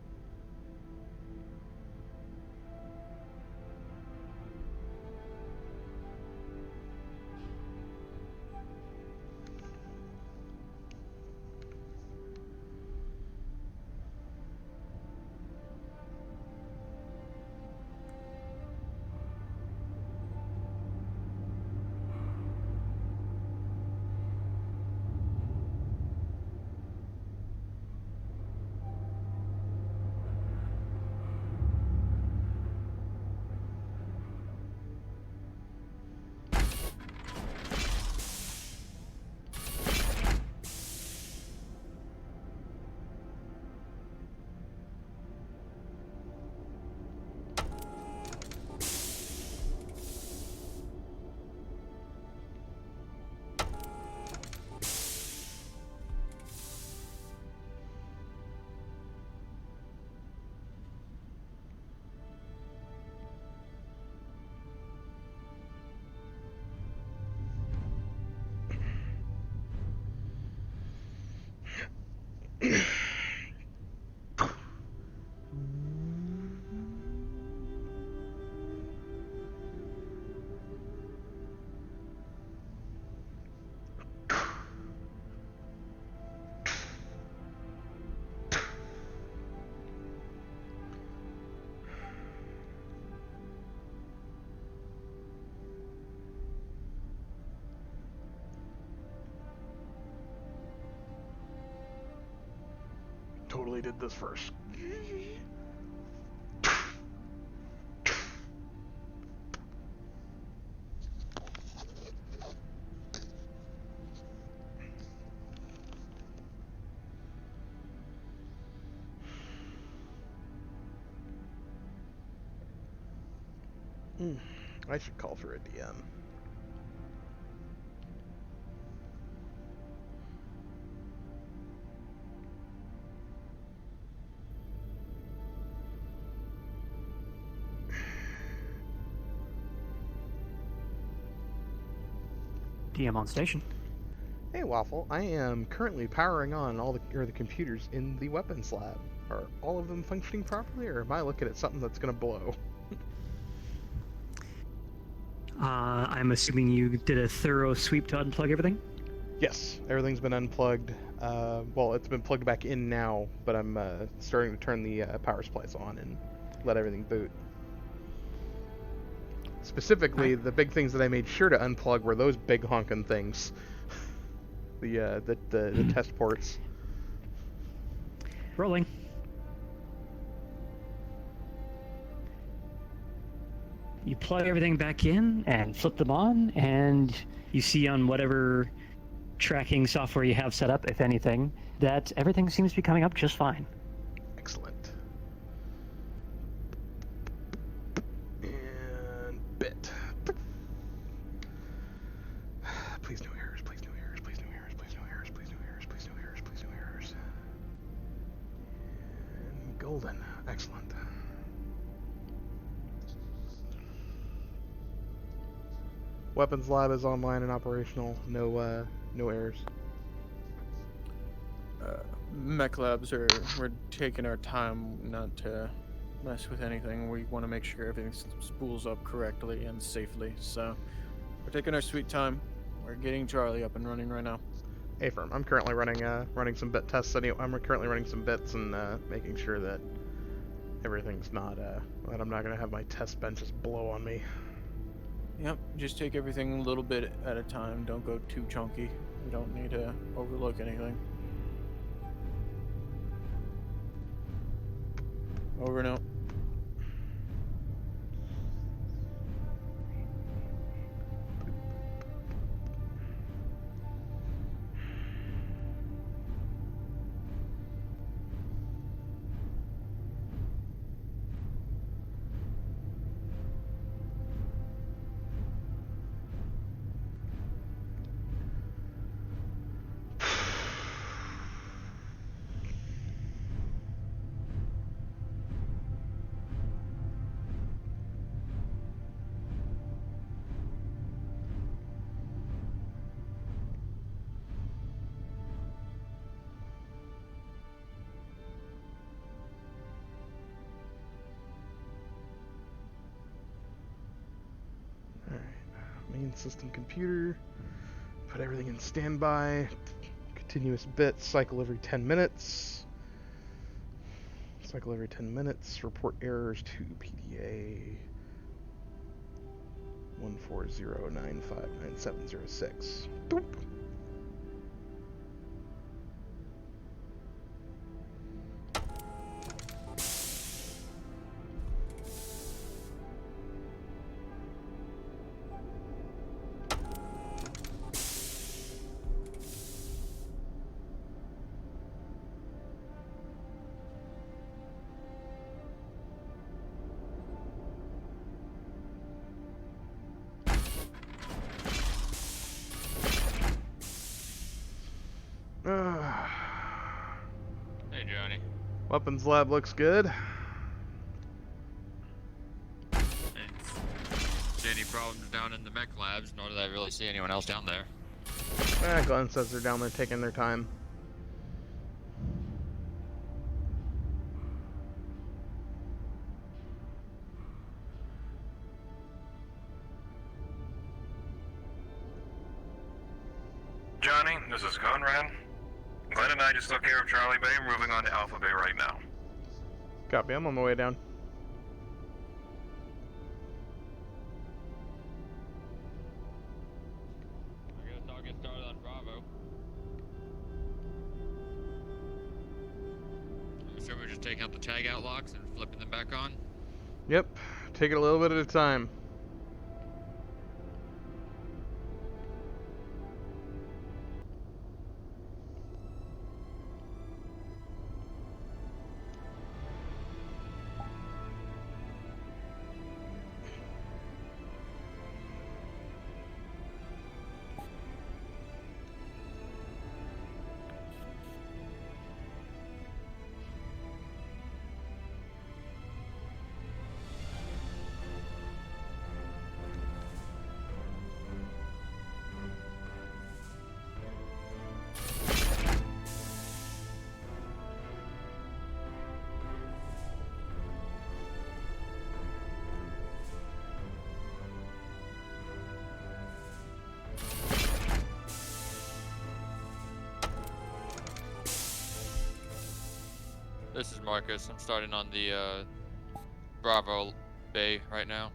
totally did this first. I should call for a DM. DM on station. Hey Waffle, I am currently powering on all the computers in the weapons lab. Are all of them functioning properly, or am I looking at something that's gonna blow? I'm assuming you did a thorough sweep to unplug everything? Yes, everything's been unplugged. Well, it's been plugged back in now, but I'm starting to turn the power supplies on and let everything boot. Specifically, the big things that I made sure to unplug were those big honkin' things. The test ports. Rolling. You plug everything back in and flip them on, and you see on whatever tracking software you have set up, if anything, that everything seems to be coming up just fine. Excellent. And bit. Please no errors, please no errors, please no errors, please no errors, please no errors, please no errors, please no errors. And golden. Excellent. Weapons lab is online and operational. No errors. Mech labs we're taking our time not to mess with anything. We want to make sure everything spools up correctly and safely. So we're taking our sweet time. We're getting Charlie up and running right now. Hey firm, I'm currently running some bit tests. I'm currently running some bits and making sure that everything's not that I'm not gonna have my test benches blow on me. Yep, just take everything a little bit at a time. Don't go too chunky. We don't need to overlook anything. Over and out. Main system computer, put everything in standby, continuous bits, cycle every 10 minutes, report errors to PDA 140959706. Boop. Hey, Johnny. Weapons lab looks good. See any problems down in the mech labs, nor did I really see anyone else down there. Glenn says they're down there taking their time. Johnny, this is Conrad. Glenn and I just took care of Charlie Bay. We're moving on to Alpha Bay right now. Copy, I'm on my way down. I guess I'll get started on Bravo. we're just taking out the tag out locks and flipping them back on. Yep. Take it a little bit at a time. This is Marcus. I'm starting on the Bravo Bay right now.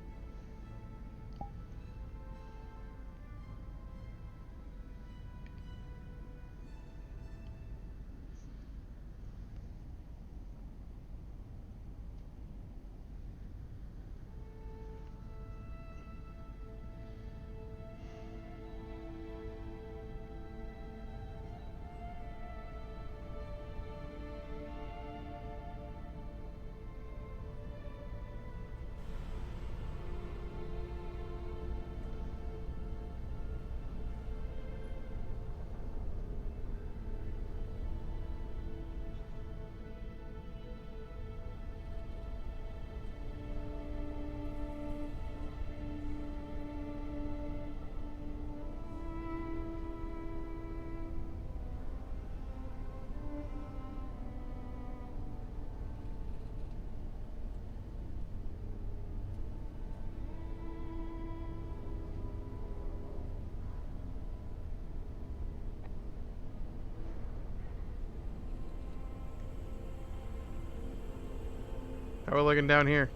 How are we looking down here?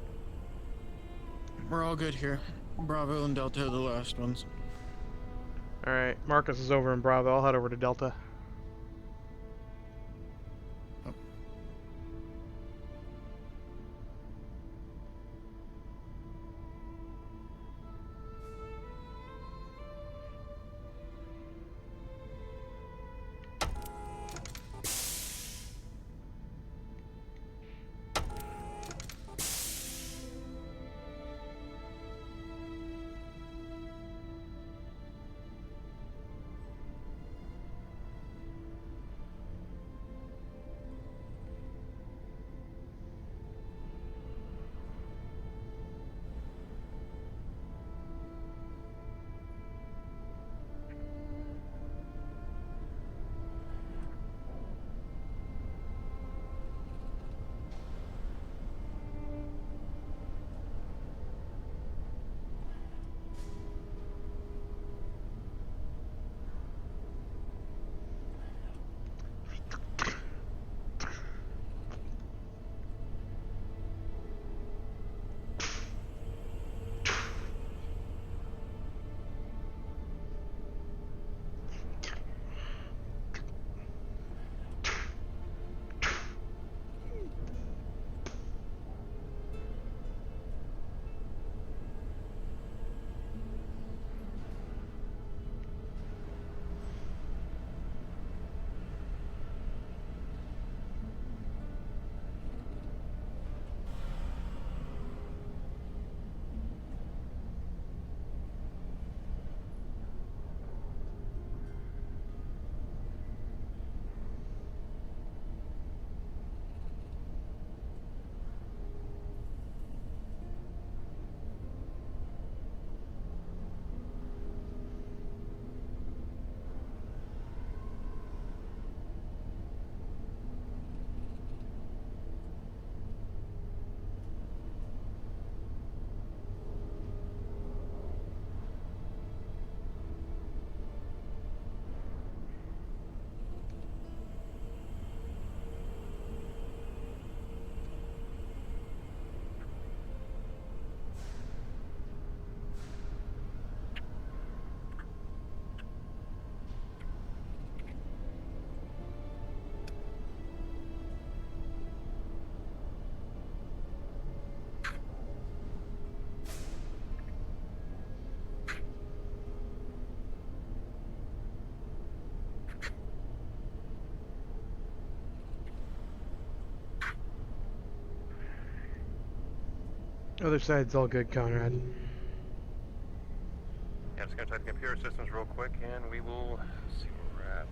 We're all good here. Bravo and Delta are the last ones. Alright, Marcus is over in Bravo. I'll head over to Delta. Other side's all good, Conrad. Yeah, I'm just gonna type the computer systems real quick, and we will see where we're at.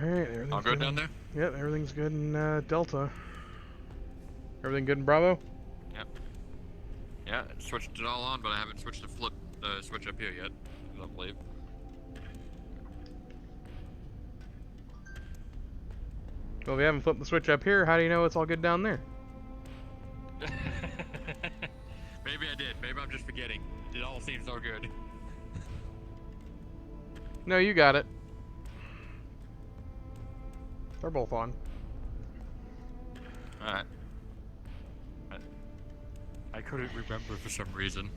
Alright, everything's All good down there? Yep, everything's good in Delta. Everything good in Bravo? Yep. Yeah, switched it all on, but I haven't switched the switch up here yet, I don't believe. Well, if you haven't flipped the switch up here, how do you know it's all good down there? Maybe I did. Maybe I'm just forgetting. It all seems so good. No, you got it. They're both on. Alright. I couldn't remember for some reason.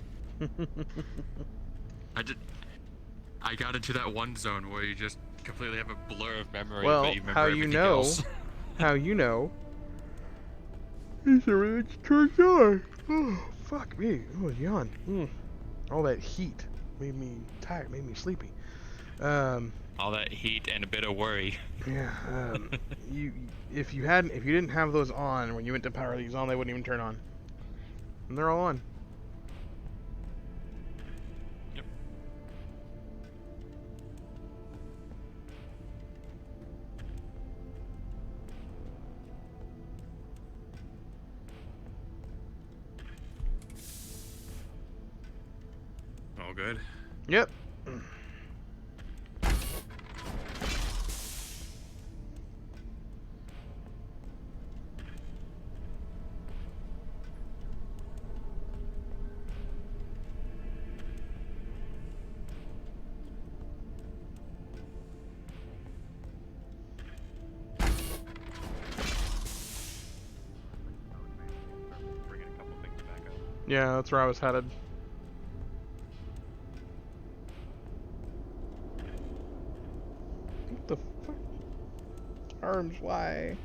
I got into that one zone where you just completely have a blur of memory, Well, but you remember how you everything know? else. How you know? Is everything's turned on. Oh, fuck me. Oh, yawn. All that heat made me tired, made me sleepy. All that heat and a bit of worry. Yeah. If you didn't have those on when you went to power these on, they wouldn't even turn on. And they're all on. Yep. All good? Yep. Bringing a couple things back up. Yeah, that's where I was headed. What the fuck? Arms, why?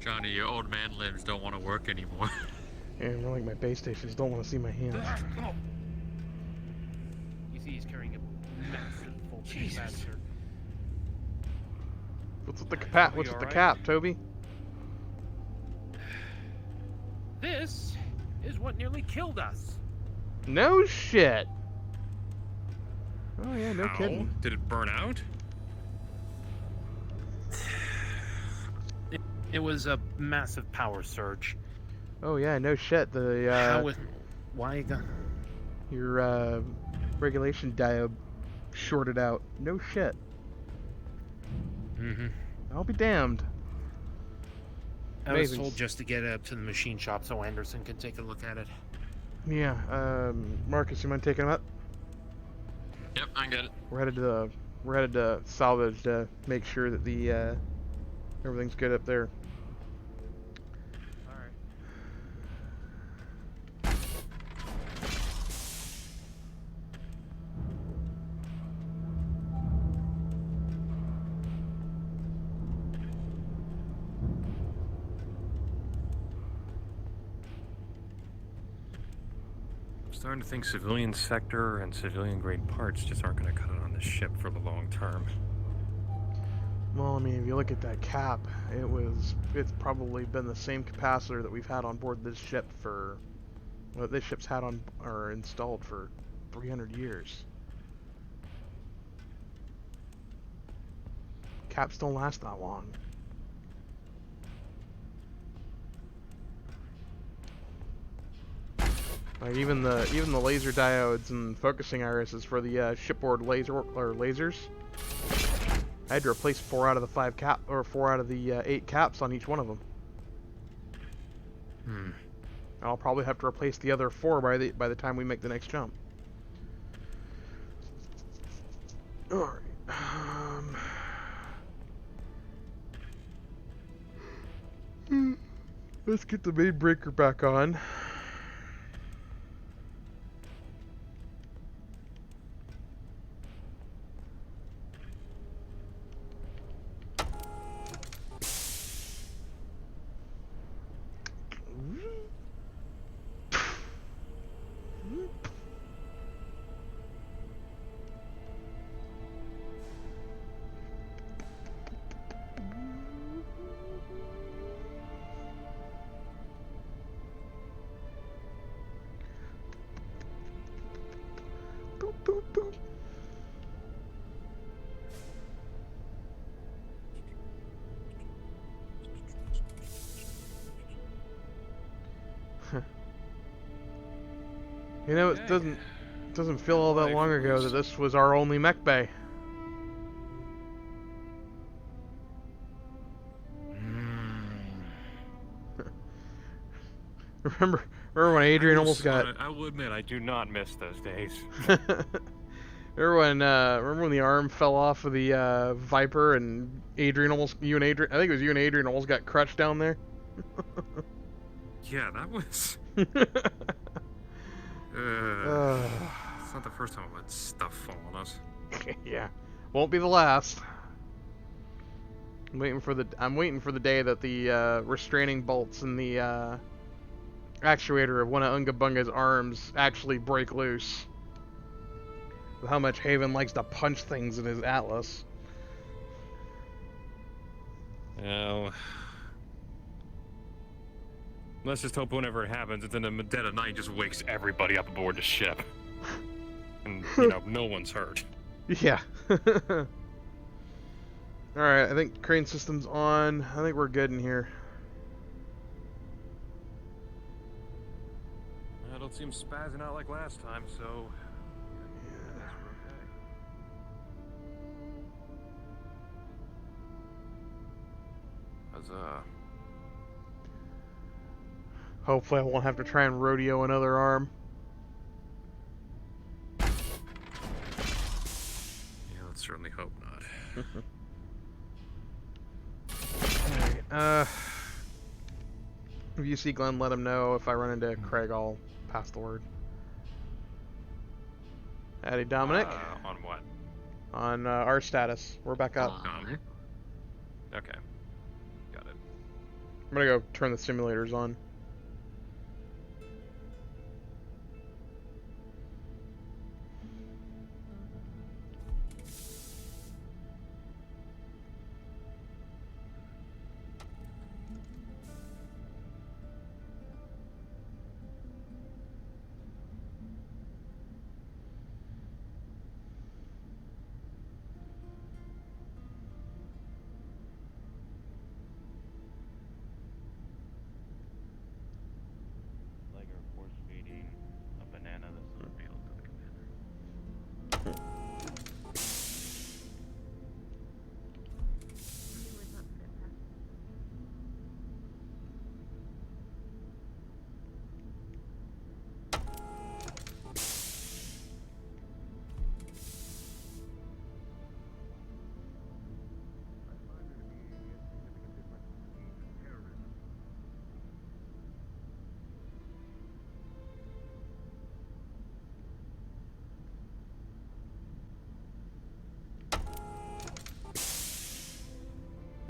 Johnny, your old man limbs don't want to work anymore. Yeah, more like my base stations don't want to see my hands. You see, he's carrying a massive full capacitor. What's with the cap? What's with the cap, Toby? This is what nearly killed us. No shit. Oh yeah, no How? kidding. Did it burn out? It was a massive power surge. Oh yeah, no shit. The why your regulation diode shorted out. No shit. Mm-hmm. I'll be damned. I was Amazing. told just to get it up to the machine shop so Anderson can take a look at it. Yeah, Marcus, you mind taking him up? Yep, I get it. We're headed to salvage to make sure that the everything's good up there. I'm starting to think civilian sector and civilian grade parts just aren't going to cut it on this ship for the long term. Well, I mean, if you look at that cap, it's probably been the same capacitor that we've had on board this ship for, well, this ship's had on, or installed for 300 years. Caps don't last that long. Like even the laser diodes and focusing irises for the shipboard lasers, I had to replace 4 out of the 5 cap, or 4 out of the 8 caps on each one of them. I'll probably have to replace the other 4 by the time we make the next jump. All right. Let's get the main breaker back on. You know, it doesn't feel all that long ago that this was our only mech bay. Remember when Adrian almost got... I will admit, I do not miss those days. remember when the arm fell off of the Viper and Adrian I think it was you and Adrian almost got crushed down there? Yeah, that was... It's not the first time I've had stuff fall on us. Yeah, won't be the last. I'm waiting for the day that the restraining bolts in the actuator of one of Unga Bunga's arms actually break loose. With how much Haven likes to punch things in his Atlas. Well, let's just hope whenever it happens, it's in the dead of night, just wakes everybody up aboard the ship. And, you know, no one's hurt. Yeah. Alright, I think crane system's on. I think we're good in here. I don't seem spazzing out like last time, so... Huzzah. Hopefully I won't have to try and rodeo another arm. Yeah, let's certainly hope not. Alright, if you see Glenn, let him know. If I run into Craig, I'll pass the word. Howdy, Dominic. On what? On our status. We're back up. Okay. Got it. I'm gonna go turn the simulators on.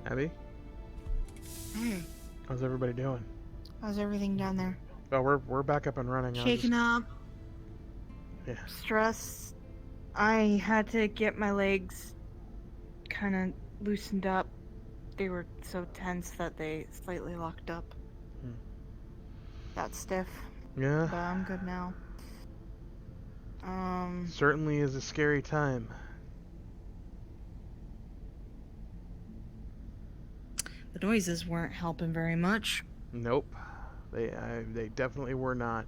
Abby, Hey, how's everybody doing? how's everything down there? Oh, we're back up and running. Shaken up. Yeah. Stress. I had to get my legs kind of loosened up. They were so tense that they slightly locked up. That's stiff. Yeah. But I'm good now. Certainly is a scary time. The noises weren't helping very much. Nope. They definitely were not.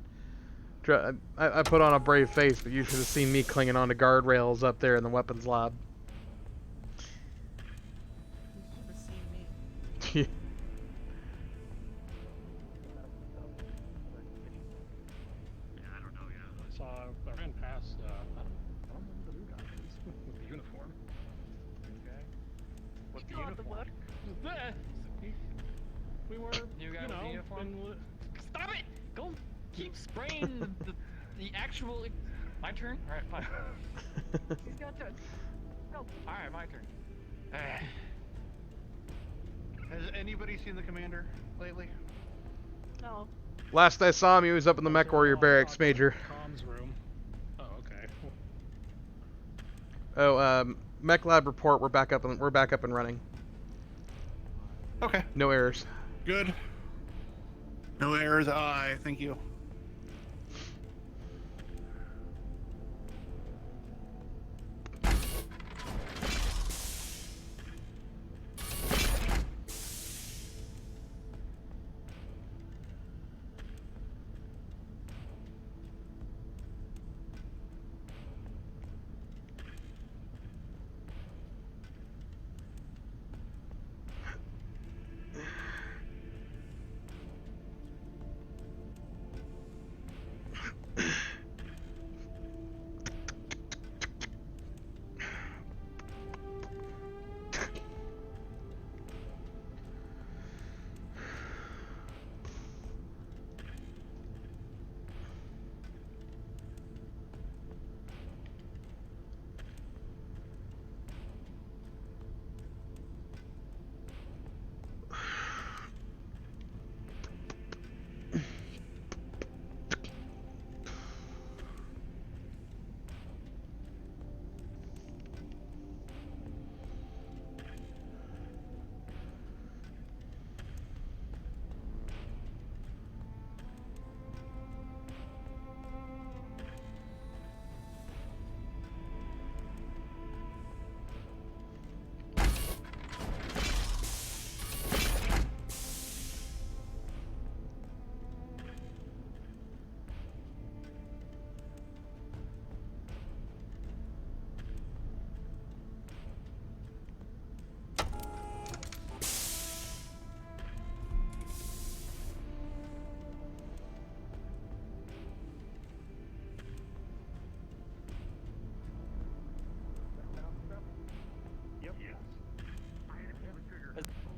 I put on a brave face, but you should have seen me clinging onto guardrails up there in the weapons lab. Yeah. I ran past, I don't remember the new guy with the uniform. Okay. With the uniform. We were, New guy you with know, the uniform? Stop it! Go keep spraying the actual. My turn? Alright, fine. He's got to. Go. Alright, my turn. Has anybody seen the commander lately? No. Last I saw him, he was up in the Mech Warrior barracks, Major. Comms room. Oh, okay. Oh, Mech Lab report. We're back up and running. Okay. No errors. Good. No errors. Aye. Thank you.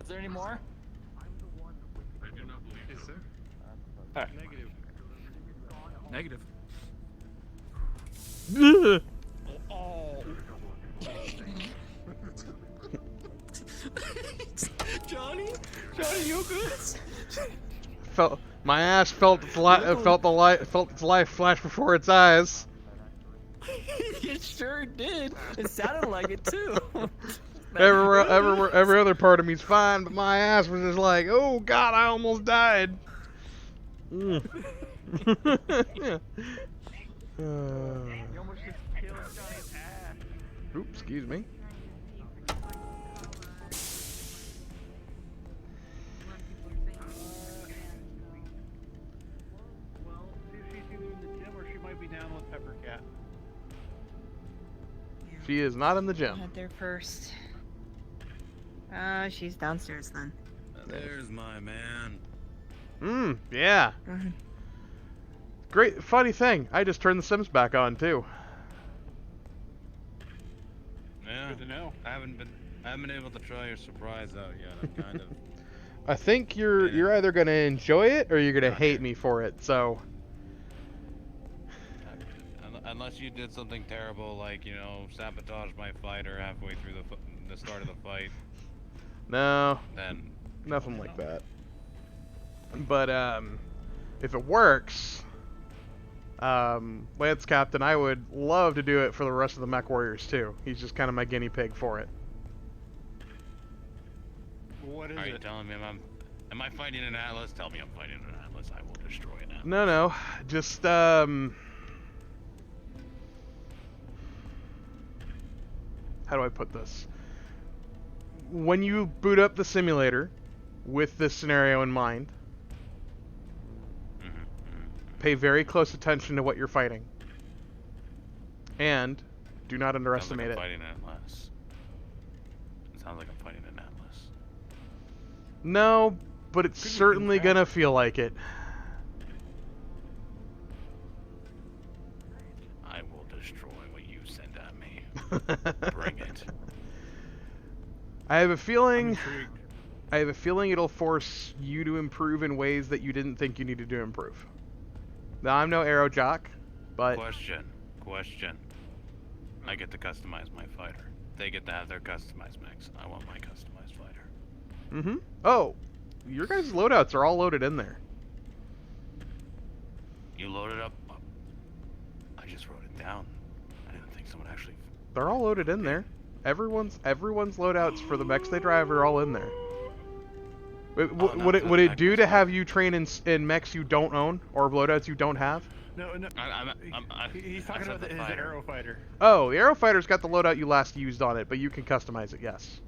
Is there any more? I do not believe Is so. there? Negative. Negative. Oh. Johnny, you good? Felt my ass felt its life flash before its eyes. It sure did. It sounded like it too. Every other part of me's fine, but my ass was just like, oh God, I almost died. You almost just killed Johnny's ass. Oops, excuse me. Well, see if she's either in the gym or she might be down with Pepper Cat. She is not in the gym. Head there first. She's downstairs then. There's my man. Yeah. Great, funny thing. I just turned the Sims back on too. Yeah. Good to know. I haven't been able to try your surprise out yet. I'm kind of. I think you're either gonna enjoy it or you're gonna hate me for it. So. Unless you did something terrible, like sabotage my fighter halfway through the start of the fight. No. Then Nothing like that. But if it works, Lance Captain, I would love to do it for the rest of the Mech Warriors too. He's just kind of my guinea pig for it. What is Are you it? telling me am I fighting an Atlas? Tell me I'm fighting an Atlas. I will destroy an Atlas. No, just how do I put this? When you boot up the simulator with this scenario in mind, pay very close attention to what you're fighting. And do not underestimate Sounds like I'm it. fighting an Atlas. It sounds like I'm fighting an Atlas. No, but it's certainly gonna feel like it. I will destroy what you send at me. Bring it. I have a feeling it'll force you to improve in ways that you didn't think you needed to improve. Now, I'm no arrow jock, but Question. I get to customize my fighter. They get to have their customized mechs. I want my customized fighter. mm-hmm. Oh, your guys' loadouts are all loaded in there. You load it up. I just wrote it down. I didn't think someone actually. They're all loaded in there. Everyone's loadouts for the mechs they drive are all in there. Would it do to have you train in mechs you don't own or loadouts you don't have? No. He's talking about his Aero Fighter. Oh, the Aero Fighter's got the loadout you last used on it, but you can customize it. Yes.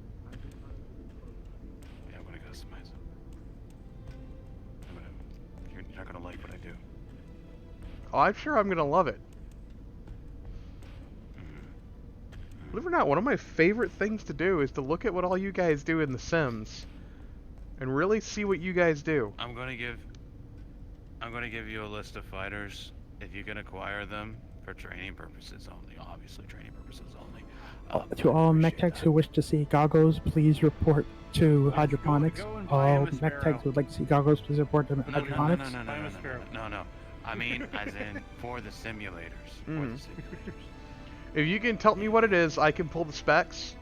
Yeah, I'm gonna customize it. You're not gonna like what I do. Oh, I'm sure I'm gonna love it. Believe it or not, one of my favorite things to do is to look at what all you guys do in The Sims and really see what you guys do. I'm gonna give you a list of fighters. If you can acquire them for training purposes only, obviously training purposes only. To all mech techs who wish to see goggles, please report to hydroponics. All mech techs who would like to see goggles, please report to hydroponics. No. I mean, as in for the simulators. For the simulators. If you can tell me what it is, I can pull the specs.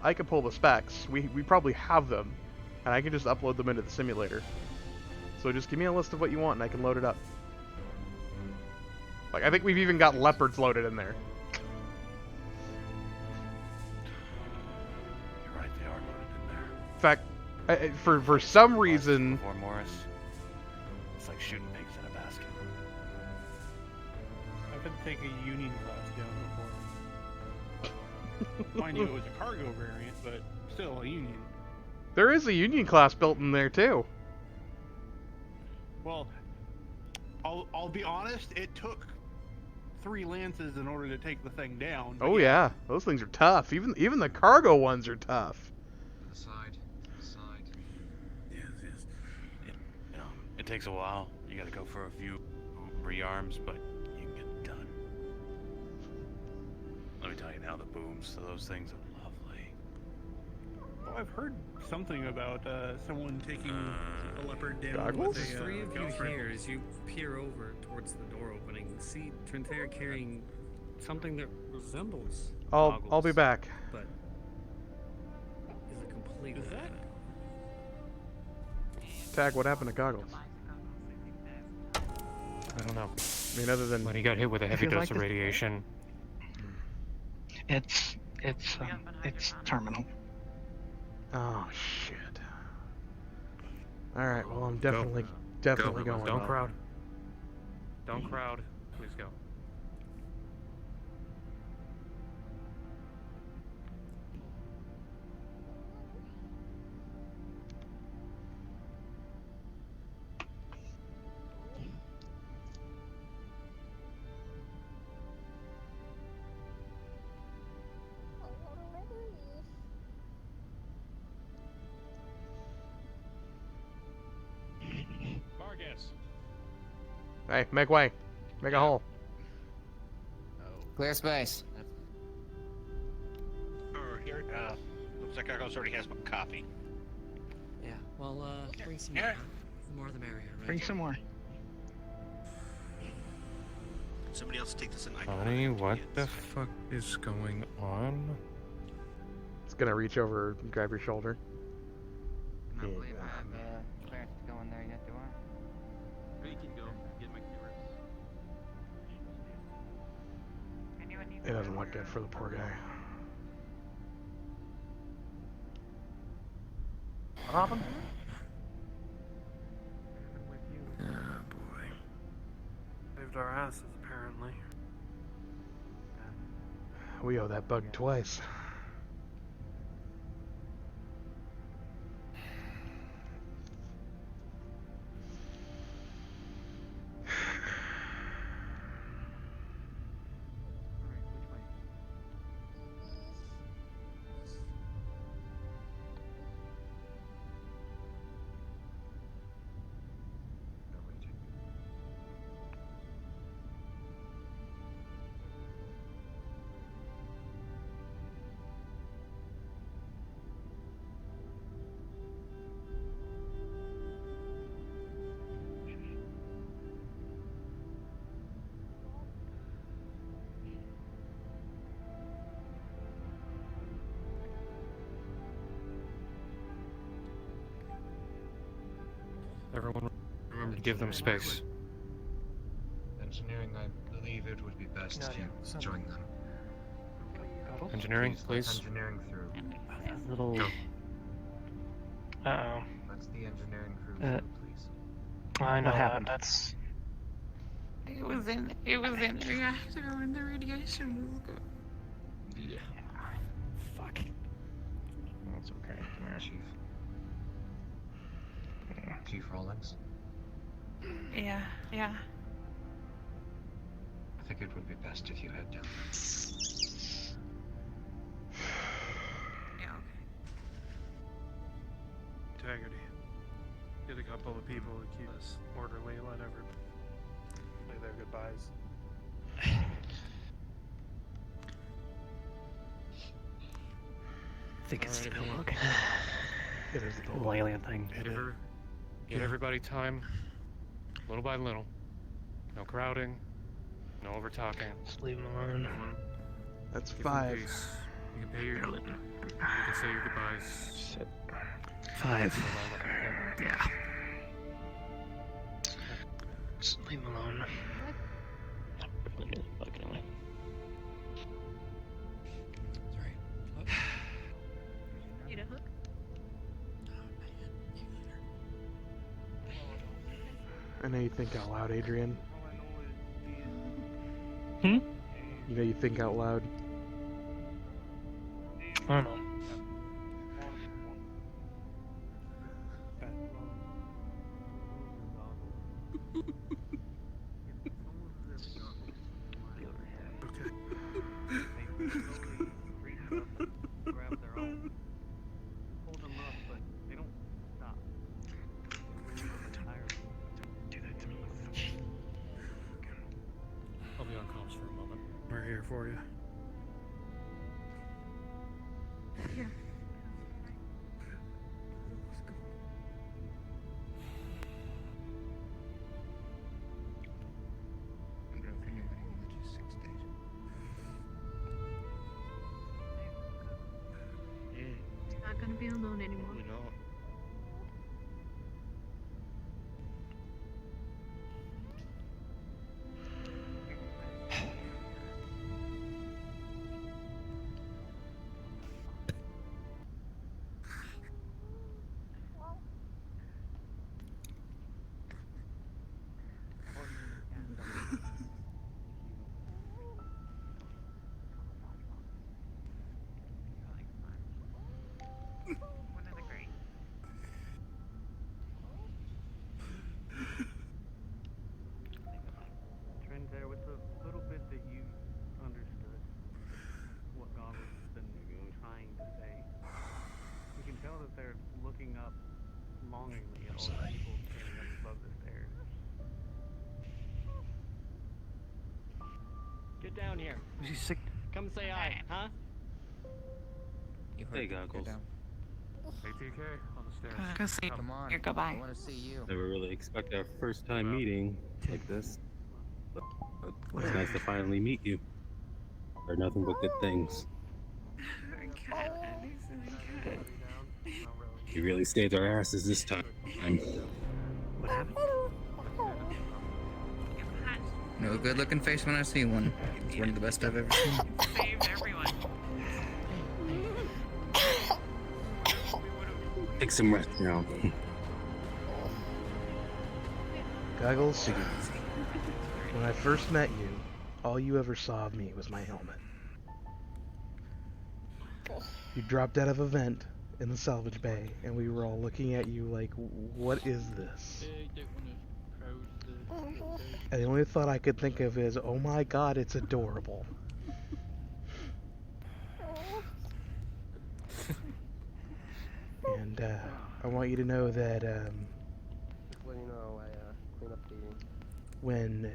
We probably have them, and I can just upload them into the simulator. So just give me a list of what you want, and I can load it up. Like, I think we've even got leopards loaded in there. You're right, they are loaded in there. In fact, for some reason... Before Morris, it's like shooting pigs in a basket. I've had to take a Union class down before. Mind you, it was a cargo variant, but still a Union. There is a Union class built in there, too. Well, I'll be honest, it took 3 lances in order to take the thing down. Oh yeah, those things are tough. Even the cargo ones are tough. Aside. Yes. It takes a while. You gotta go for a few rearms, but you can get it done. Let me tell you now, the booms to those things are lovely. Oh, I've heard something about someone taking a leopard down. Goggles? With a, Three of you girlfriend. here, as you peer over towards the door opening, see Trentair carrying something that resembles I'll goggles, be back. but is a complete Tag, what happened to goggles? I don't know. I mean, other than when he got hit with a heavy feel dose like of this- radiation. It's terminal. Oh shit. All right. Well, I'm definitely going. Don't crowd. Don't crowd. Please go. Vargas. Hey, make way. Make a hole. Clear space. Here, looks like Argos already has a copy. Yeah, well, bring some more. The more the merrier, right? Bring some more. Somebody else take this in. Honey, what the fuck is going on? It's gonna reach over and grab your shoulder. I don't believe I have clearance to go in there yet, do I? Or you can go get my cameras. Anyone need It doesn't look good for the poor guy. What happened? Oh boy. Saved our asses, apparently. We owe that bug twice. Everyone remember to give them space. Engineering, I believe it would be best if you join them. Engineering, please. Engineering through. Little. Go. Uh-oh. That's the engineering crew through, please. I know what happened. It was in the reactor when the radiation was good. Yeah. Fuck. That's okay. Chief. Chief Rawlings. Yeah. I think it would be best if you head down there. Yeah, okay. Integrity. Get a couple of people to keep us orderly, let everybody say their goodbyes. I think it's the look. It is the little alien thing. Give everybody time, little by little. No crowding, no over talking. Just leave them alone. That's Give them 5. peace. You can pay your. You can say your goodbyes. 5. Yeah. Just leave them alone. Need a hook? I know you think out loud, Adrian. Hmm? You know you think out loud. I don't know. Grab their own. Hold them up, but they don't stop. Do that to me. I'll be on comms for a moment. We're here for you. Yeah. Not gonna be alone anymore. Probably not. One of the great. Trend there with the little bit that you understood what Goggles has been trying to say. You can tell that they're looking up longingly at all the people standing up above the stairs. Get down here. Was he sick? Come say hi, huh? Hey, Goggles. ATK on the stairs. Go see Come on. your goodbye. I want to see you. Never really expect our first time meeting like this. But it's nice to finally meet you. Heard nothing but good things. Cat. You really saved our asses this time. What happened? Get behind. No good looking face when I see one. It's one of the best I've ever seen. Saved everyone. Take some rest now. Goggles, when I first met you, all you ever saw of me was my helmet. You dropped out of a vent in the salvage bay, and we were all looking at you like, what is this? And the only thought I could think of is, oh my god, it's adorable. And I want you to know that when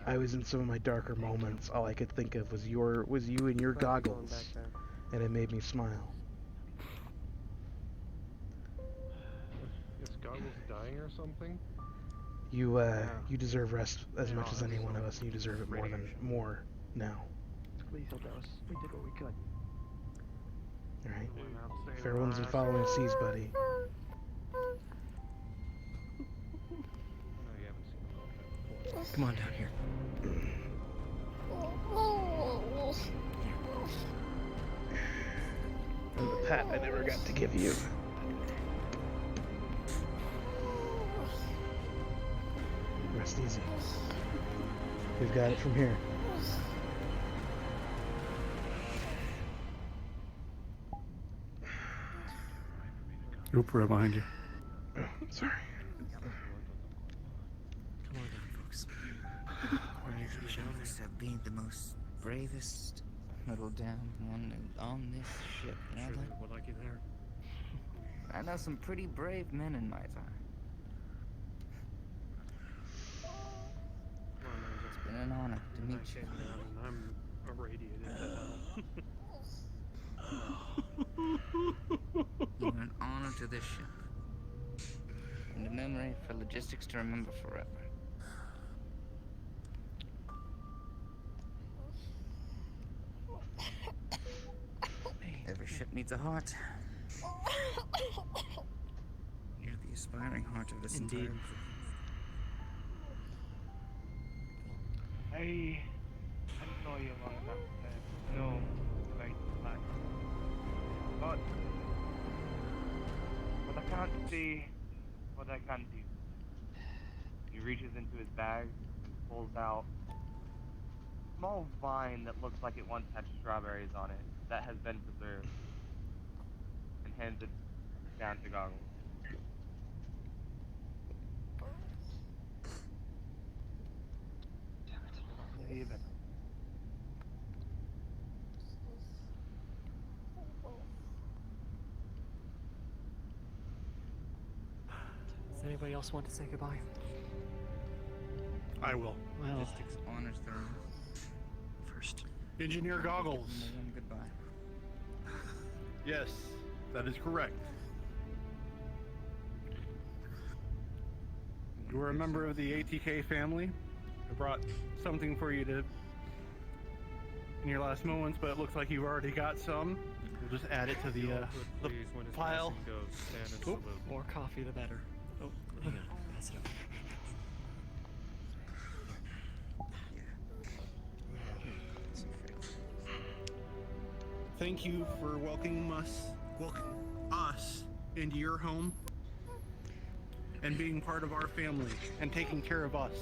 I was in some of my darker moments, all I could think of was you and your goggles, and it made me smile. Is Goggles dying or something? You deserve rest as much as any one of us, and you deserve it more now. Please help us. We did what we could. All right. Fair winds and following seas, buddy. Come on down here. And the pat I never got to give you. Rest easy. We've got it from here. Group right behind you. Oh, sorry. Come on down, folks. You show us have been the most bravest little down one on this ship. You know Sure, that? would like you there. I know some pretty brave men in my time. It's been an honor to meet you. I'm irradiated. You are an honor to this ship. And a memory for logistics to remember forever. Every ship needs a heart. You're the aspiring heart of this Indeed. entire I didn't know you long enough to know right back. But I can't see what I can do. He reaches into his bag and pulls out a small vine that looks like it once had strawberries on it that has been preserved, and hands it down to Goggles. Leave it. Does anybody else want to say goodbye? I will. Well, logistics honors their own. first. Engineer Goggles. Goodbye. Yes, that is correct. You are a member of the ATK family. I brought something for you to in your last moments, but it looks like you've already got some. We'll just add it to the file. Oop. More coffee, the better. Oh, hang on. Pass it up. Thank you for welcoming us into your home and being part of our family and taking care of us.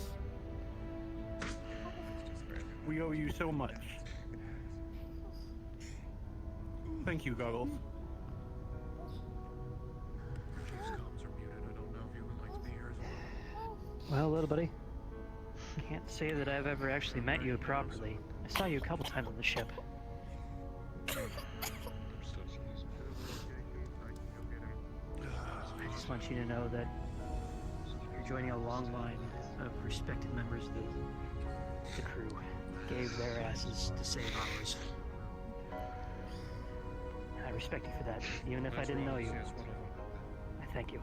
We owe you so much. Thank you, Goggles. Well, little buddy, can't say that I've ever actually met you properly. I saw you a couple times on the ship. I just want you to know that you're joining a long line of respected members of the crew. Gave their asses to save ours. I respect you for that, even if I didn't know you. I thank you.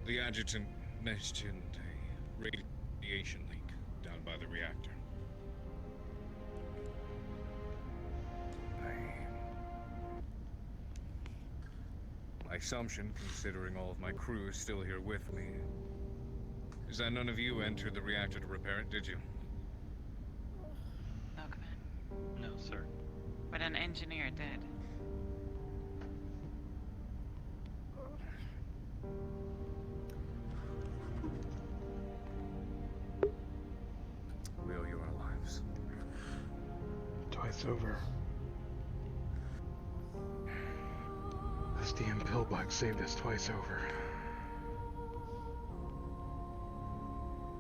The adjutant mentioned a radiation leak down by the reactor. My assumption, considering all of my crew is still here with me, is that none of you entered the reactor to repair it, did you? No, Command. No, sir. But an engineer did. We owe you our lives. Twice over. This damn pillbug saved us twice over.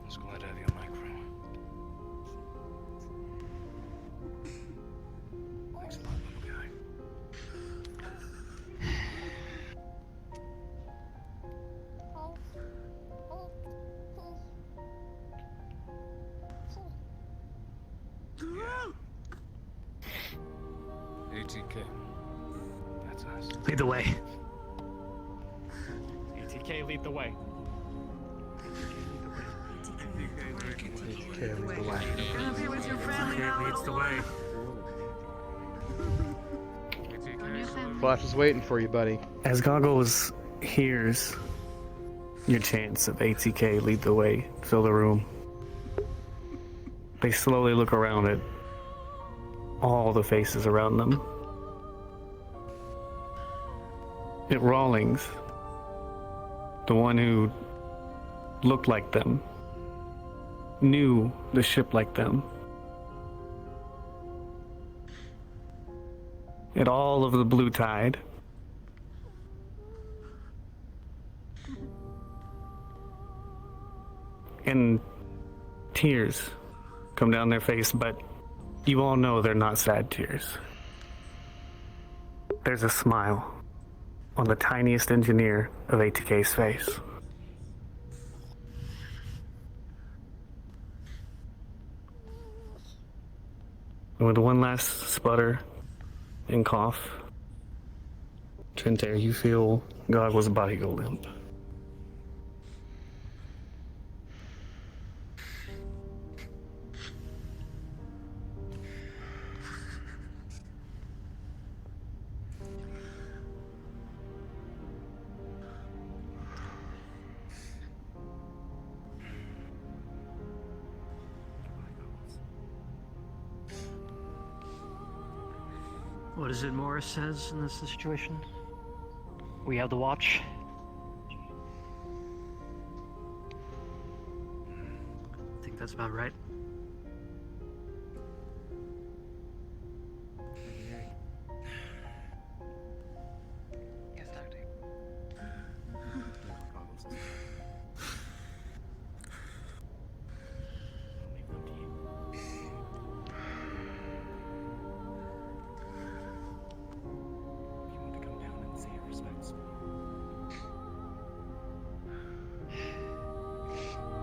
I was glad to have you on my crew. Thanks a lot, little guy. ATK. That's us. Lead the way. ATK, lead the way. ATK lead the way. ATK leads the way. Flash is waiting for you, buddy. As Goggles hears your chants of ATK lead the way, fill the room, they slowly look around at all the faces around them. At Rawlings, the one who looked like them, knew the ship like them. At all of the Blue Tide, and tears come down their face, but you all know they're not sad tears. There's a smile on the tiniest engineer of ATK's face. And with one last sputter and cough, Trentair, you feel Goggles' body go limp. What is it Morris says in this situation? We have the watch. I think that's about right. Yes, Doctor.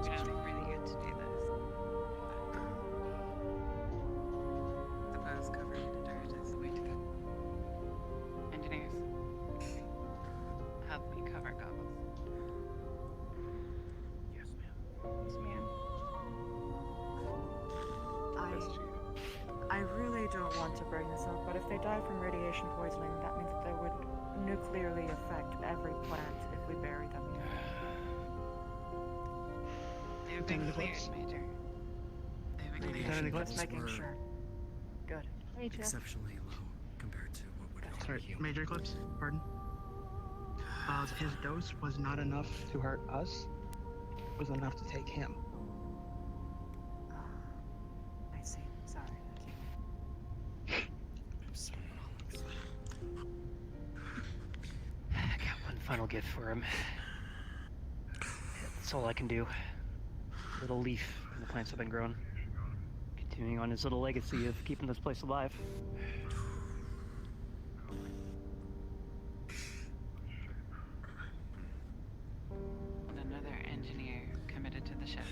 We don't really get to do this. Suppose covering in dirt is the way to go. Engineers, help me cover Goggles. Yes, ma'am. I really don't want to bring this up, but if they die from radiation poisoning, that means that they would nuclearly affect every plant if we bury them here. They've been cleared, Major. They've been cleared. Just making sure. Good. Exceptionally low compared to what would Sorry, Major Eclipse, pardon. His dose was not enough to hurt us. It was enough to take him. I see. Sorry. I got one final gift for him. That's all I can do. A little leaf from the plants have been grown. Continuing on his little legacy of keeping this place alive. And another engineer committed to the ship.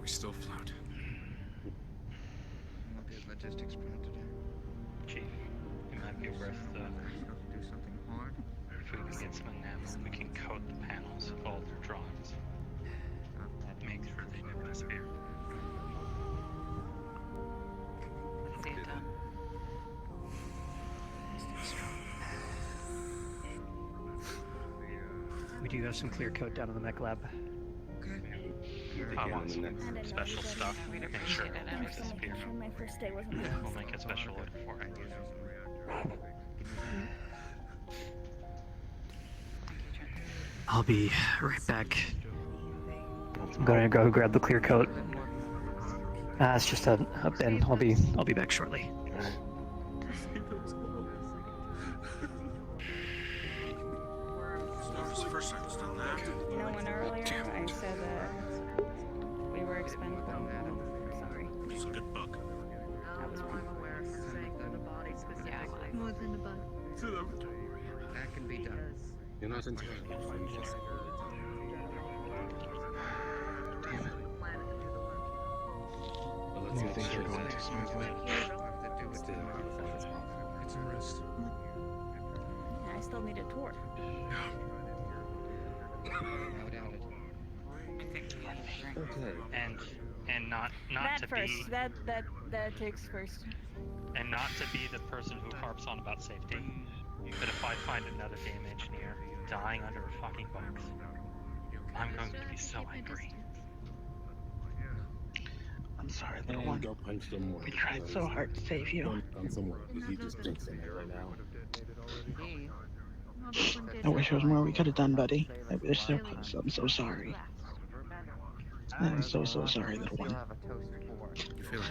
We still float. What is logistics plan today? Chief, you might be worth Do something hard. if we can get some of them, we can coat the panels with all their drawings. Make sure they never disappear. See it done. We do have some clear coat down in the mech lab. I want some special stuff. We'd Make sure appreciate it. it never disappears. My first day wasn't We'll make a special order for it. I'll be right back. I'm gonna go grab the clear coat. It's just a bin. I'll be back shortly. You know, when earlier I said that we were expendable. Sorry. It's a good book. That was wrong. More than a bug. That can be done. You're not entirely You think you're going too smoothly? Get some rest. Yeah, I still need a tour. Okay. And not that to first. be That takes first. and not to be the person who harps on about safety. But if I find another game engineer dying under a fucking box, I'm going to be so angry. I'm sorry, little And one. go punch them more. We tried so hard to save you. Don't come somewhere because he just thinks in there right now. I wish there was more we could have done, buddy. I wish there was. I'm so sorry. I'm so sorry, little one.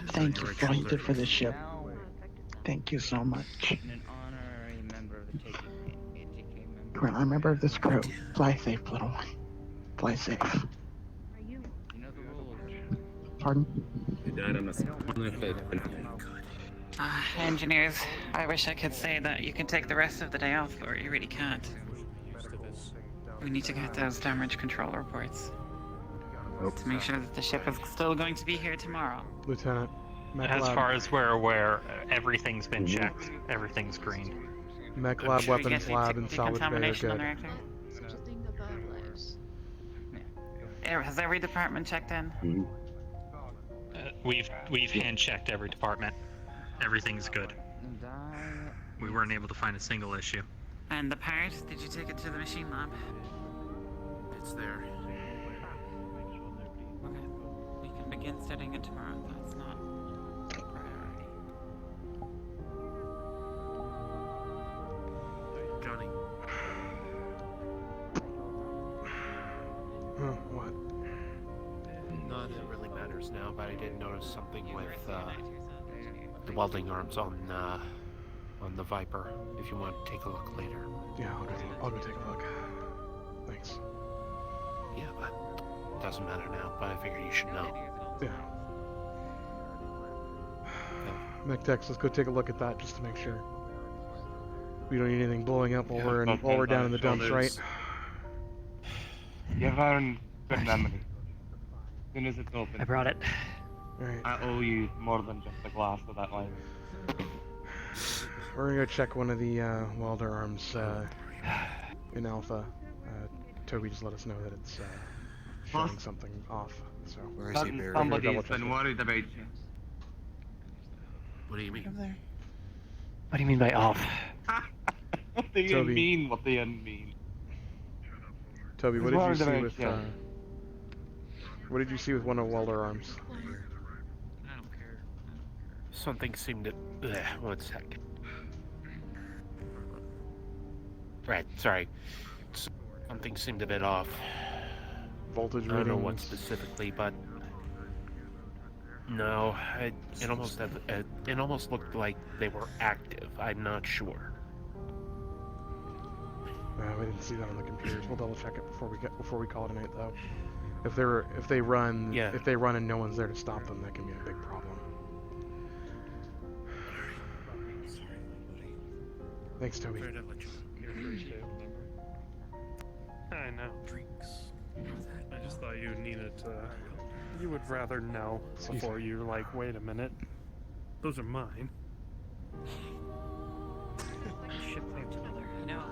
Thank you for all you did for this ship. Thank you so much. An honorary member of the ATK member. You're an honorary member of this crew. Fly safe, little one. Fly safe. You know the rules. Pardon? He died on Engineers, I wish I could say that you can take the rest of the day off, but you really can't. We need to get those damage control reports. To make sure that the ship is still going to be here tomorrow. Lieutenant, Mech As Lab, far as we're aware, everything's been checked. Everything's green. Mech Lab, Should we Weapons get Lab, and Salvage Bay are decontamination on good. the reactor? Such a thing about lives. Has every department checked in? We've hand checked every department. Everything's good. We weren't able to find a single issue. And the part, did you take it to the machine lab? It's there. Okay. We can begin studying it tomorrow. That's not a priority. Johnny. What? None that really matters now, but I did notice something with the welding arms on the Viper. If you want to take a look later. Yeah, I'll go take a look. Thanks. Yeah, but it doesn't matter now. But I figured you should know. Yeah. Mech Tex, let's go take a look at that just to make sure. We don't need anything blowing up while we're down in the dumps, right? You have our good memory. As soon as it's open. I brought it. Alright. I owe you more than just a glass of that light. We're gonna go check one of the welder arms in Alpha. Toby just let us know that it's showing something off. So Somebody's been worried about you. What do you mean? What do you mean by off? What do you Toby. mean? What do you mean? Toby, what He's did you worried see about with you. what did you see with one of welder arms? Something seemed to. One sec. Right, sorry. Something seemed a bit off. Voltage I don't know readings? what specifically, but no, it almost looked like they were active. I'm not sure. We didn't see that on the computers. We'll double check it before we call it a night, though. If they run and no one's there to stop them, that can be a big problem. Thanks, Toby. I know. I just thought you needed to. You would rather know before you're like, wait a minute. Those are mine. Ship there together. You know,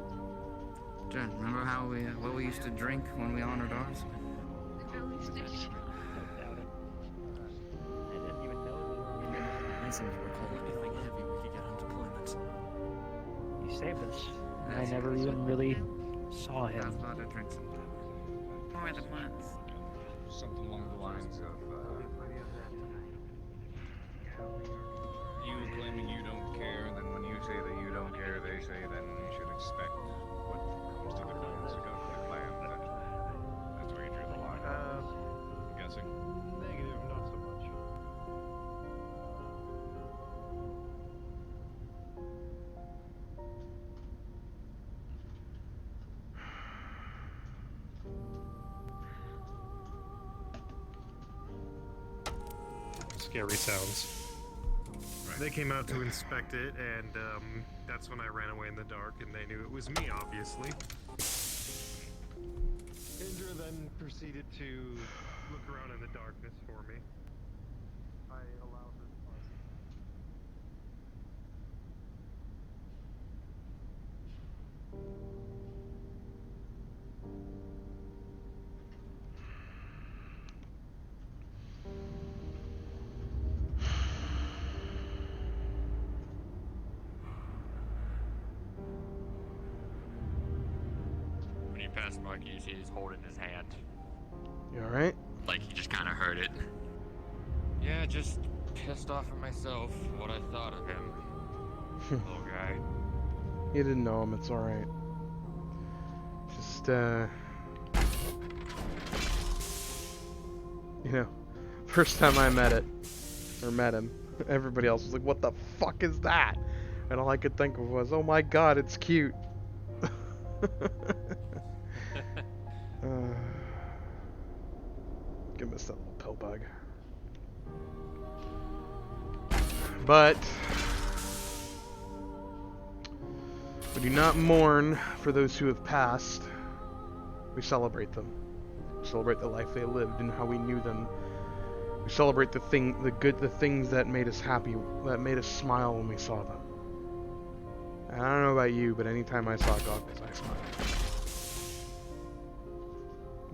Jen, remember how what we used to drink when we honored ours? I seem to recall anything heavy we could get on deployment. He saved us. I never even really saw I was him. about to drink some more than once. Something along the lines of, you claiming you don't care, and then when you say that you don't care, they say then you should expect what comes to the plans to go to the clan. That's where you drew the line. I'm guessing. Negative, not so much. Scary sounds. They came out to inspect it, and that's when I ran away in the dark, and they knew it was me, obviously. Indra then proceeded to look around in the darkness for me. I allowed her to pass. When you pass Marky, you see he's holding his hand. You alright? Like he just kind of heard it. Yeah, just pissed off at myself what I thought of him. Little guy. You didn't know him, it's alright. Just, you know, first time I met him, everybody else was like, what the fuck is that? And all I could think of was, oh my god, it's cute. Give us that little pill bug. But we do not mourn for those who have passed. We celebrate them. We celebrate the life they lived and how we knew them. We celebrate the things that made us happy, that made us smile when we saw them. And I don't know about you, but anytime I saw Goggles, I smiled.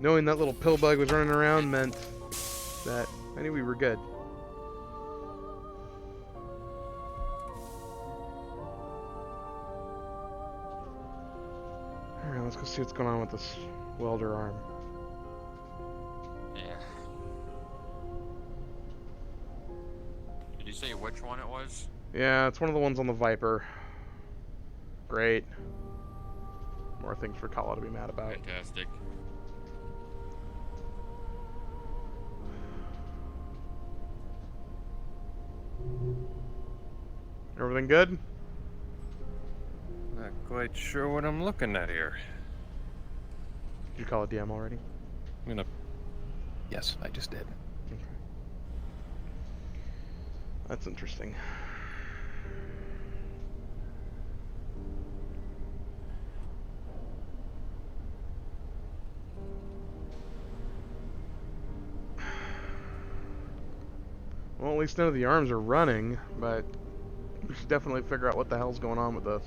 Knowing that little pill bug was running around meant that I knew we were good. Alright, let's go see what's going on with this welder arm. Yeah. Did you say which one it was? Yeah, it's one of the ones on the Viper. Great. More things for Kala to be mad about. Fantastic. Everything good? Not quite sure what I'm looking at here. Did you call a DM already? I'm gonna... Yes, I just did. Okay. That's interesting. Well, at least none of the arms are running, but we should definitely figure out what the hell's going on with this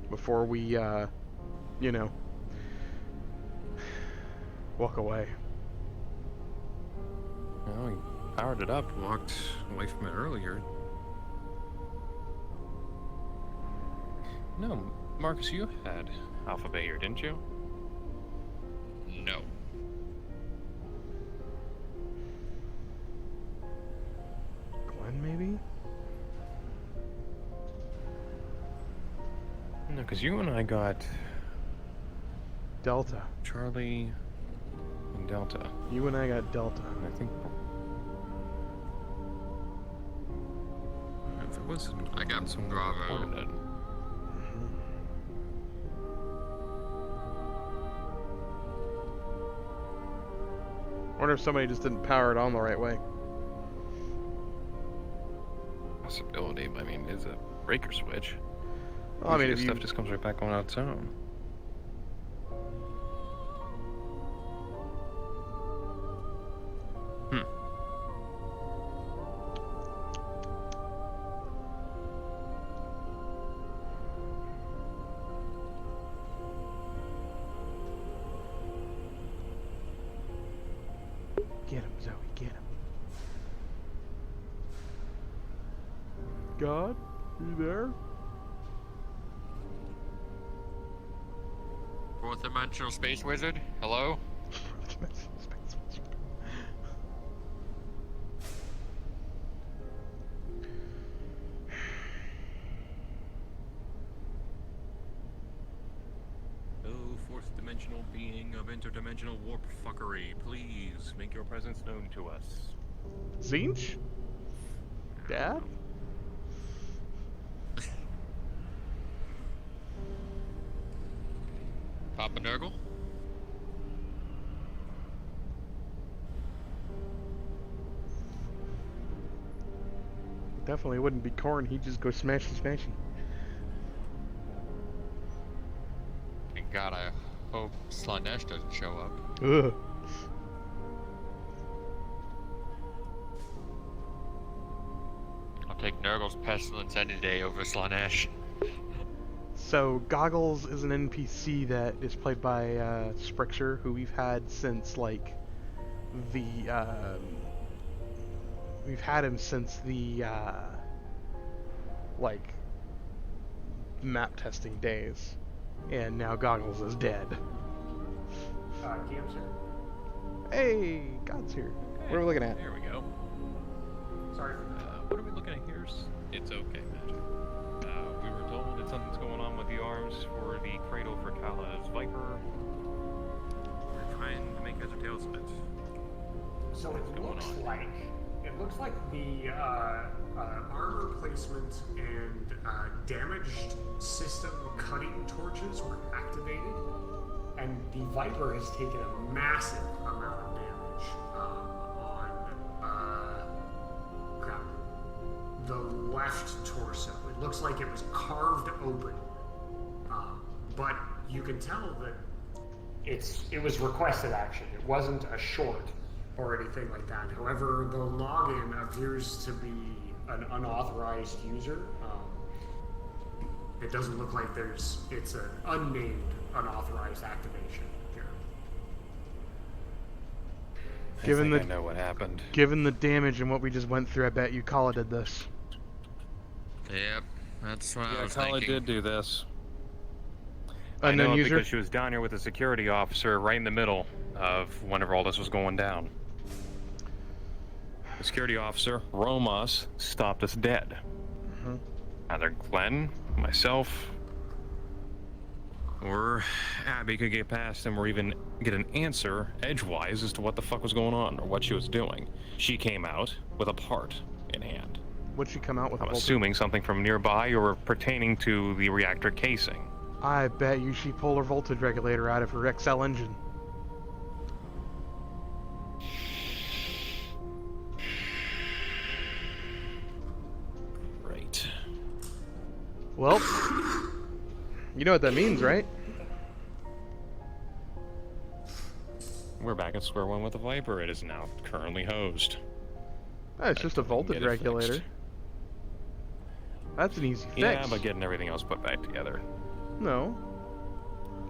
before we, you know, walk away. Well, we powered it up, walked away from it earlier. No, Marcus, you had Alpha Bay here, didn't you? No. Glenn, maybe? No, because you and I got... Delta. Charlie and Delta. You and I got Delta. And I think... If it was, I got some Bravo. I wonder if somebody just didn't power it on the right way. Possibility, but I mean, it's a breaker switch. Well, I mean, if stuff just comes right back on its own. Zoe, get him. God, you there? Fourth dimensional space wizard, hello? Oh, fourth dimensional being of interdimensional warp fuckery, please make your presence known to us. Zinch? Dad? Papa Nurgle? Definitely wouldn't be Corn, he'd just go smashing. And God, I hope Slanesh doesn't show up. Ugh. I'll take Nurgle's pestilence any day over Slanesh. So, Goggles is an NPC that is played by Sprixer, who we've had since, like, the, we've had him since the, like, map testing days. And now Goggles is dead. Cam's here. Hey, God's here. What are we looking at? There we go. Sorry. What are we looking at here? It's okay, Magic. We were told that something's going on with the arms for the cradle for Kala's Viper. We're trying to make heads or tails of it. So it looks like the armor placement and damaged system cutting torches were activated, and the Viper has taken a massive amount of damage on the left torso. It looks like it was carved open, but you can tell that it was requested action. It wasn't a short or anything like that. However, the login appears to be an unauthorized user. It doesn't look like it's an unnamed unauthorized activation here. I know what happened. Given the damage and what we just went through, I bet you Kala did this. Yep, that's what I was Kala thinking. did do this. I know it user? because she was down here with a security officer right in the middle of whenever all this was going down. The security officer, Romas, stopped us dead. Either Glenn, myself, or Abby could get past him or even get an answer edgewise as to what the fuck was going on or what she was doing. She came out with a part in hand. What'd she come out with? I'm assuming something from nearby or pertaining to the reactor casing. I bet you she pulled her voltage regulator out of her XL engine. Right. Well, you know what that means, right? We're back at square one with the Viper. It is now currently hosed. It's just a voltage regulator. Fixed. That's an easy fix. Yeah, but getting everything else put back together. No.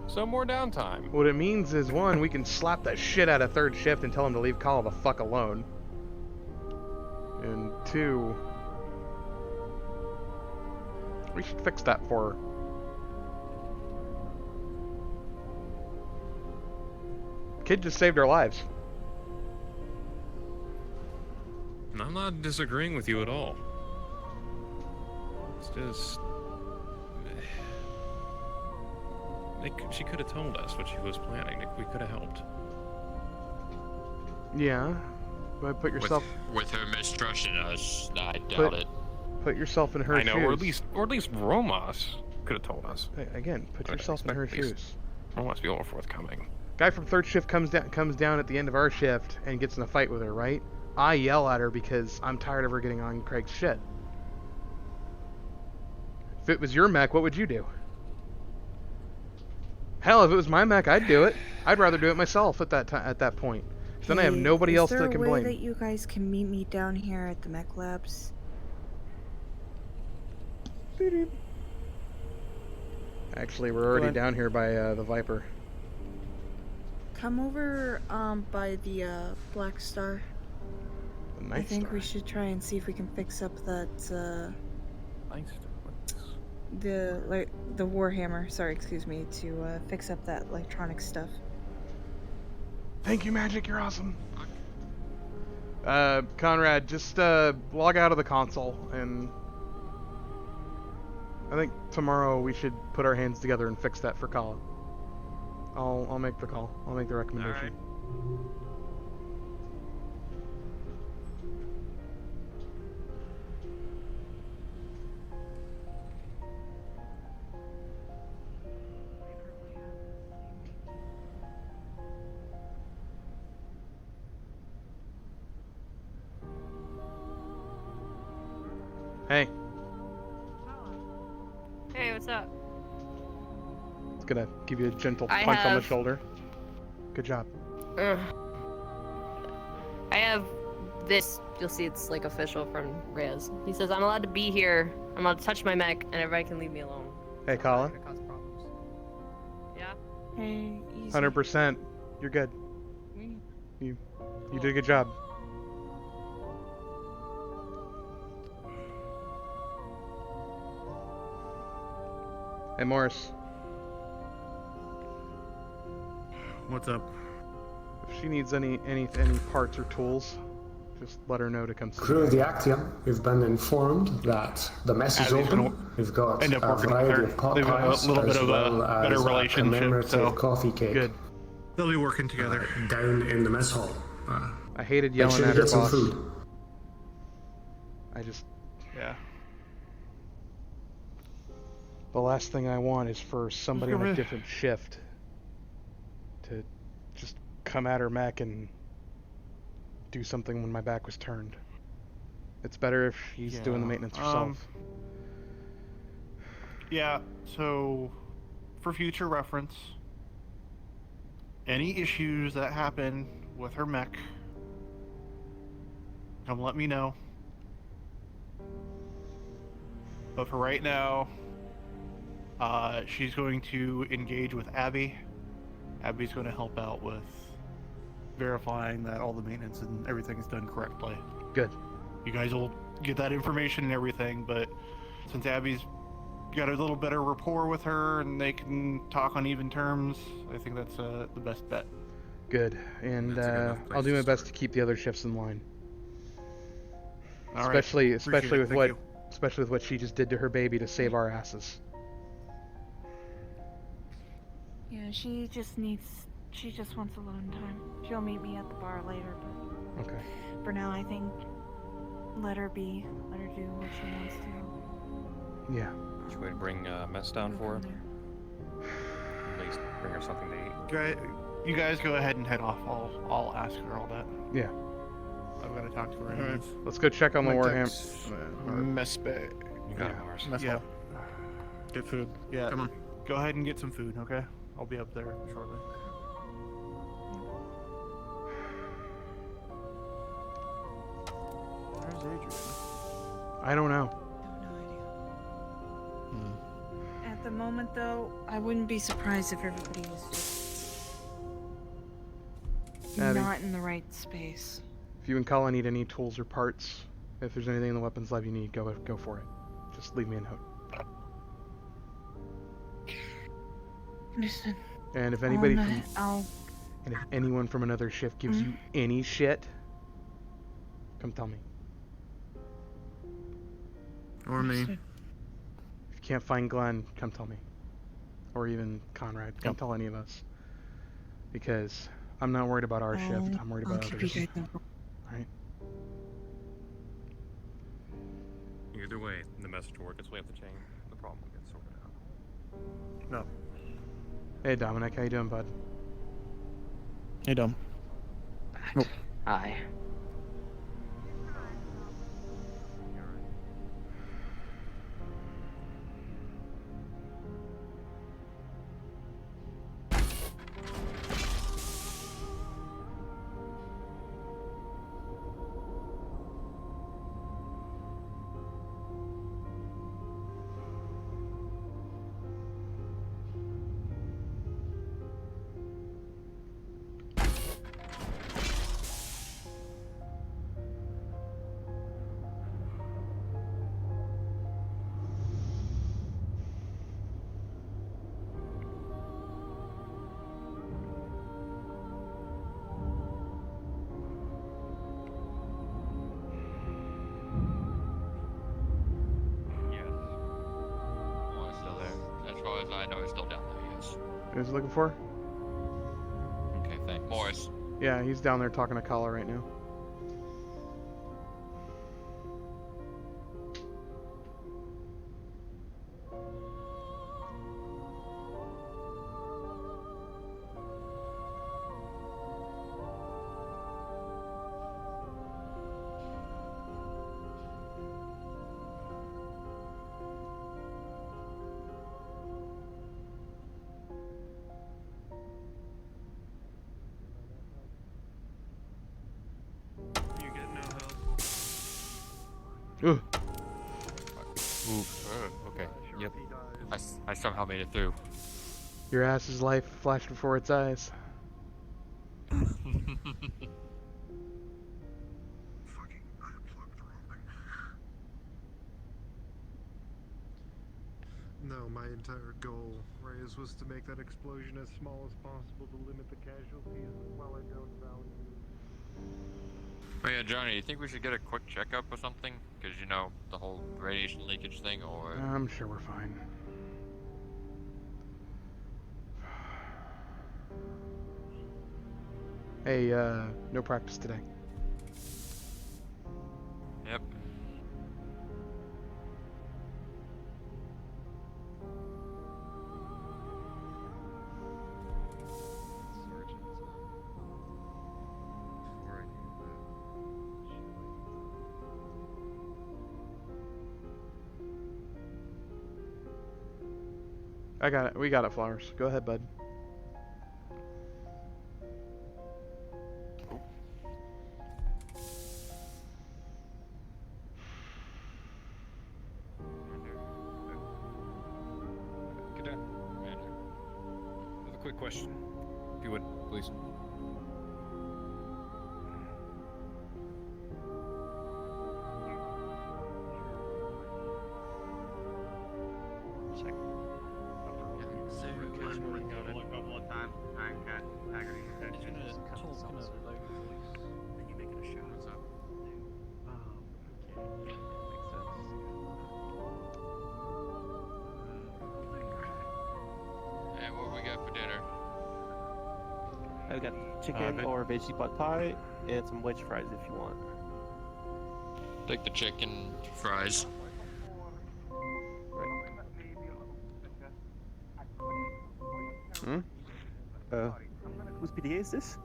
So more downtime. What it means is, one, we can slap that shit out of third shift and tell him to leave Kala the fuck alone. And two, we should fix that for her. Kid just saved our lives. And I'm not disagreeing with you at all. It's just... she could have told us what she was planning. We could have helped. Yeah, but put yourself... With her mistrusting us, I doubt it. Put yourself in her shoes. I know, or at least Romas could have told us. Again, put yourself in her shoes. Romas be more forthcoming. Guy from third shift comes down at the end of our shift and gets in a fight with her, right? I yell at her because I'm tired of her getting on Craig's shit. If it was your mech, what would you do? Hell, if it was my mech, I'd do it. I'd rather do it myself at that point. Then I have nobody else to Is there a complain. way that you guys can meet me down here at the mech labs? Actually, we're already down here by the Viper. Come over by the Black Star. Nice I think Star. we should try and see if we can fix up that, Nice Star. the Warhammer, sorry, excuse me, to, fix up that electronic stuff. Thank you, Magic. You're awesome. Conrad, just log out of the console, and I think tomorrow we should put our hands together and fix that for Kala. I'll make the call. I'll make the recommendation. Hey, Hey, what's up? it's gonna give you a gentle I punch on the have- shoulder. Good job. Ugh. I have this. You'll see it's like official from Reyes. He says I'm allowed to be here. I'm allowed to touch my mech, and everybody can leave me alone. Hey, Kala. Yeah. Hey, easy. 100%. You're good. You did a good job. Hey, Morris. What's up? If she needs any parts or tools, just let her know to come see Crew of me. the Actium, we've been informed that the mess is Abby's open. gonna We've got end up a working with variety her. of pot They've got a pies little bit as of a well better as relationship, commemorative so coffee cake. Good. They'll be working together. Down in the mess hall. I hated Make yelling sure you at her, get some boss. food. I just, yeah. The last thing I want is for somebody on a different shift to just come at her mech and do something when my back was turned. It's better if she's doing the maintenance herself. Yeah, so for future reference, any issues that happen with her mech, come let me know. But for right now, she's going to engage with Abby. Abby's going to help out with verifying that all the maintenance and everything is done correctly. Good. You guys will get that information and everything, but since Abby's got a little better rapport with her and they can talk on even terms, I think that's the best bet. Good. And I'll do my best to keep the other shifts in line. All right. Especially Appreciate it. Thank you. especially with what she just did to her baby to save our asses. Yeah, she just wants alone time. She'll meet me at the bar later, but Okay. for now I think let her be. Let her do what she wants to. Yeah. Should we bring mess down for her? At least bring her something to eat. You guys go ahead and head off. I'll ask her all that. Yeah. I've got to talk to her. Alright. anyways. Let's go check on the My Warhammer. text- Mess bay. You got it, Mars. Mess Yeah. hall. Get food. Yeah. Come on. Go ahead and get some food, okay? I'll be up there shortly. Where's Adrian? I don't know. At the moment, though, I wouldn't be surprised if everybody was just Abby. not in the right space. If you and Colin need any tools or parts, if there's anything in the weapons lab you need, go for it. Just leave me a note. Understood. And if anybody and if anyone from another shift gives you any shit, come tell me. Or me. If you can't find Glenn, come tell me. Or even Conrad, come tell any of us. Because I'm not worried about our shift, I'm worried about others. Alright? Either way, the message will work its way up the chain. The problem will get sorted out. No. Hey Dominic, how you doing, bud? Hey, Dom. Hi. as I know, is still down there. Yes. Who's he looking for? Okay, thanks. Morris. Yeah, he's down there talking to Kala right now. You get no help. Ooh. Okay. Yep. I somehow made it through. Your ass's life flashed before its eyes. No, my entire goal, Reyes, was to make that explosion as small as possible to limit the casualties while I don't value. Oh yeah, Johnny, do you think we should get a quick checkup or something? Because, you know, the whole radiation leakage thing, or... I'm sure we're fine. Hey, no practice today. Yep. I got it. We got it, Flowers. Go ahead, bud. Get down. I have a quick question, if you would, please. And what we got for dinner? I've got chicken or veggie pad thai and some wedge fries if you want. Take the chicken fries. Hmm? Whose PDA is this?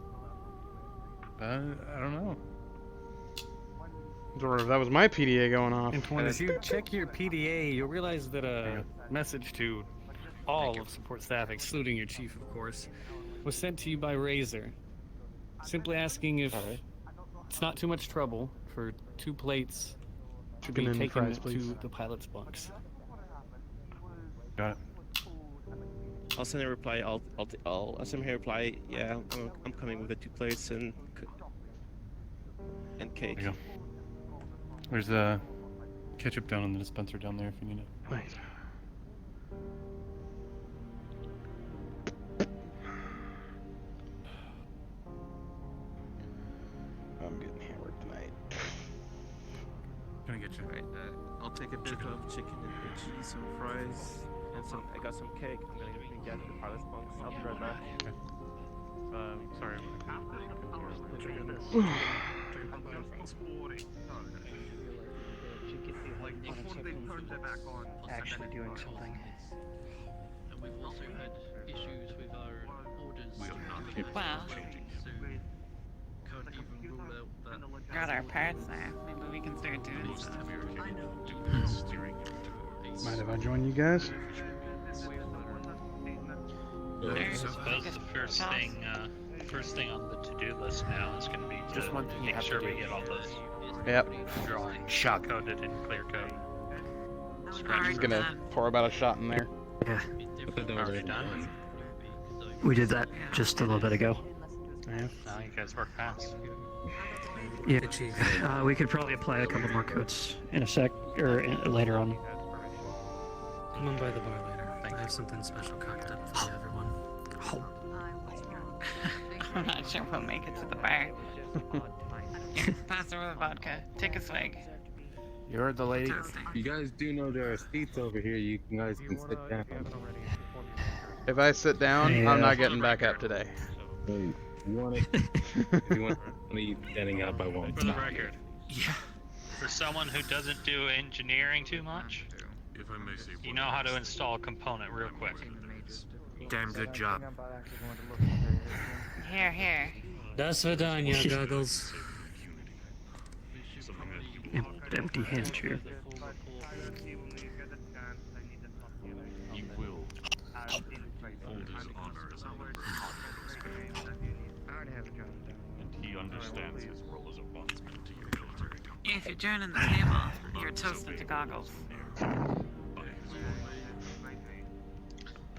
I don't know. If that was my PDA going off. And if you check your PDA, you'll realize that a message to all of support staff, excluding your chief, of course, was sent to you by Razor, simply asking if it's not too much trouble for 2 plates to be Chicken and taken fries, please. to the pilot's bunks. Got it. I'll send a reply. I'll send a reply. Yeah, I'm coming with the 2 plates and cake. There you go. There's a ketchup down in the dispenser down there if you need it. Thanks. I'm getting hammered tonight. Gonna get you. Right, I'll take a bit of chicken and cheese, some fries, and I got some cake. I'm gonna bring that to the pilot's bunks. I'll be right back. Sorry. Actually doing something. And we've also had issues with our orders. Well, Can't even rule out that. got our parts there. Maybe we can start doing stuff. Mind if I join you guys? I suppose the first thing on the to-do list now is going to be Just one to thing you make have sure to we do. get all those Yep. shot coded in clear code. I'm just gonna pour about a shot in there. Yeah. Already done? We did that just a little bit ago. Yeah. Now you guys work fast. Yeah. We could probably apply a couple more codes in a sec, or later on. Come on by the bar later. I have something special cocked up for everyone. I'm not sure we'll make it to the bar. Pass over the vodka. Take a swig. You heard the lady. You guys do know there are seats over here. You guys can sit down. If I sit down, I'm not getting back up today. Hey, if you want me standing up, I won't. For the record. Yeah. For someone who doesn't do engineering too much, If I may say, you know how to install a component real quick. damn good job. Here. До свидания, Goggles. Empty hand here. He will hold his honor as a member of and he understands his role as a bondsman to your military company. If you're joining the table, you're toasted to Goggles.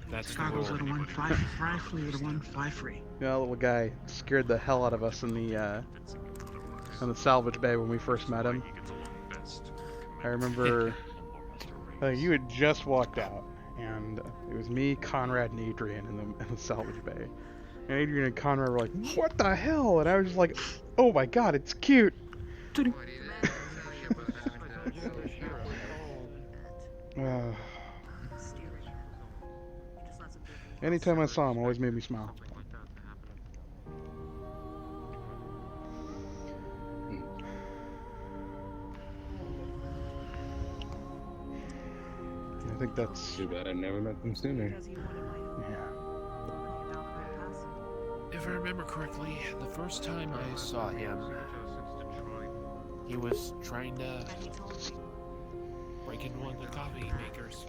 That's Goggles at a 1-5 free at a 1-5 free. Yeah, that little guy scared the hell out of us in the salvage bay when we first met him. I remember you had just walked out, and it was me, Conrad, and Adrian in the salvage bay. And Adrian and Conrad were like, "What the hell?" And I was just like, "Oh my god, it's cute." Anytime I saw him, always made me smile. I think that's too bad I never met them sooner. If I remember correctly, the first time I saw him, he was trying to break into one of the coffee makers.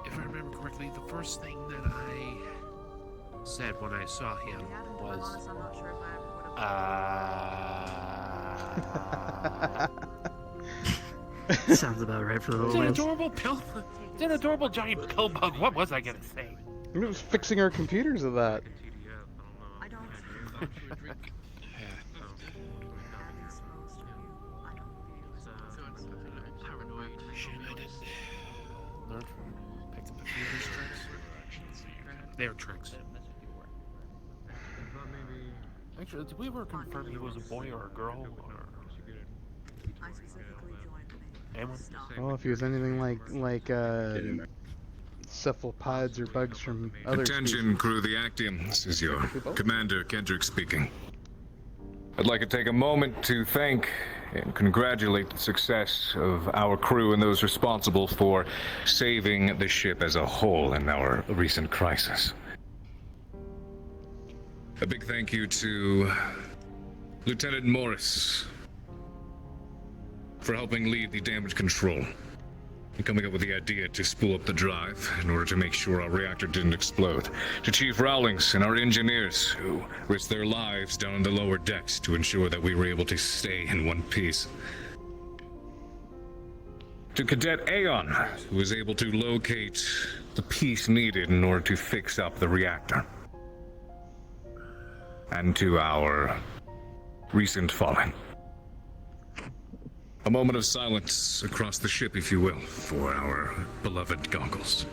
If I remember correctly, the first thing that I said when I saw him was, Sounds about right for the it's little an man. adorable pill. It's an adorable giant pill bug. What was I gonna say? It was fixing our computers with that. Learn from, picked up a few of these tricks. They're tricks. Actually, did we ever confirm he was a boy or a girl? Or... Anyone? Well, if he was anything like cephalopods or bugs from other Attention, species. crew, the Actium. This is your Commander Kendrick speaking. I'd like to take a moment to thank and congratulate the success of our crew and those responsible for saving the ship as a whole in our recent crisis. A big thank you to Lieutenant Morris for helping lead the damage control and coming up with the idea to spool up the drive in order to make sure our reactor didn't explode. To Chief Rowlings and our engineers who risked their lives down in the lower decks to ensure that we were able to stay in one piece. To Cadet Aeon, who was able to locate the piece needed in order to fix up the reactor. And to our recent fallen. A moment of silence across the ship, if you will, for our beloved Goggles.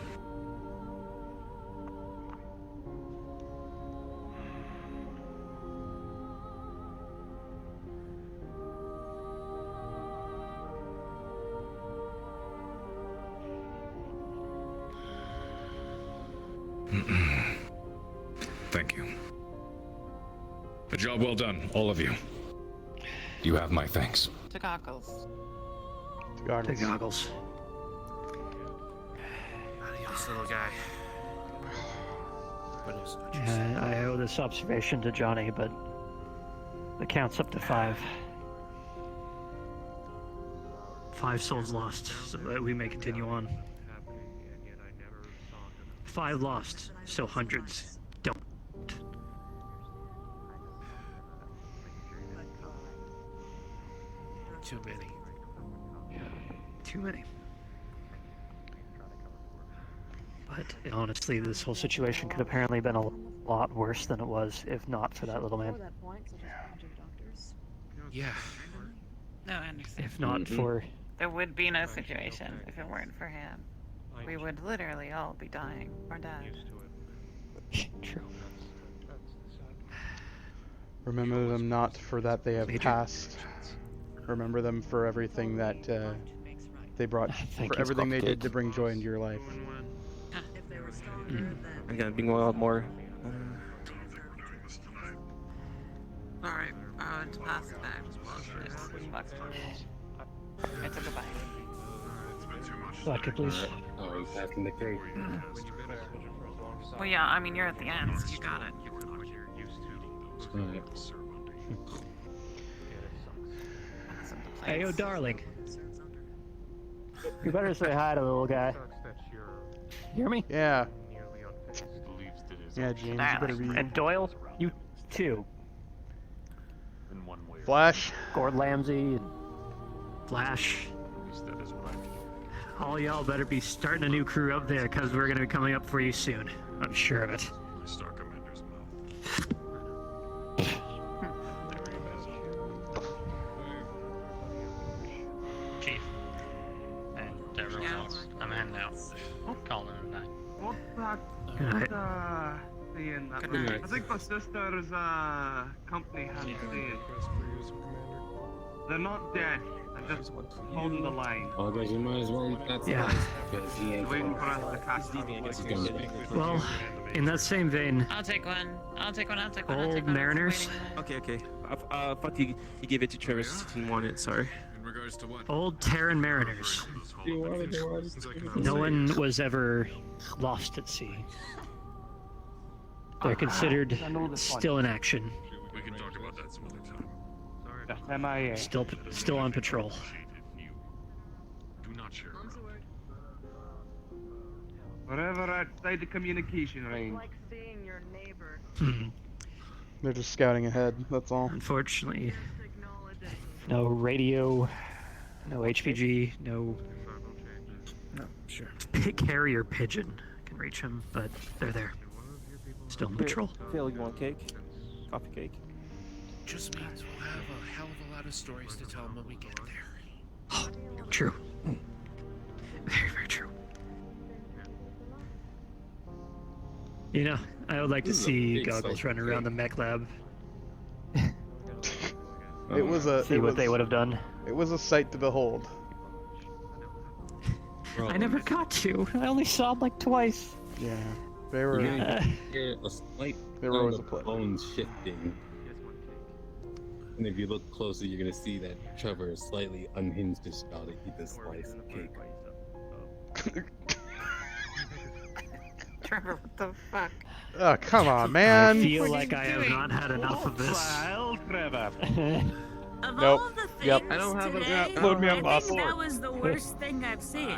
Thank you. A job well done, all of you. You have my thanks. To Goggles. To Goggles. Adios, little guy. I owe this observation to Johnny, but the count's up to 5. 5 souls lost, so that we may continue on. 5 lost, so hundreds don't. Too many. Too many. But honestly, this whole situation could apparently been a lot worse than it was if not for that little man. Yeah. No, I understand. If not for... There would be no situation if it weren't for him. We would literally all be dying or dead. True. Remember them not for that they have passed. Remember them for everything that they brought, Thank for you, everything they did Cupcake. to bring joy into your life. I'm gonna be going out more. Alright, I went to pass the bag. It's a goodbye. Vodka, please. Oh, he's passing the cake. Well, yeah, I mean, you're at the end, so you got it. Hey, yo, darling. You better say hi to the little guy. Hear me? Yeah. Yeah, James, you better be. And Doyle, you too. Flash. Gord Lamsey and Flash. All y'all better be starting a new crew up there, because we're going to be coming up for you soon. I'm sure of it. Chief. And everyone else. I'm heading out. Calling it a night. What's that? Good night. Saying that? Good night. I think my sister's company has saying. They're not dead. They're just holding the line. Oh, guys, you might as well eat that Yeah. because he ain't Waiting for us to catch up. Well, in that same vein, I'll take one. I'll take one. I'll take one. I'll old take one. mariners, Okay. I thought you gave it to Travis. He didn't want it. Sorry. In regards to what? old Terran mariners. No one was ever lost at sea. They're considered still in action. We can talk about that some other time. MIA. Still on patrol. Do not share. Wherever outside the communication range. Like seeing your neighbor. They're just scouting ahead, that's all. Unfortunately, no radio, no HPG, no Sure. carrier pigeon can reach them, but they're there. Still on patrol. Phil, you want cake? Coffee cake? Just means we'll have a hell of a lot of stories to tell them when we get there. Oh, true. Very, very true. You know, I would like to see Goggles running around the mech lab. It was a. See what they would have done. It was a sight to behold. I never got to. I only saw them like twice. Yeah, they were. Hear a slight They were always sound a play. of bones shifting. And if you look closer, you're gonna see that Trevor is slightly unhinged his jaw to eat this slice of cake. Trevor, what the fuck? Oh, come on, man. I feel like I have not had enough of this. Trevor. Of Nope. all the things Yep. I don't have a- today, yeah, load me up, I boss. think that was the worst thing I've seen.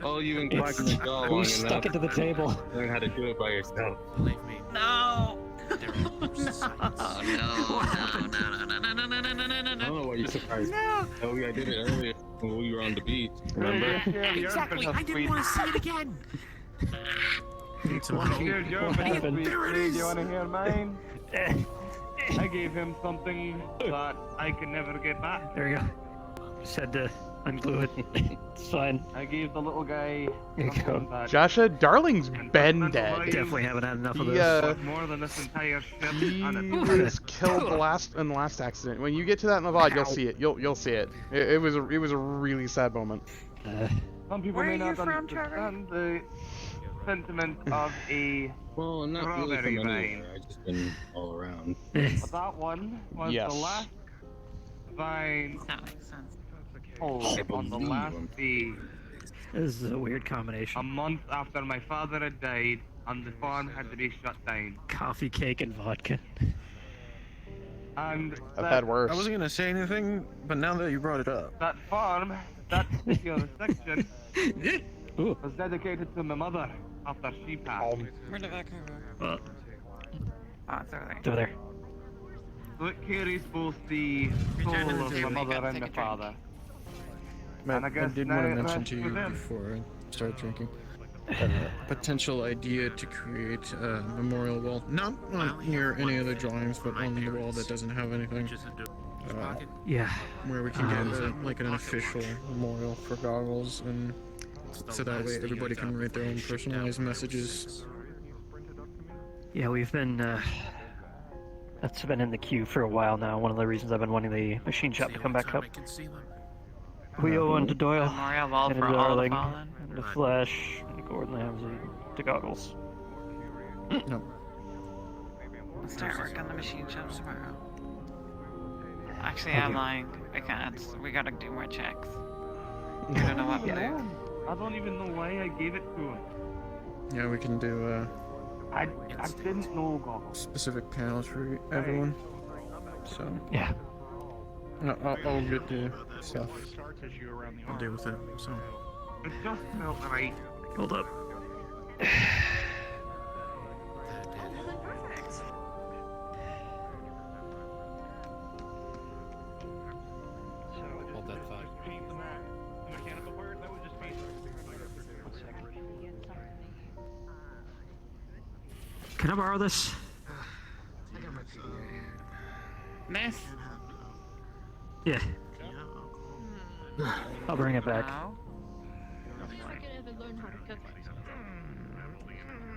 Oh, you've been cracking your jaw long You stuck it to the table. Learn how to do it by yourself. Believe me. No. There are I don't know why you're surprised. No. Oh, yeah, I did it earlier when we were on the beach. Remember? Exactly. I didn't want to see it again. Here's your best sweet thing. You want to hear mine? I gave him something that I could never get back. There we go. Just had to unglue it. It's fine. I gave the little guy There you go. something that Joshua, Darling's been dead. Definitely haven't had enough of He, this. was more than this entire ship He on was killed in the last accident. When you get to that in the VOD, you'll see it. You'll see it. It was a really sad moment. Some people Where may are not you from, Trevor? understand the sentiment of a Well, not really strawberry from vine. anywhere. I've just been all around. But that one was Yes. the last vine That makes sense. pulled on the believe last him. day, This is a weird a combination. month after my father had died, and the farm had to be shut down. Coffee, cake, and vodka. And I've had worse. I wasn't gonna say anything, but now that you brought it up. that farm, that particular section, Ooh. was dedicated to my mother after she passed. Where did that come from? Well, Oh, it's over there. it's over there. So it carries both the soul Return of to my the mother table, and take my a drink. father. Matt, And I guess did now want to it mention rests to you with them. before I start drinking. Potential idea to create a memorial wall, not near any other drawings, but on the wall that doesn't have anything. Yeah. Where we can get like an official memorial for Goggles, and so that way everybody can write their own personalized messages. Yeah, we've been, that's been in the queue for a while now. One of the reasons I've been wanting the machine shop to come back up. We owe one to Doyle, Memorial wall and for to all the Darling, fallen. and to Flash, and Gordon Ramsay, to Goggles. No. We'll start work on the machine shop tomorrow. Actually, I'm lying. I can't. We gotta do more checks. I don't know what to do. I don't even know why I gave it to him. Yeah, we can do I didn't know, Goggles. specific panels for everyone. So yeah, I'll get the stuff. I'll deal with it. So it just felt right. Hold up. Hold that thought. Can I borrow this? Miss? Yeah. I'll bring it back. No.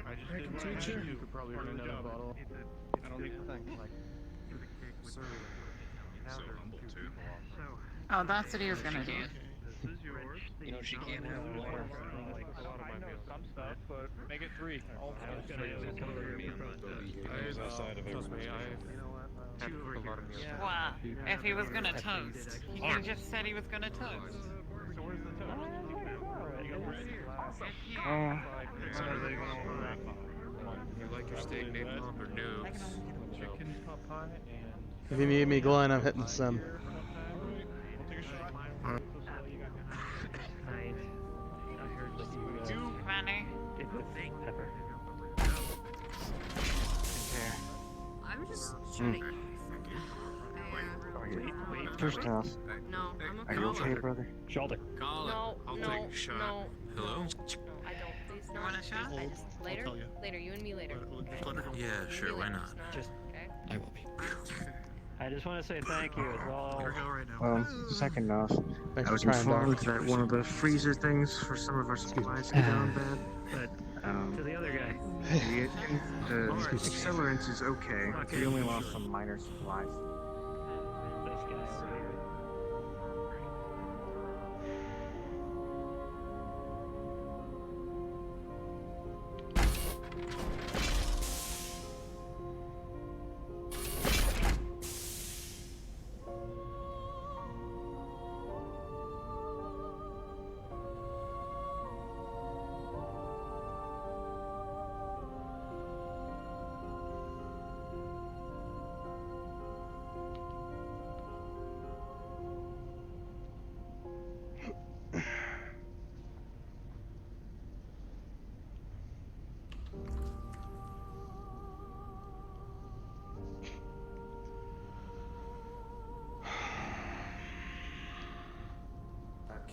I can teach you. You could probably run another bottle. I don't need to think. Oh, that's what he was gonna do. You know, she can't have water. I know some stuff, but make it 3. Well, if he was gonna toast, he could have just said he was gonna toast. So where's the toast? You like your steak napalm or no? Chicken pot pie and... If you need me Glenn, I'm hitting some. Manny? Pepper. I'm just shooting. First off, No, I'm okay. are you okay, brother? Shoulder. No, I'll no, take a shot. no. Hello? I don't. Please You not. want a shot? I just later. tell you. Later, you and me later. Okay? Yeah, sure, why not? Just, Okay. I will be. I just want to say thank you as well. Second off, Thanks I was for trying, Doc. informed that one of the freezer things for some of our supplies is down bad. But to the other guy. The accelerant is okay. We only lost some minor supplies. This guy over here.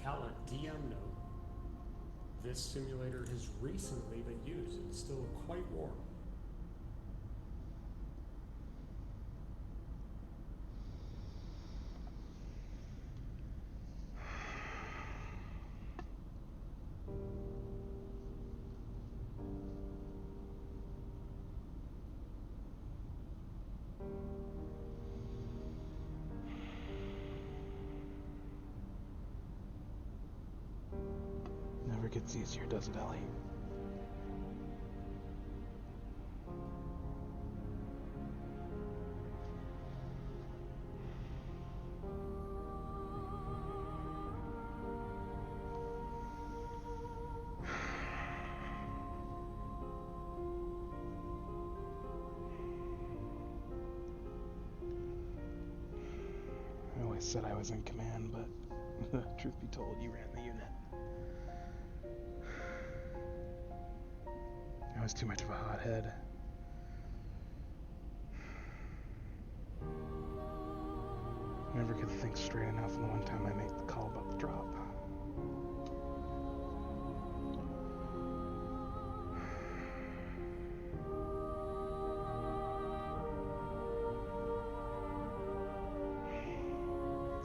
Callan DM note. This simulator has recently been used and is still quite warm. Never gets easier, does it, Ellie? I always said I was in command, but truth be told, you ran the unit. I was too much of a hothead. Never could think straight enough, and the one time I made the call about the drop.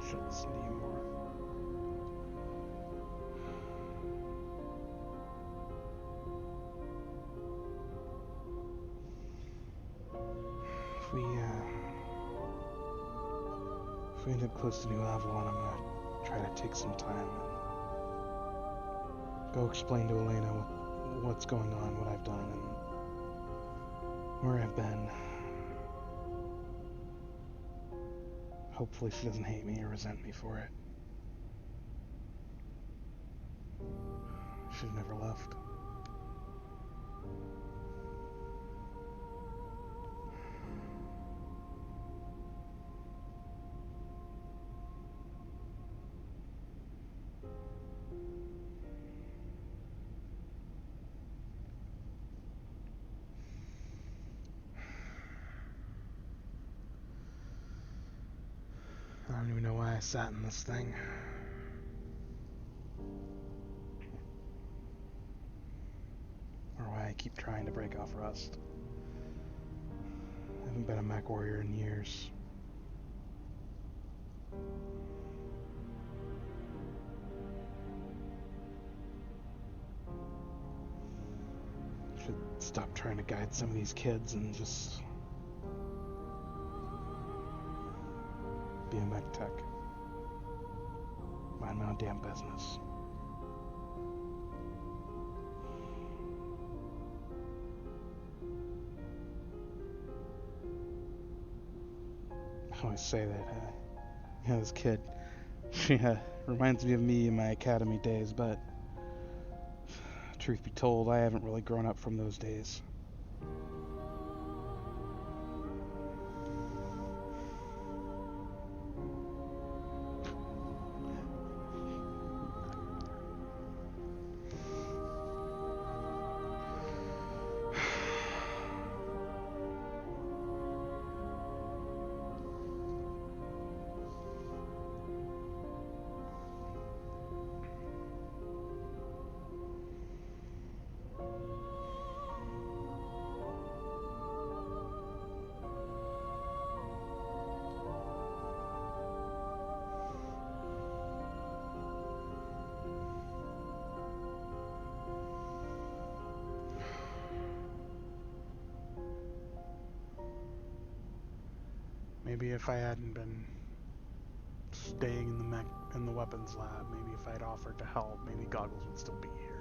Should listen to you more. If we end up close to New Avalon, I'm gonna try to take some time and go explain to Elena what's going on, what I've done, and where I've been. Hopefully she doesn't hate me or resent me for it. Should've never left. I don't even know why I sat in this thing. Or why I keep trying to break off Rust. I haven't been a mech warrior in years. Should stop trying to guide some of these kids and just be a mech tech. Mind my own damn business. I always say that, this kid, she reminds me of me in my academy days, but truth be told, I haven't really grown up from those days. Maybe if I hadn't been staying in the weapons lab, maybe if I'd offered to help, maybe Goggles would still be here.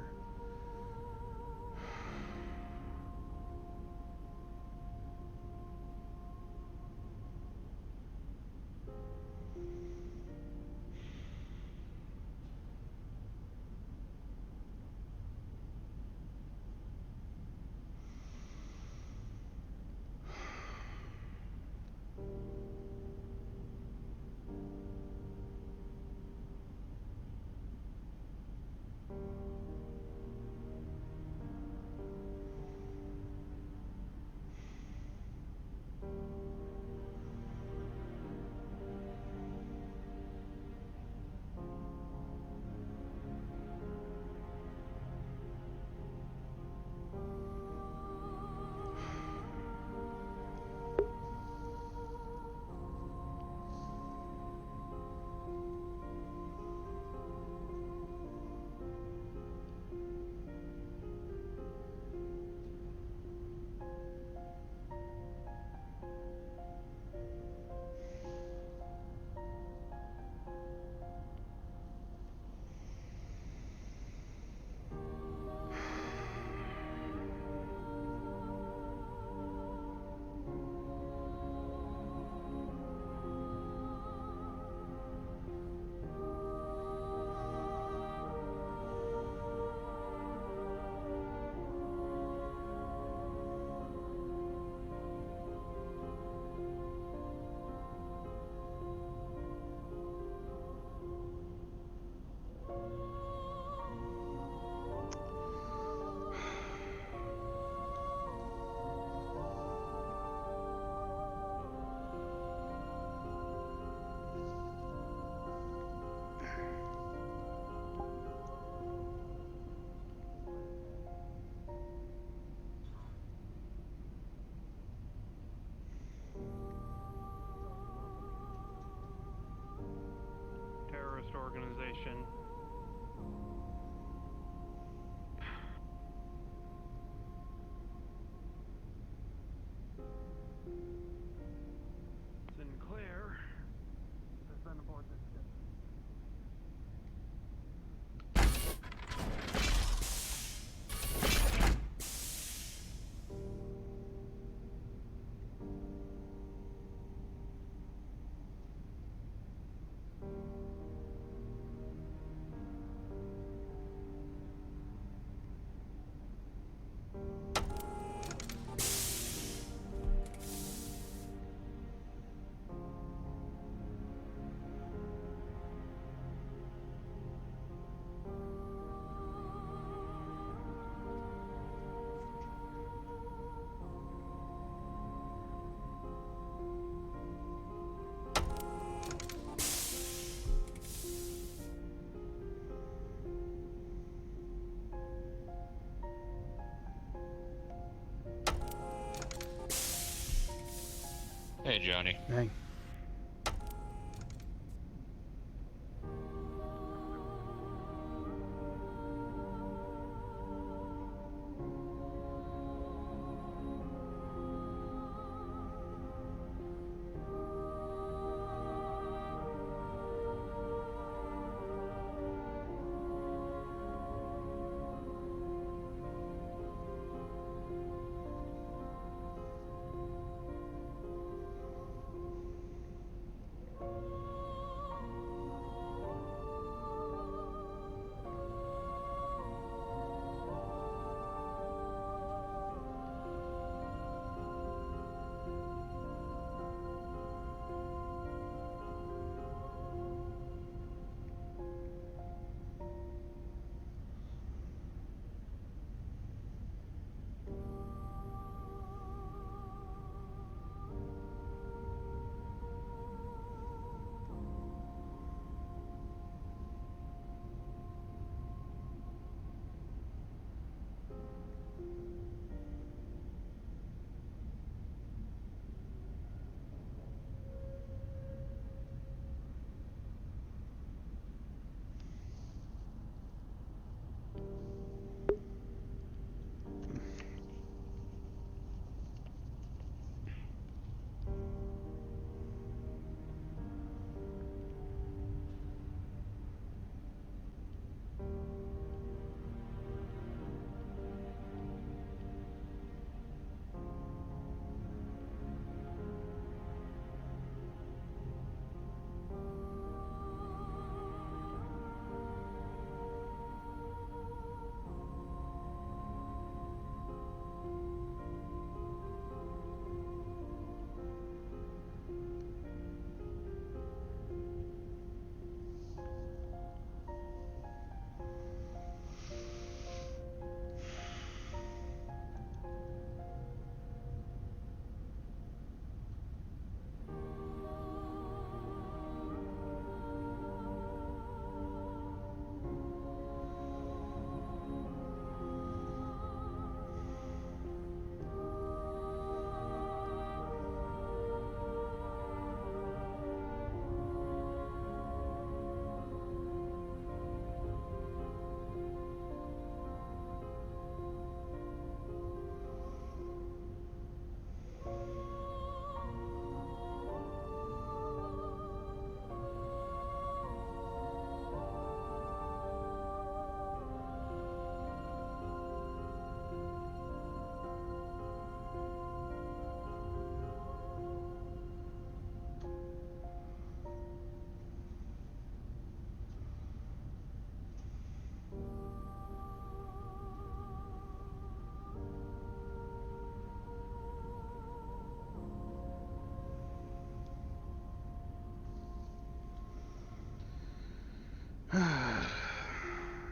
Hey, Johnny. Hey.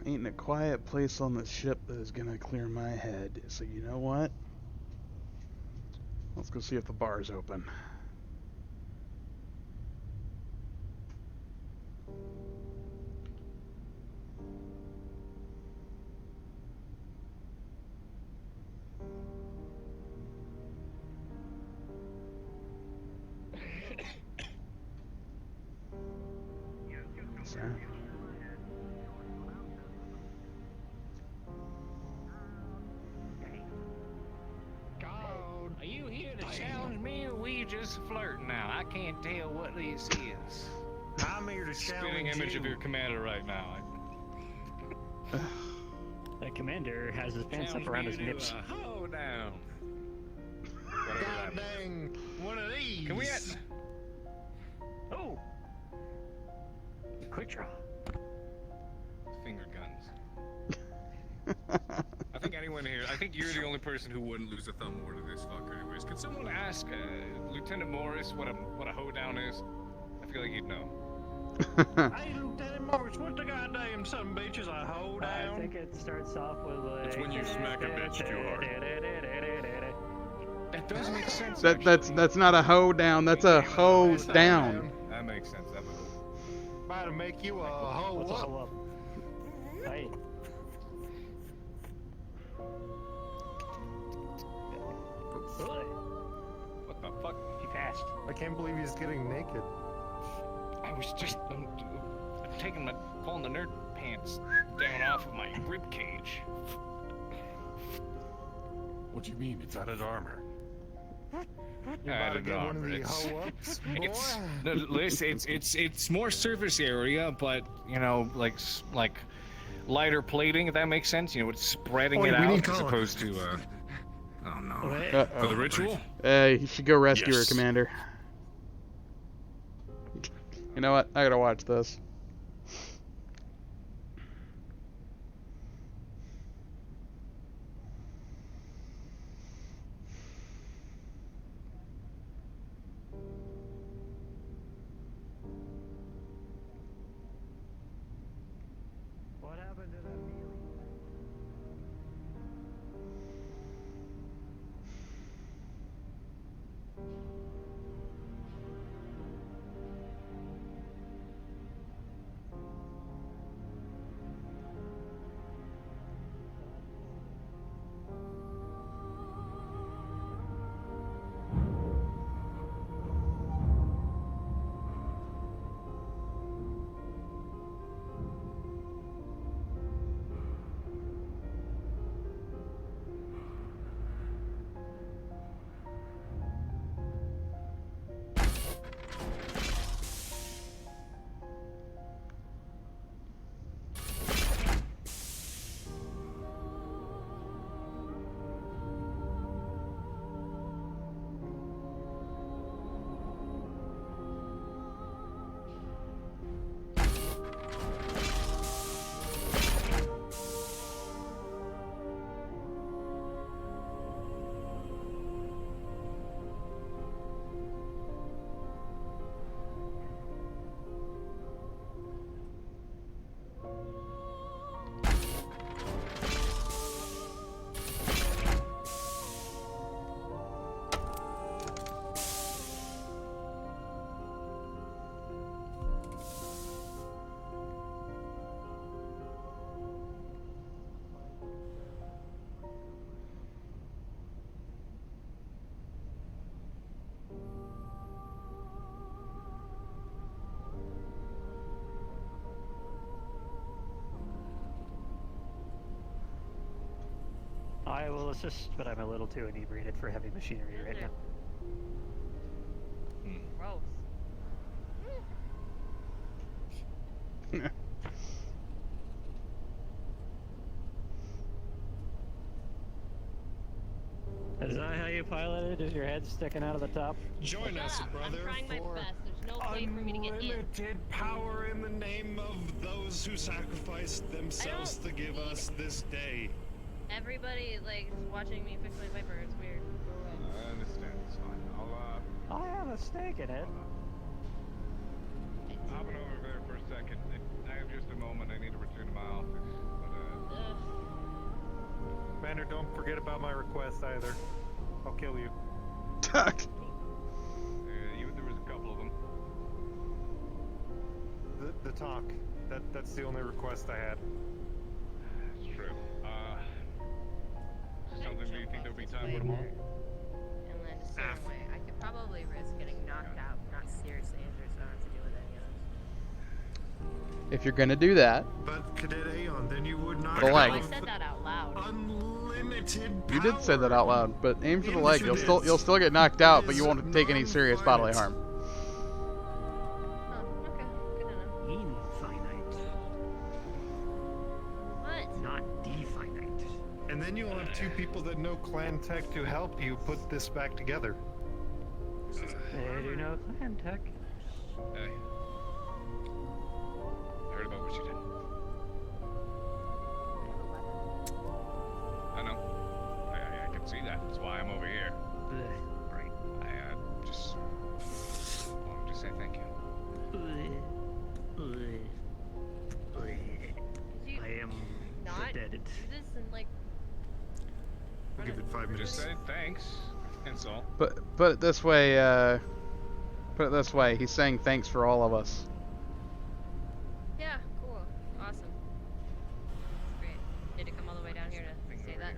Ain't a quiet place on the ship that is gonna clear my head. So you know what? Let's go see if the bar's open. Sir? Are you here to challenge me, or we just flirting now? I can't tell what this is. I'm here to Spitting image of your commander right now. The commander has his pants up around his nips. Hold down. God dang one of these. Can we Oh! Quick draw. Finger guns. I think anyone here, I think you're the only person who wouldn't lose a thumb war to this fucker anyways. Could someone ask Lieutenant Morris what a hoedown is? I feel like he'd know. Hey, Lieutenant Morris, what the goddamn son bitch is a hoe down? I think it starts off with like... It's when you smack a bitch too hard. That does make sense. That's not a hoe down. That's a hoe down. That makes sense. That would. About to make you a hoe What's a up. hoe up? Hey. What the fuck? Too fast. can't believe he's getting naked. I was just pulling the nerd pants down off of my rib cage. What do you mean? It's added armor. You about to get one of the hoe-ups, boy? It's more surface area, but you know, like lighter plating. If that makes sense, you know, it's spreading it out as opposed to. Oh no! For the ritual? You should go rescue her, Yes. Commander. You know what? I gotta watch this. What happened to that melee? I will assist, but I'm a little too inebriated for heavy machinery right now. Gross. Is that how you pilot it? Is your head sticking out of the top? Join us, brother, I'm trying my for best. There's no way for me to get in. unlimited power in the name of those who sacrificed themselves to give us this day. Everybody like is watching me fix my Viper. It's weird. I understand. It's fine. I have a stake in it. Hopping over there for a second. I have just a moment. I need to return to my office. Commander, don't forget about my request either. I'll kill you. There was a couple of them. The talk. That's the only request I had. It's true. Something do you think there'll be time for tomorrow? And land a certain way. I could probably risk getting knocked out, not seriously injured, so I don't have to deal with any of this. If you're gonna do that, But Cadet Aeon, then you would not The leg. I said that out loud. Unlimited you did say that out loud, but aim for the leg. You'll still get knocked out, but you won't take any serious bodily harm. Infinite. What? Not definite. And then you'll have two people that know clan tech to help you put this back together. They do know clan tech. Hey. Heard about what you did. I know. I can see that. That's why I'm over here. Right. I just wanted to say thank you. I am Not dead. do this and like. We'll give it 5 minutes. Just said thanks. That's all. But put it this way. Put it this way. He's saying thanks for all of us. Yeah, cool. Awesome. That's great. Did it come all the way down here to say that?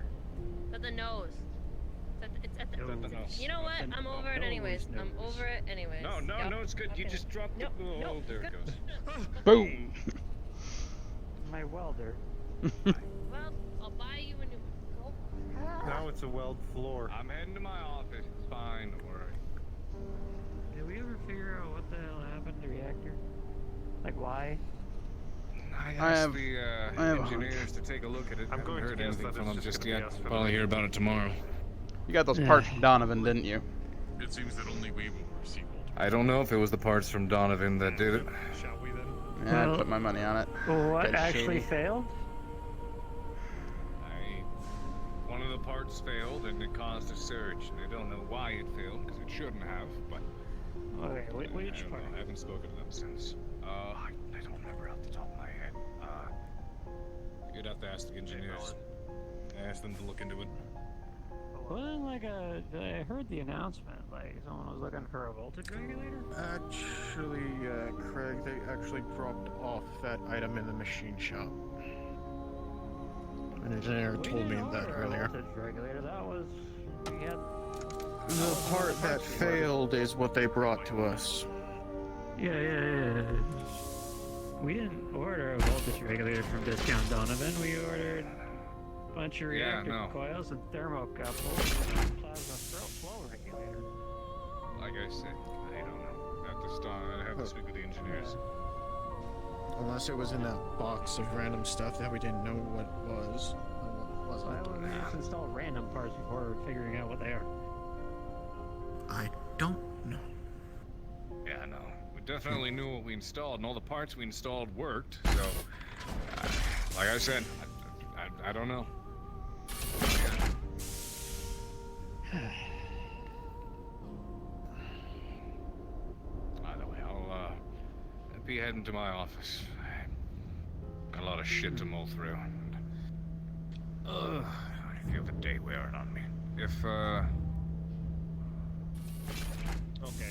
At the nose. It's at It's at the. You know what? I'm over it anyways. I'm over it anyways. No, Yep. it's good. You just dropped the. Oh, there it goes. Boom. My welder. Well, I'll buy you a new one. Go. Now it's a weld floor. I'm heading to my office. It's fine. Don't worry. Did we ever figure out what the hell happened to the reactor? Like why? I asked the engineers to take a look at it. I haven't heard anything from them just yet. Probably hear about it tomorrow. You got those parts from Donovan, didn't you? It seems that only we will receive ultimatums. I don't know if it was the parts from Donovan that did it. Shall we then? Yeah, I'd put my money on it. What That's actually shady. failed? One of the parts failed and it caused a surge. They don't know why it failed because it shouldn't have, but... Okay, which part? I haven't spoken to them since. I don't remember off the top of my head. You'd have to ask the engineers. Ask them to look into it. Wasn't like I heard the announcement, like someone was looking for a voltage regulator? Actually, Craig, they actually dropped off that item in the machine shop. An engineer told me that earlier. Voltage regulator, that was... We had... The part that failed is what they brought to us. Yeah. We didn't order a voltage regulator from Discount Donovan. We ordered a bunch of reactor coils and thermocouples and plasma flow regulator. Like I said, I don't know. I have to speak with the engineers. Unless it was in that box of random stuff that we didn't know what was. What wasn't. Why would we just install random parts before figuring out what they are? I don't know. Yeah, no. We definitely knew what we installed, and all the parts we installed worked, so... like I said, I don't know. By the way, I'll be heading to my office. Got a lot of shit to mull through. I feel the day wearing on me. If, Okay.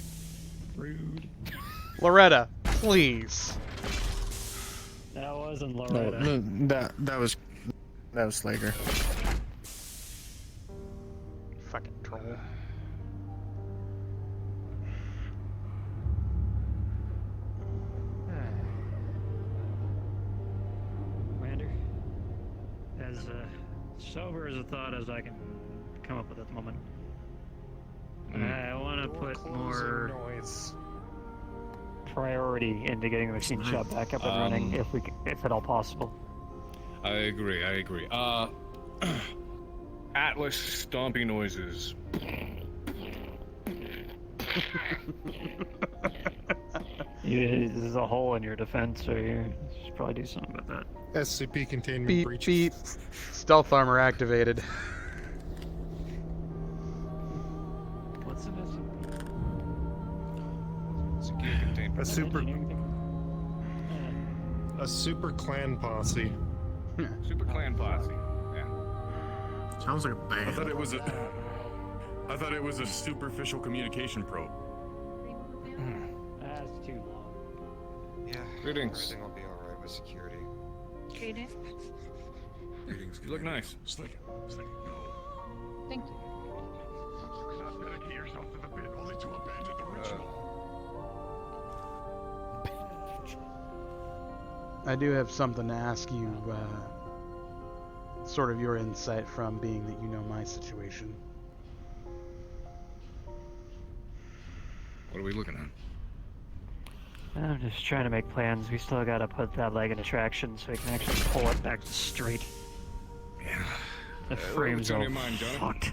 Rude. Loretta, please. That wasn't No, Loretta. that was Slager. Fucking troll. Commander, as sober as a thought as I can come up with at the moment. I want to put more priority into getting the machine shop back up and running, if at all possible. I agree. Atlas stomping noises. There's a hole in your defense, so you should probably do something about that. SCP containment Beep, breach. beep. Stealth armor activated. What's an Secure containment. A super clan posse. Super clan posse. Yeah. Sounds like a band. I thought it was a superficial communication probe. That's too long. Yeah. Greetings. Everything will be alright with security. Greetings. Greetings. You look nice. Slick. Thank you. Do not dedicate yourself to the bid only to abandon the ritual. I do have something to ask you, sort of your insight from being that you know my situation. What are we looking at? I'm just trying to make plans. We still gotta put that leg into traction so we can actually pull it back straight. Yeah. The frame's what's on all your mind, Johnny? fucked.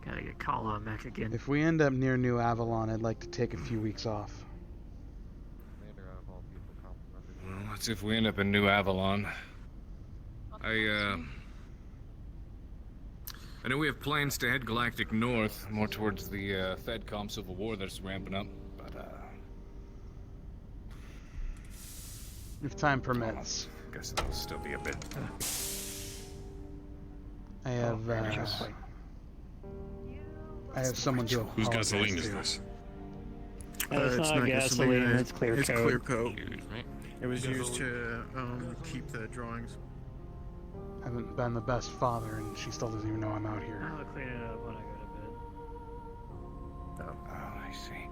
Gotta get call on mech again. If we end up near New Avalon, I'd like to take a few weeks off. Well, that's if we end up in New Avalon. I know we have plans to head galactic north, more towards the FedCom Civil War that's ramping up, but If time permits. I guess it'll still be a bit. I have someone to Whose apologize gasoline to. is this? It's not gasoline, it's clear It's coat. clear coat. Excuse me. It was used to keep the drawings. haven't been the best father, and she still doesn't even know I'm out here. I'll clean it up when I go to bed. Oh, I see.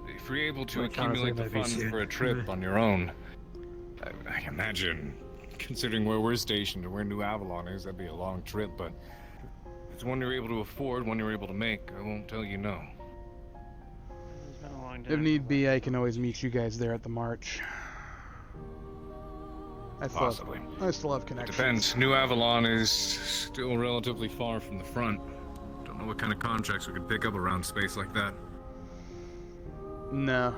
If you're able to Well, accumulate the honestly, maybe funds soon. for a trip on your own, I imagine, considering where we're stationed and where New Avalon is, that'd be a long trip, but if it's one you're able to afford, one you're able to make, I won't tell you no. It's been a long If time. need be, I can always meet you guys there at the march. Possibly. I still have It connections. depends. New Avalon is still relatively far from the front. Don't know what kind of contracts we could pick up around space like that. No,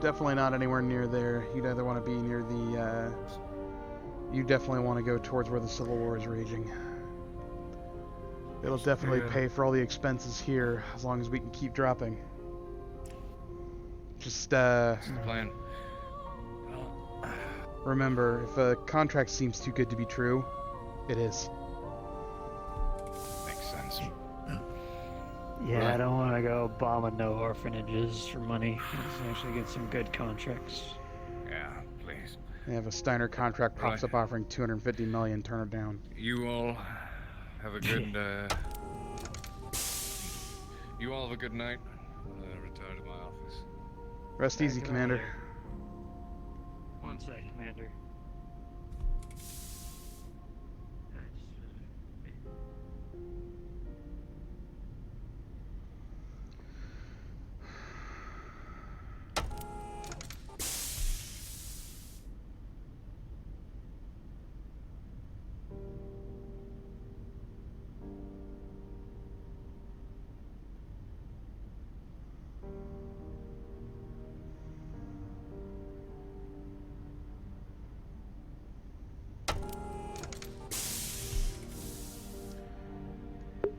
definitely not anywhere near there. You'd either want to be near the, you definitely want to go towards where the Civil War is raging. It'll definitely pay for all the expenses here, as long as we can keep dropping. Just, That's the plan. remember, if a contract seems too good to be true, it is. Makes sense. Yeah, Right. I don't want to go bombing no orphanages for money. Let's actually get some good contracts. Yeah, please. They have a Steiner contract pops up offering 250 million, turn it down. You all have a good, you all have a good night. I'll retire to my office. Rest easy, Commander. One sec, Commander.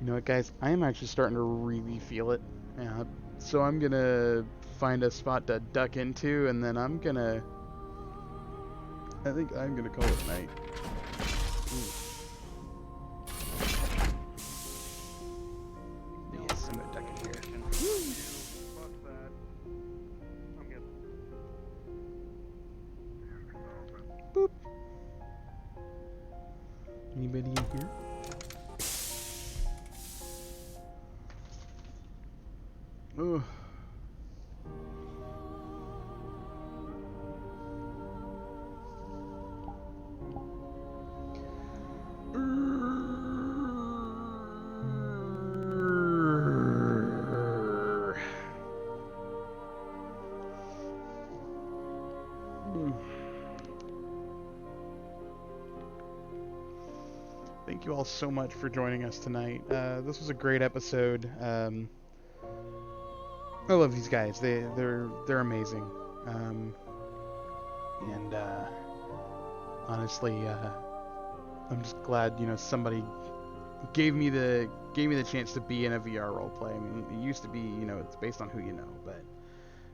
You know what, guys? I am actually starting to really feel it. So I'm gonna find a spot to duck into, and then I think I'm gonna call it night. Yes, I'm gonna duck in here. Boop. Anybody in here? Ugh. Thank you all so much for joining us tonight. This was a great episode. I love these guys. They're amazing. And honestly, I'm just glad somebody gave me the chance to be in a VR role play. I mean, it used to be it's based on who you know,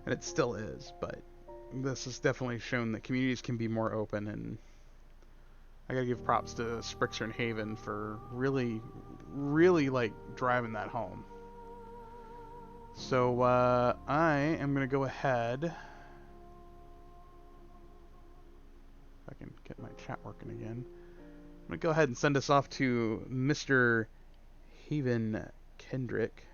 and it still is. But this has definitely shown that communities can be more open, and I gotta give props to Sprixer and Haven for really like driving that home. So, I am going to go ahead. If I can get my chat working again. I'm going to go ahead and send us off to Mr. Haven Kendrick.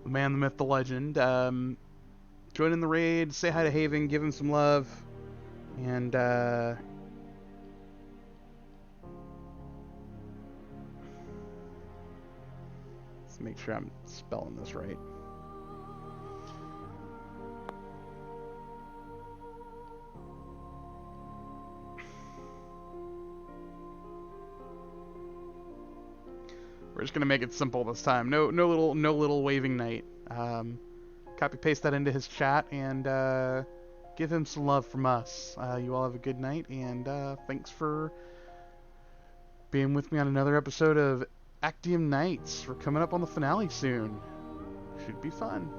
The man, the myth, the legend. Join in the raid, say hi to Haven, give him some love, and let's make sure I'm spelling this right. We're just gonna make it simple this time. No little waving knight. Copy paste that into his chat and give him some love from us. You all have a good night, and thanks for being with me on another episode of Actium Nights. We're coming up on the finale soon. Should be fun.